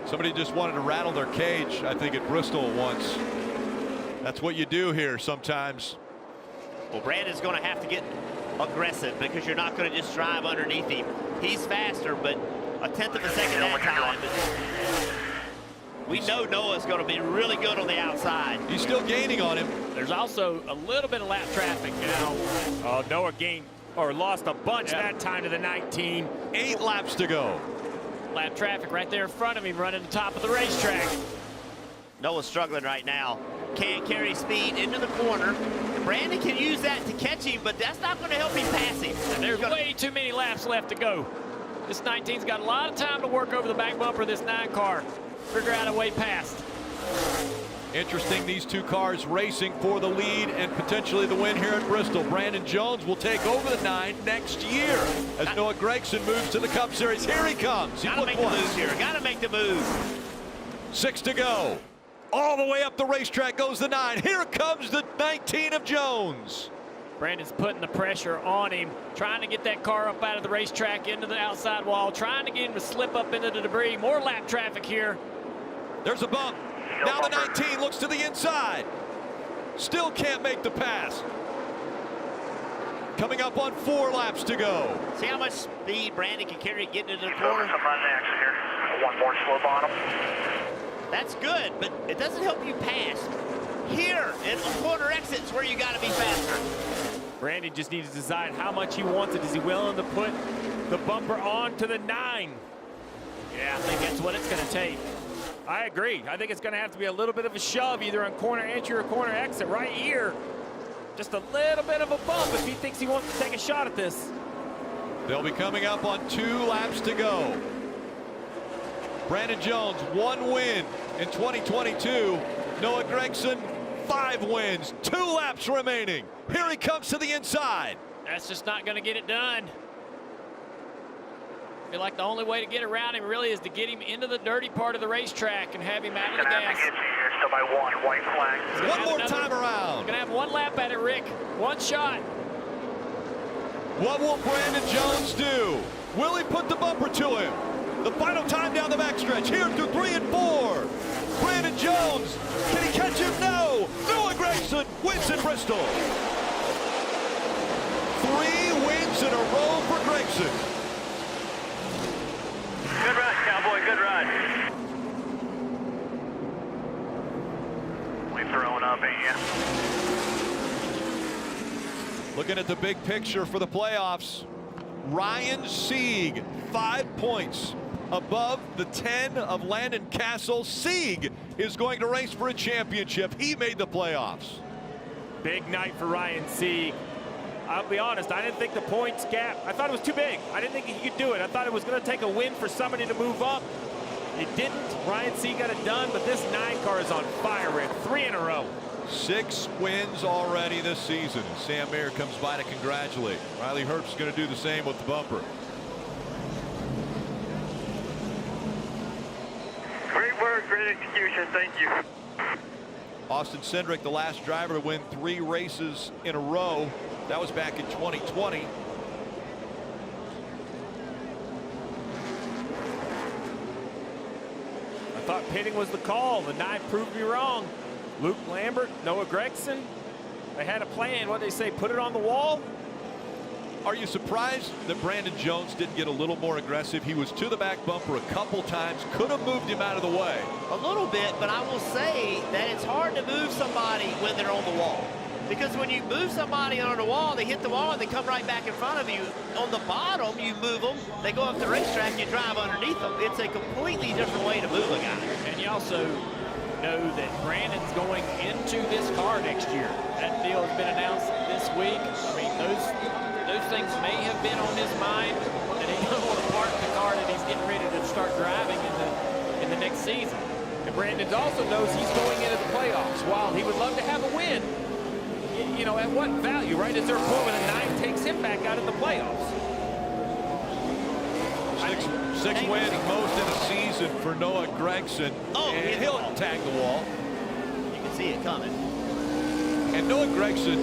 Somebody just wanted to rattle their cage, I think, at Bristol once. That's what you do here sometimes. Well, Brandon's going to have to get aggressive because you're not going to just drive underneath him. He's faster, but a tenth of a second at a time. We know Noah's going to be really good on the outside. He's still gaining on him. There's also a little bit of lap traffic now. Noah gained or lost a bunch that time to the 19. 8 laps to go. Lap traffic right there in front of him running the top of the racetrack. Noah's struggling right now. Can't carry speed into the corner. Brandon can use that to catch him, but that's not going to help him pass him. And there's way too many laps left to go. This 19's got a lot of time to work over the back bumper of this 9 car. Figure out a way past. Interesting, these two cars racing for the lead and potentially the win here at Bristol. Brandon Jones will take over the 9 next year as Noah Gragson moves to the Cup Series. Here he comes. Gotta make the move here. Gotta make the move. 6 to go. All the way up the racetrack goes the 9. Here comes the 19 of Jones. Brandon's putting the pressure on him, trying to get that car up out of the racetrack into the outside wall, trying to get him to slip up into the debris. More lap traffic here. There's a bump. Now the 19 looks to the inside. Still can't make the pass. Coming up on 4 laps to go. See how much speed Brandon can carry getting into the corner? Some on the exit here. One more slope on him. That's good, but it doesn't help you pass. Here, in the corner exits where you got to be faster. Brandon just needs to decide how much he wants it. Is he willing to put the bumper on to the 9? Yeah, I think that's what it's going to take. I agree. I think it's going to have to be a little bit of a shove, either on corner entry or corner exit right here. Just a little bit of a bump if he thinks he wants to take a shot at this. They'll be coming up on 2 laps to go. Brandon Jones, 1 win in 2022. Noah Gragson, 5 wins, 2 laps remaining. Here he comes to the inside. That's just not going to get it done. I feel like the only way to get around him really is to get him into the dirty part of the racetrack and have him out of the gas. Still by 1, white flag. One more time around. Gonna have 1 lap at it, Rick. 1 shot. What will Brandon Jones do? Will he put the bumper to him? The final time down the backstretch here through 3 and 4. Brandon Jones, can he catch him? No. Noah Gragson wins in Bristol. 3 wins in a row for Gragson. Good run, Cowboy, good run. We throwing up, ain't ya? Looking at the big picture for the playoffs, Ryan Sieg, 5 points above the 10 of Landon Castle. Sieg is going to race for a championship. He made the playoffs. Big night for Ryan Sieg. I'll be honest, I didn't think the points gap, I thought it was too big. I didn't think he could do it. I thought it was going to take a win for somebody to move up. It didn't. Ryan Sieg got it done, but this 9 car is on fire, Rick. 3 in a row. 6 wins already this season. Sam Mayer comes by to congratulate. Riley Herbst's going to do the same with the bumper. Great work, great execution, thank you. Austin Cindric, the last driver to win 3 races in a row. That was back in 2020. I thought pitting was the call. The 9 proved me wrong. Luke Lambert, Noah Gragson, they had a plan. What they say, put it on the wall? Are you surprised that Brandon Jones didn't get a little more aggressive? He was to the back bumper a couple times, could have moved him out of the way. A little bit, but I will say that it's hard to move somebody when they're on the wall. Because when you move somebody on the wall, they hit the wall and they come right back in front of you. On the bottom, you move them, they go up the racetrack, you drive underneath them. It's a completely different way to move a guy. And you also know that Brandon's going into this car next year. That deal has been announced this week. I mean, those things may have been on his mind, that he doesn't want to park the car that he's getting ready to start driving in the next season. And Brandon also knows he's going into the playoffs. While he would love to have a win, you know, at what value, right? Is there a point when a 9 takes him back out of the playoffs? 6 wins, most in a season for Noah Gragson. Oh, and he'll tag the wall. could see it coming. And Noah Gregson,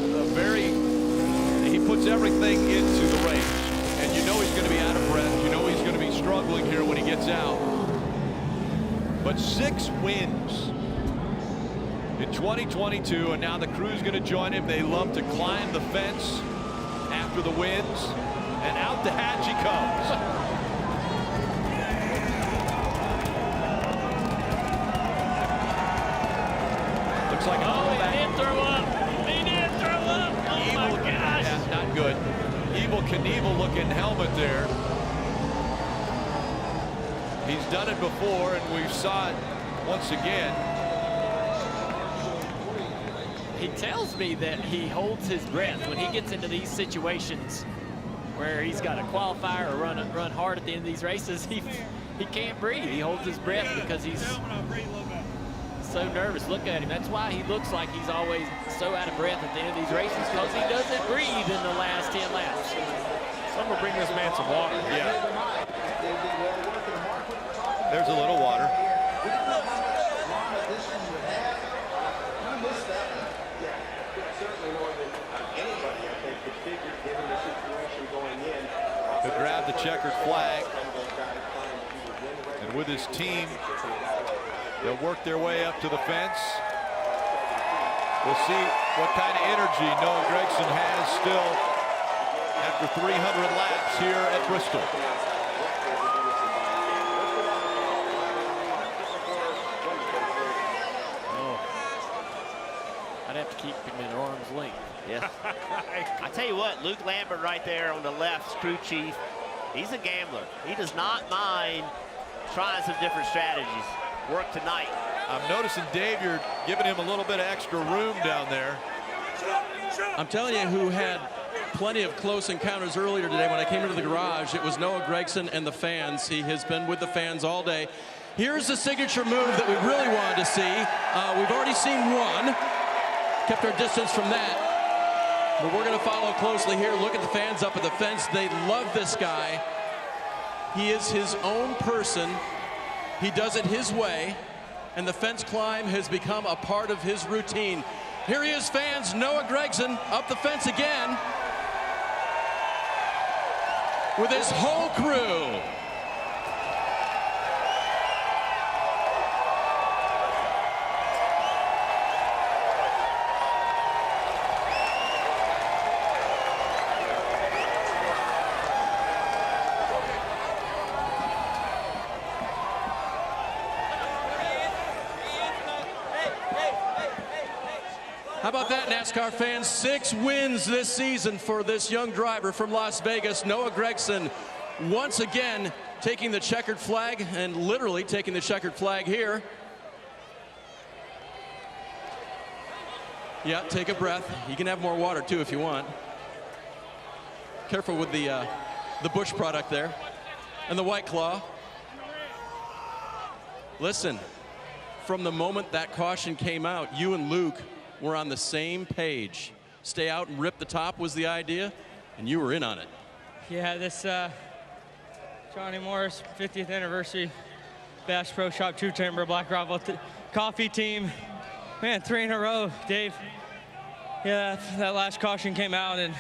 he puts everything into the race. And you know he's going to be out of breath. You know he's going to be struggling here when he gets out. But 6 wins in 2022, and now the crew's going to join him. They love to climb the fence after the wins, and out the hatch he comes. Looks like he did throw up. He did throw up. Oh my gosh. Yeah, not good. Evel Knievel looking helmet there. He's done it before, and we saw it once again. He tells me that he holds his breath when he gets into these situations where he's got to qualify or run hard at the end of these races. He can't breathe. He holds his breath because he's so nervous. Look at him. That's why he looks like he's always so out of breath at the end of these races, because he doesn't breathe in the last 10 laps. Someone bring this man some water. Yeah. There's a little water. To grab the checkered flag. And with his team, they'll work their way up to the fence. We'll see what kind of energy Noah Gregson has still after 300 laps here at Bristol. I'd have to keep him in arm's length. Yeah. I tell you what, Luke Lambert right there on the left, crew chief, he's a gambler. He does not mind trying some different strategies. Work tonight. I'm noticing, Dave, you're giving him a little bit of extra room down there. I'm telling you, who had plenty of close encounters earlier today when I came into the garage, it was Noah Gregson and the fans. He has been with the fans all day. Here's the signature move that we really wanted to see. We've already seen one. Kept our distance from that. But we're going to follow closely here. Look at the fans up at the fence. They love this guy. He is his own person. He does it his way. And the fence climb has become a part of his routine. Here he is, fans. Noah Gregson up the fence again with his whole crew. How about that, NASCAR fans? 6 wins this season for this young driver from Las Vegas, Noah Gregson, once again taking the checkered flag, and literally taking the checkered flag here. Yeah, take a breath. You can have more water too if you want. Careful with the Busch product there, and the White Claw. Listen, from the moment that caution came out, you and Luke were on the same page. Stay out and rip the top was the idea, and you were in on it. Yeah, this Johnny Morris 50th anniversary Bass Pro Shop True Timber Black Gravel Coffee team. Man, 3 in a row, Dave. Yeah, that last caution came out, and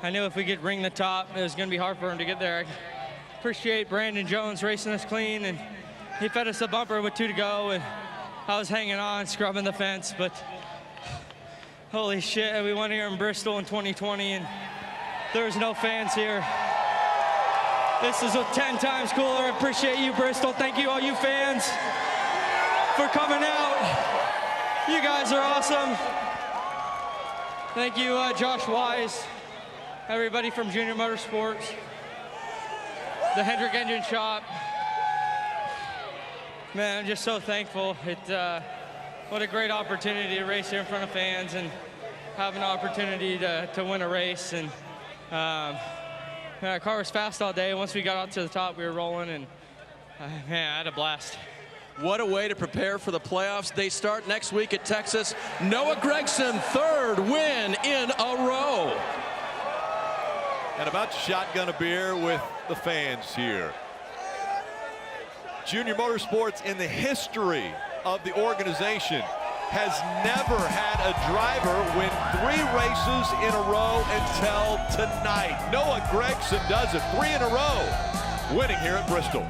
I knew if we could ring the top, it was going to be hard for him to get there. I appreciate Brandon Jones racing us clean, and he fed us a bumper with 2 to go, and I was hanging on, scrubbing the fence, but holy shit, we won here in Bristol in 2020, and there's no fans here. This is 10 times cooler. I appreciate you, Bristol. Thank you, all you fans, for coming out. You guys are awesome. Thank you, Josh Wise, everybody from Junior Motorsports, the Hendrick Engine Shop. Man, I'm just so thankful. What a great opportunity to race here in front of fans and have an opportunity to win a race. And our car was fast all day. Once we got out to the top, we were rolling, and man, I had a blast. What a way to prepare for the playoffs. They start next week at Texas. Noah Gregson, 3rd win in a row. And about to shotgun a beer with the fans here. Junior Motorsports, in the history of the organization, has never had a driver win 3 races in a row until tonight. Noah Gragson does it, 3 in a row, winning here at Bristol.